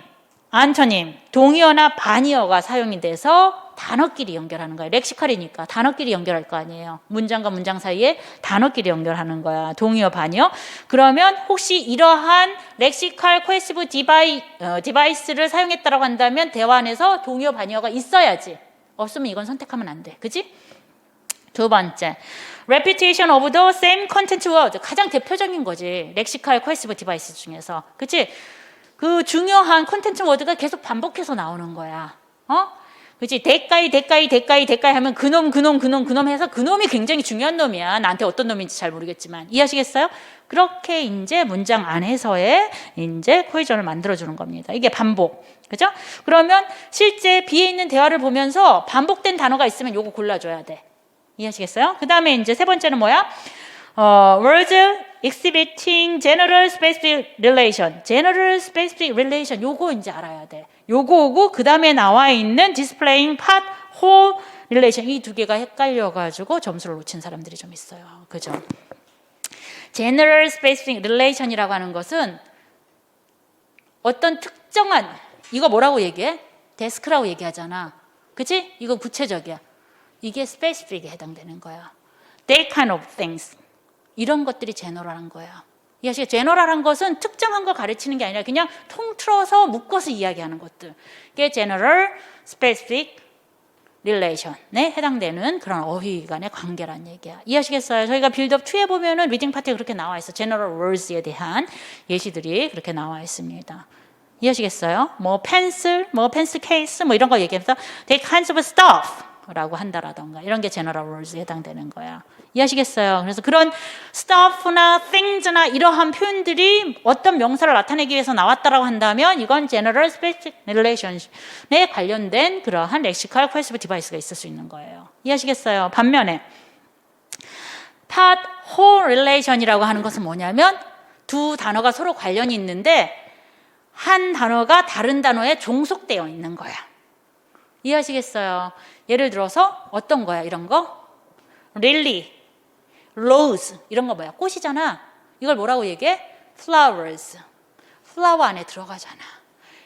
안토님, 동의어나 반의어가 사용이 돼서 단어끼리 연결하는 거예요. 렉시칼이니까 단어끼리 연결할 거 아니에요. 문장과 문장 사이에 단어끼리 연결하는 거야. 동의어, 반의어. 그러면 혹시 이러한 렉시칼 코헤시브 디바이스를 사용했다고 한다면 대화 안에서 동의어, 반의어가 있어야지. 없으면 이건 선택하면 안 돼. 그지? 두 번째, repetition of the same content word. 가장 대표적인 거지. 렉시칼 코헤시브 디바이스 중에서. 그치? 그 중요한 콘텐츠 워드가 계속 반복해서 나오는 거야. 그치? 대가이 하면 그놈 해서 그놈이 굉장히 중요한 놈이야. 나한테 어떤 놈인지 잘 모르겠지만. 이해하시겠어요? 그렇게 이제 문장 안에서의 이제 코헤전을 만들어주는 겁니다. 이게 반복. 그죠? 그러면 실제 비에 있는 대화를 보면서 반복된 단어가 있으면 요거 골라줘야 돼. 이해하시겠어요? 그 다음에 이제 세 번째는 뭐야? words exhibiting general specific relation. general specific relation. 요거 이제 알아야 돼. 요거 오고 그 다음에 나와 있는 displaying part, whole relation. 이 두 개가 헷갈려가지고 점수를 놓친 사람들이 좀 있어요. 그죠? general specific relation이라고 하는 것은 어떤 특정한, 이거 뭐라고 얘기해? 데스크라고 얘기하잖아. 그치? 이거 구체적이야. 이게 specific에 해당되는 거야. That kind of things. 이런 것들이 제너럴한 거야. 이해하시겠어요? 제너럴한 것은 특정한 걸 가르치는 게 아니라 그냥 통틀어서 묶어서 이야기하는 것들. 이게 general, specific relation에 해당되는 그런 어휘 간의 관계란 얘기야. 이해하시겠어요? 저희가 빌드업 2에 보면은 리딩 파트에 그렇게 나와 있어. general words에 대한 예시들이 그렇게 나와 있습니다. 이해하시겠어요? 뭐 pencil case 뭐 이런 거 얘기하면서 that kinds of stuff 라고 한다라던가 이런 게 general words에 해당되는 거야. 이해하시겠어요? 그래서 그런 stuff나 things나 이러한 표현들이 어떤 명사를 나타내기 위해서 나왔다라고 한다면 이건 general specific relation에 관련된 그러한 렉시칼 코헤시브 디바이스가 있을 수 있는 거예요. 이해하시겠어요? 반면에 part whole relation이라고 하는 것은 뭐냐면 두 단어가 서로 관련이 있는데 한 단어가 다른 단어에 종속되어 있는 거야. 이해하시겠어요? 예를 들어서 어떤 거야? 이런 거? lily, rose 이런 거 뭐야? 꽃이잖아. 이걸 뭐라고 얘기해? flowers. flower 안에 들어가잖아.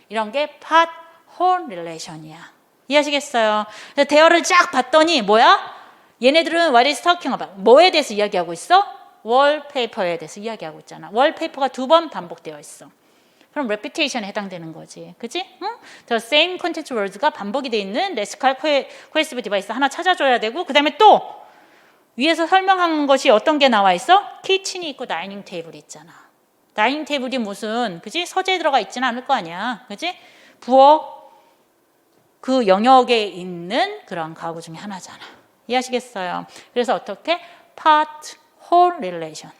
이런 게 part whole relation이야. 이해하시겠어요? 그래서 대화를 쫙 봤더니 뭐야? 얘네들은 what is talking about? 뭐에 대해서 이야기하고 있어? wallpaper에 대해서 이야기하고 있잖아. wallpaper가 2번 반복되어 있어. 그럼 repetition에 해당되는 거지. 그치? 응? The same content words가 반복이 돼 있는 렉시칼 코헤시브 디바이스 하나 찾아줘야 되고 그 다음에 또 위에서 설명한 것이 어떤 게 나와 있어? 키친이 있고 다이닝 테이블이 있잖아. 다이닝 테이블이 무슨 그치? 서재에 들어가 있지는 않을 거 아니야. 그치? 부엌 그 영역에 있는 그런 가구 중에 하나잖아. 이해하시겠어요? 그래서 어떻게? part, whole relation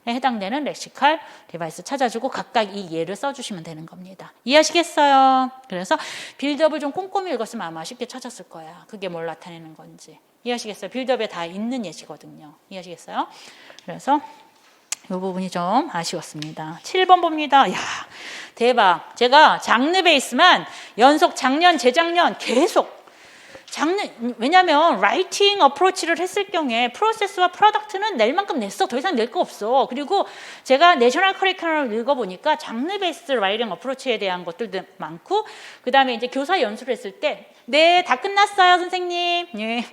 에 해당되는 렉시칼 디바이스 찾아주고 각각 이 예를 써주시면 되는 겁니다. 이해하시겠어요? 그래서 빌드업을 좀 꼼꼼히 읽었으면 아마 쉽게 찾았을 거야. 그게 뭘 나타내는 건지. 이해하시겠어요? 빌드업에 다 있는 예시거든요. 이해하시겠어요? 그래서 이 부분이 좀 아쉬웠습니다. 7번 봅니다. 야, 대박. 제가 장르 베이스만 연속 작년, 재작년 계속 왜냐면 라이팅 어프로치를 했을 경우에 프로세스와 프로덕트는 낼 만큼 냈어. 더 이상 낼 거 없어. 그리고 제가 내셔널 커리큘럼을 읽어보니까 장르 베이스 라이팅 어프로치에 대한 것들도 많고 그 다음에 이제 교사 연수를 했을 때 네, 다 끝났어요 선생님. 예.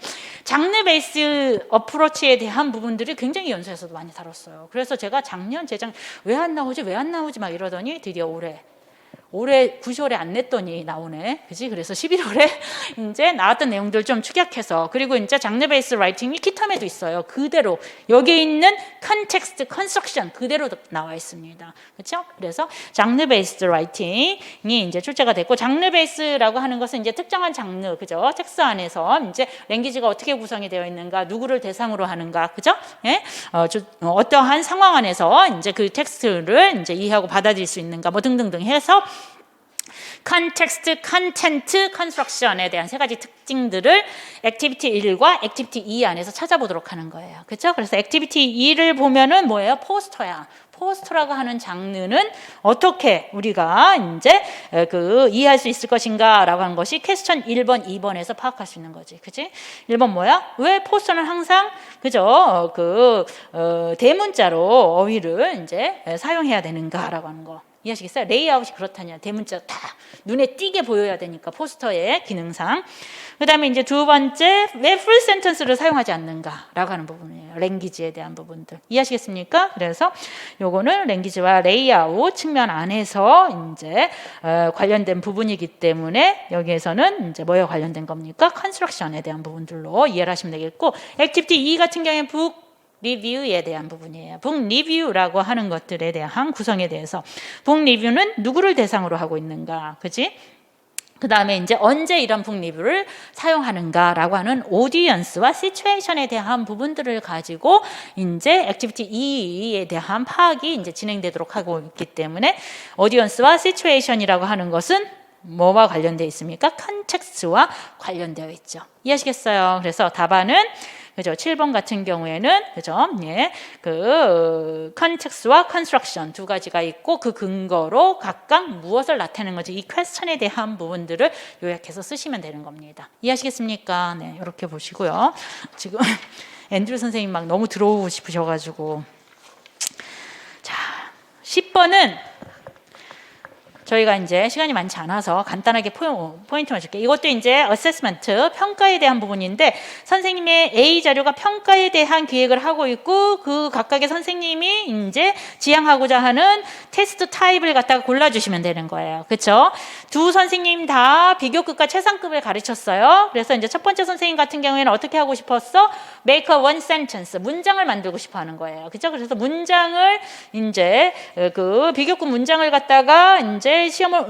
장르 베이스 어프로치에 대한 부분들이 굉장히 연수에서도 많이 다뤘어요. 그래서 제가 작년, 재작년 왜 안 나오지 막 이러더니 드디어 올해 9월에 안 냈더니 나오네. 그지? 그래서 11월에 이제 나왔던 내용들 좀 축약해서, 그리고 이제 장르 베이스 라이팅이 키텀에도 있어요. 그대로 여기에 있는 컨텍스트 컨스트럭션 그대로 나와 있습니다. 그렇죠? 그래서 장르 베이스 라이팅이 이제 출제가 됐고, 장르 베이스라고 하는 것은 이제 특정한 장르, 그죠? 텍스트 안에서 이제 랭귀지가 어떻게 구성이 되어 있는가, 누구를 대상으로 하는가, 그죠? 예? 어떠한 상황 안에서 이제 그 텍스트를 이제 이해하고 받아들일 수 있는가, 뭐 등등등 해서 컨텍스트, 컨텐트, 컨스트럭션에 대한 세 가지 특징들을 액티비티 1과 액티비티 2 안에서 찾아보도록 하는 거예요. 그렇죠? 그래서 액티비티 2를 보면은 뭐예요? 포스터야. 포스터라고 하는 장르는 어떻게 우리가 이제 이해할 수 있을 것인가라고 하는 것이 퀘스천 1번, 2번에서 파악할 수 있는 거지. 그치? 1번 뭐야? 왜 포스터는 항상 그죠? 대문자로 어휘를 이제 사용해야 되는가라고 하는 거. 이해하시겠어요? 레이아웃이 그렇다냐. 대문자 다 눈에 띄게 보여야 되니까, 포스터의 기능상. 그 다음에 이제 두 번째, 왜 풀 센텐스를 사용하지 않는가라고 하는 부분이에요. 랭귀지에 대한 부분들. 이해하시겠습니까? 그래서 요거는 랭귀지와 레이아웃 측면 안에서 이제 관련된 부분이기 때문에 여기에서는 이제 뭐에 관련된 겁니까? 컨스트럭션에 대한 부분들로 이해를 하시면 되겠고, 액티비티 2 같은 경우에 북 리뷰에 대한 부분이에요. 북 리뷰라고 하는 것들에 대한 구성에 대해서, 북 리뷰는 누구를 대상으로 하고 있는가, 그지? 그 다음에 이제 언제 이런 북 리뷰를 사용하는가라고 하는 오디언스와 시츄에이션에 대한 부분들을 가지고 이제 액티비티 2에 대한 파악이 이제 진행되도록 하고 있기 때문에, 오디언스와 시츄에이션이라고 하는 것은 뭐와 관련되어 있습니까? 컨텍스트와 관련되어 있죠. 이해하시겠어요? 그래서 답안은 그죠? 7번 같은 경우에는 그죠? 예. 컨텍스트와 컨스트럭션 두 가지가 있고, 그 근거로 각각 무엇을 나타내는 건지 이 퀘스천에 대한 부분들을 요약해서 쓰시면 되는 겁니다. 이해하시겠습니까? 네, 이렇게 보시고요. 지금 앤드류 선생님 막 너무 들어오고 싶으셔가지고, 자, 10번은 저희가 이제 시간이 많지 않아서 간단하게 포인트만 줄게요. 이것도 이제 어세스먼트, 평가에 대한 부분인데, 선생님의 A 자료가 평가에 대한 기획을 하고 있고, 그 각각의 선생님이 이제 지향하고자 하는 테스트 타입을 갖다가 골라주시면 되는 거예요. 그렇죠? 두 선생님 다 비교급과 최상급을 가르쳤어요. 그래서 이제 첫 번째 선생님 같은 경우에는 어떻게 하고 싶었어? Make a one sentence, 문장을 만들고 싶어 하는 거예요. 그렇죠? 그래서 문장을 이제 비교급 문장을 갖다가 이제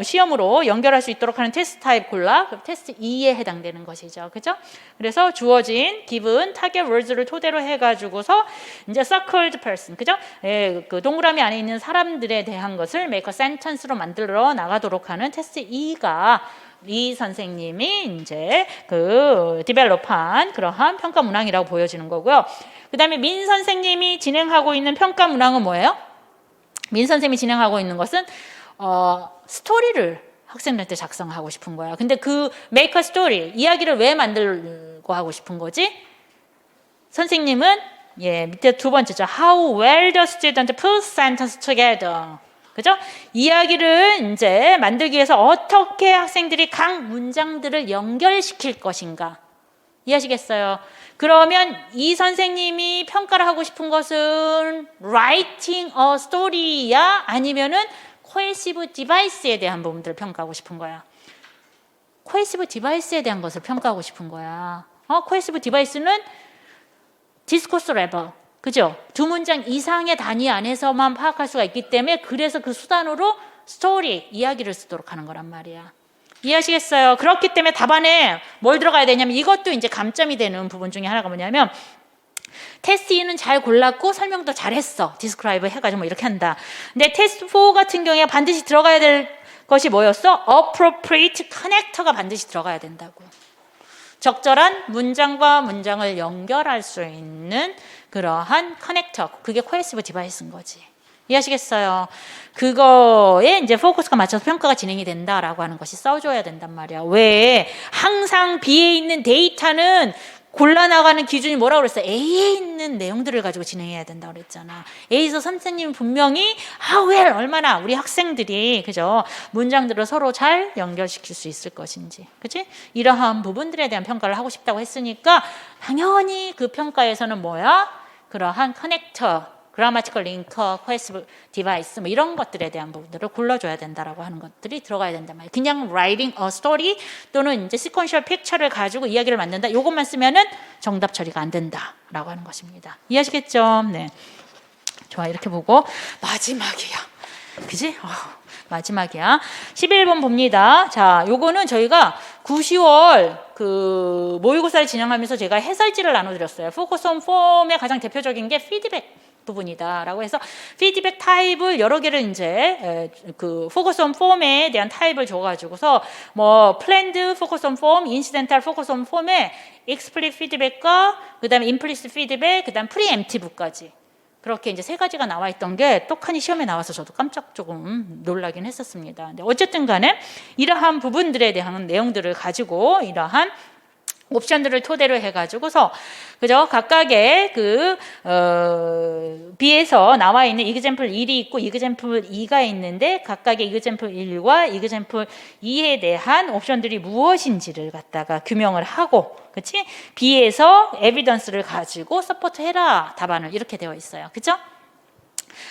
시험으로 연결할 수 있도록 하는 테스트 타입 골라. 그럼 테스트 2에 해당되는 것이죠. 그죠? 그래서 주어진 given target words를 토대로 해가지고서 이제 circled person, 그죠? 그 동그라미 안에 있는 사람들에 대한 것을 make a sentence로 만들어 나가도록 하는 테스트 2가 이 선생님이 이제 디벨롭한 그러한 평가 문항이라고 보여지는 거고요. 그 다음에 민 선생님이 진행하고 있는 평가 문항은 뭐예요? 민 선생님이 진행하고 있는 것은 스토리를 학생들한테 작성하고 싶은 거야. 근데 make a story, 이야기를 왜 만들고 하고 싶은 거지? 선생님은 밑에 두 번째죠. How well the student put sentence together. 그죠? 이야기를 이제 만들기 위해서 어떻게 학생들이 각 문장들을 연결시킬 것인가. 이해하시겠어요? 그러면 이 선생님이 평가를 하고 싶은 것은 writing a story야? 아니면은 cohesive device에 대한 부분들을 평가하고 싶은 거야. cohesive device에 대한 것을 평가하고 싶은 거야. cohesive device는 discourse level, 그죠? 두 문장 이상의 단위 안에서만 파악할 수가 있기 때문에, 그래서 그 수단으로 스토리, 이야기를 쓰도록 하는 거란 말이야. 이해하시겠어요? 그렇기 때문에 답안에 뭘 들어가야 되냐면, 이것도 이제 감점이 되는 부분 중에 하나가 뭐냐면, 테스트 2는 잘 골랐고 설명도 잘했어. 디스크라이브 해가지고 뭐 이렇게 한다. 근데 테스트 4 같은 경우에 반드시 들어가야 될 것이 뭐였어? appropriate connector가 반드시 들어가야 된다고. 적절한 문장과 문장을 연결할 수 있는 그러한 커넥터, 그게 cohesive device인 거지. 이해하시겠어요? 그거에 이제 포커스가 맞춰서 평가가 진행이 된다라고 하는 것이 써줘야 된단 말이야. 왜? 항상 B에 있는 데이터는 골라나가는 기준이 뭐라고 그랬어? A에 있는 내용들을 가지고 진행해야 된다고 그랬잖아. A에서 선생님은 분명히 얼마나 우리 학생들이 그죠? 문장들을 서로 잘 연결시킬 수 있을 것인지, 그치? 이러한 부분들에 대한 평가를 하고 싶다고 했으니까 당연히 그 평가에서는 뭐야? 그러한 커넥터, grammatical link, cohesive device 뭐 이런 것들에 대한 부분들을 골라줘야 된다라고 하는 것들이 들어가야 된단 말이에요. 그냥 writing a story 또는 이제 sequential picture를 가지고 이야기를 만든다. 이것만 쓰면은 정답 처리가 안 된다라고 하는 것입니다. 이해하시겠죠? 네. 좋아, 이렇게 보고 마지막이야. 그지? 마지막이야. 11번 봅니다. 자, 요거는 저희가 9, 10월 그 모의고사를 진행하면서 제가 해설지를 나눠드렸어요. 포커스 온 폼의 가장 대표적인 게 피드백 부분이다라고 해서 피드백 타입을 여러 개를 이제 그 포커스 온 폼에 대한 타입을 줘가지고서 뭐 플랜드 포커스 온 폼, 인시덴탈 포커스 온 폼에 익스플릿 피드백과 그다음에 임플리시트 피드백, 그다음 프리엠티브까지 그렇게 이제 세 가지가 나와 있던 게 똑하니 시험에 나와서 저도 깜짝 조금 놀라긴 했었습니다. 근데 어쨌든 간에 이러한 부분들에 대한 내용들을 가지고 이러한 옵션들을 토대로 해가지고서 그죠? 각각의 그 B에서 나와 있는 이그젬플 1이 있고 이그젬플 2가 있는데 각각의 이그젬플 1과 이그젬플 2에 대한 옵션들이 무엇인지를 갖다가 규명을 하고, 그렇지? B에서 에비던스를 가지고 서포트해라 답안을 이렇게 되어 있어요. 그죠?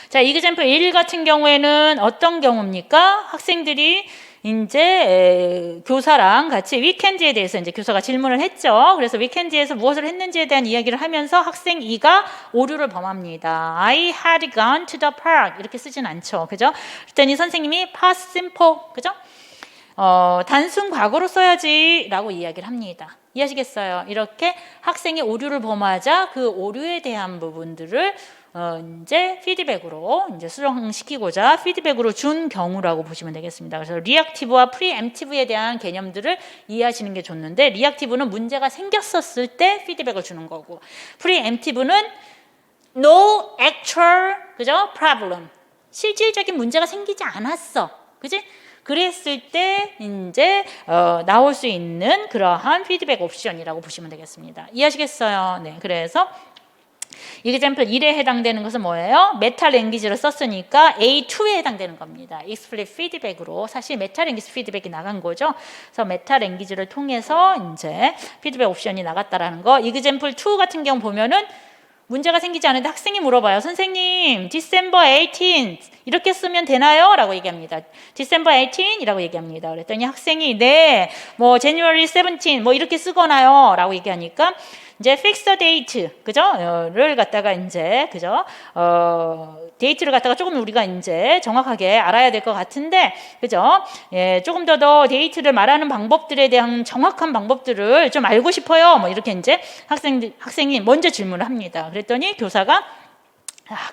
자, 이그젬플 1 같은 경우에는 어떤 경우입니까? 학생들이 이제 교사랑 같이 위켄드에 대해서 이제 교사가 질문을 했죠. 그래서 위켄드에서 무엇을 했는지에 대한 이야기를 하면서 학생 2가 오류를 범합니다. I had gone to the park 이렇게 쓰진 않죠. 그죠? 그랬더니 선생님이 past simple, 그죠? 단순 과거로 써야지 라고 이야기를 합니다. 이해하시겠어요? 이렇게 학생이 오류를 범하자 그 오류에 대한 부분들을 이제 피드백으로 이제 수정시키고자 피드백으로 준 경우라고 보시면 되겠습니다. 그래서 리액티브와 프리엠티브에 대한 개념들을 이해하시는 게 좋는데, 리액티브는 문제가 생겼었을 때 피드백을 주는 거고, 프리엠티브는 no actual, 그죠? problem. 실질적인 문제가 생기지 않았어. 그지? 그랬을 때 이제 나올 수 있는 그러한 피드백 옵션이라고 보시면 되겠습니다. 이해하시겠어요? 네. 그래서 이그젬플 1에 해당되는 것은 뭐예요? 메타 랭귀지를 썼으니까 A2에 해당되는 겁니다. 익스플릿 피드백으로 사실 메타 랭귀지 피드백이 나간 거죠. 그래서 메타 랭귀지를 통해서 이제 피드백 옵션이 나갔다라는 거. 이그젬플 2 같은 경우 보면은 문제가 생기지 않은데 학생이 물어봐요. 선생님, December 18 이렇게 쓰면 되나요? 라고 얘기합니다. December 18 이라고 얘기합니다. 그랬더니 학생이 네, 뭐 January 17 뭐 이렇게 쓰거나요? 라고 얘기하니까 이제 fix the date, 그죠? 를 갖다가 이제, 그죠? 데이트를 갖다가 조금 우리가 이제 정확하게 알아야 될 것 같은데, 그죠? 예, 조금 더 데이트를 말하는 방법들에 대한 정확한 방법들을 좀 알고 싶어요. 뭐 이렇게 이제 학생이 먼저 질문을 합니다. 그랬더니 교사가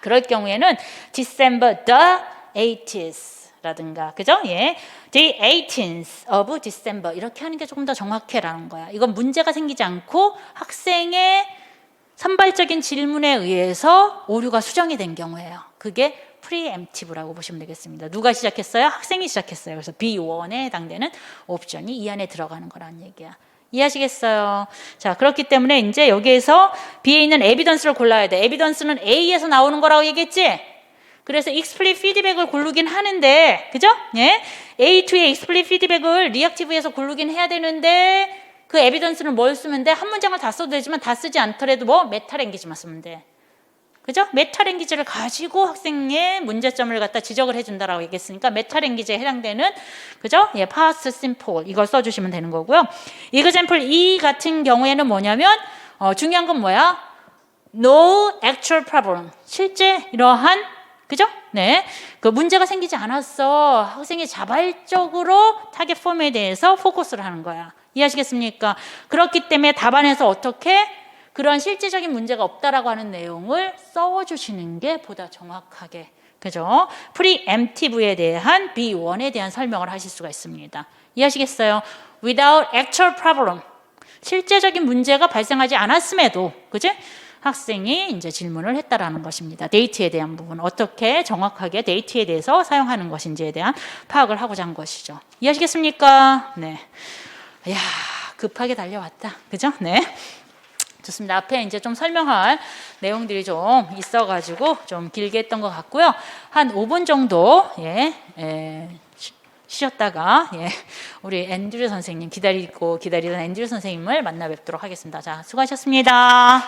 그럴 경우에는 December the 80th 라든가, 그죠? 예. The 18th of December 이렇게 하는 게 조금 더 정확해라는 거야. 이건 문제가 생기지 않고 학생의 산발적인 질문에 의해서 오류가 수정이 된 경우예요. 그게 프리엠티브라고 보시면 되겠습니다. 누가 시작했어요? 학생이 시작했어요. 그래서 B1에 해당되는 옵션이 이 안에 들어가는 거라는 얘기야. 이해하시겠어요? 자, 그렇기 때문에 이제 여기에서 B에 있는 에비던스를 골라야 돼. 에비던스는 A에서 나오는 거라고 얘기했지? 그래서 익스플릿 피드백을 고르긴 하는데, 그죠? 예? A2의 익스플릿 피드백을 리액티브에서 고르긴 해야 되는데 그 에비던스는 뭘 쓰면 돼? 한 문장을 다 써도 되지만 다 쓰지 않더라도 뭐 메타랭귀지만 쓰면 돼. 그죠? 메타랭귀지를 가지고 학생의 문제점을 갖다 지적을 해준다라고 얘기했으니까 메타랭귀지에 해당되는, 그죠? 예, past simple 이걸 써주시면 되는 거고요. 이그젬플 2 같은 경우에는 뭐냐면 중요한 건 뭐야? No actual problem. 실제 이러한, 그죠? 네. 그 문제가 생기지 않았어. 학생이 자발적으로 타겟 폼에 대해서 포커스를 하는 거야. 이해하시겠습니까? 그렇기 때문에 답안에서 어떻게 그런 실질적인 문제가 없다라고 하는 내용을 써주시는 게 보다 정확하게, 그죠? 프리엠티브에 대한 B1에 대한 설명을 하실 수가 있습니다. 이해하시겠어요? Without actual problem. 실제적인 문제가 발생하지 않았음에도, 그지? 학생이 이제 질문을 했다라는 것입니다. 데이트에 대한 부분, 어떻게 정확하게 데이트에 대해서 사용하는 것인지에 대한 파악을 하고자 한 것이죠. 이해하시겠습니까? 네. 이야, 급하게 달려왔다. 그죠? 네. 좋습니다. 앞에 이제 좀 설명할 내용들이 좀 있어가지고 좀 길게 했던 것 같고요. 한 5분 정도, 쉬었다가, 우리 앤드류 선생님 기다리던 앤드류 선생님을 만나 뵙도록 하겠습니다. 자, 수고하셨습니다.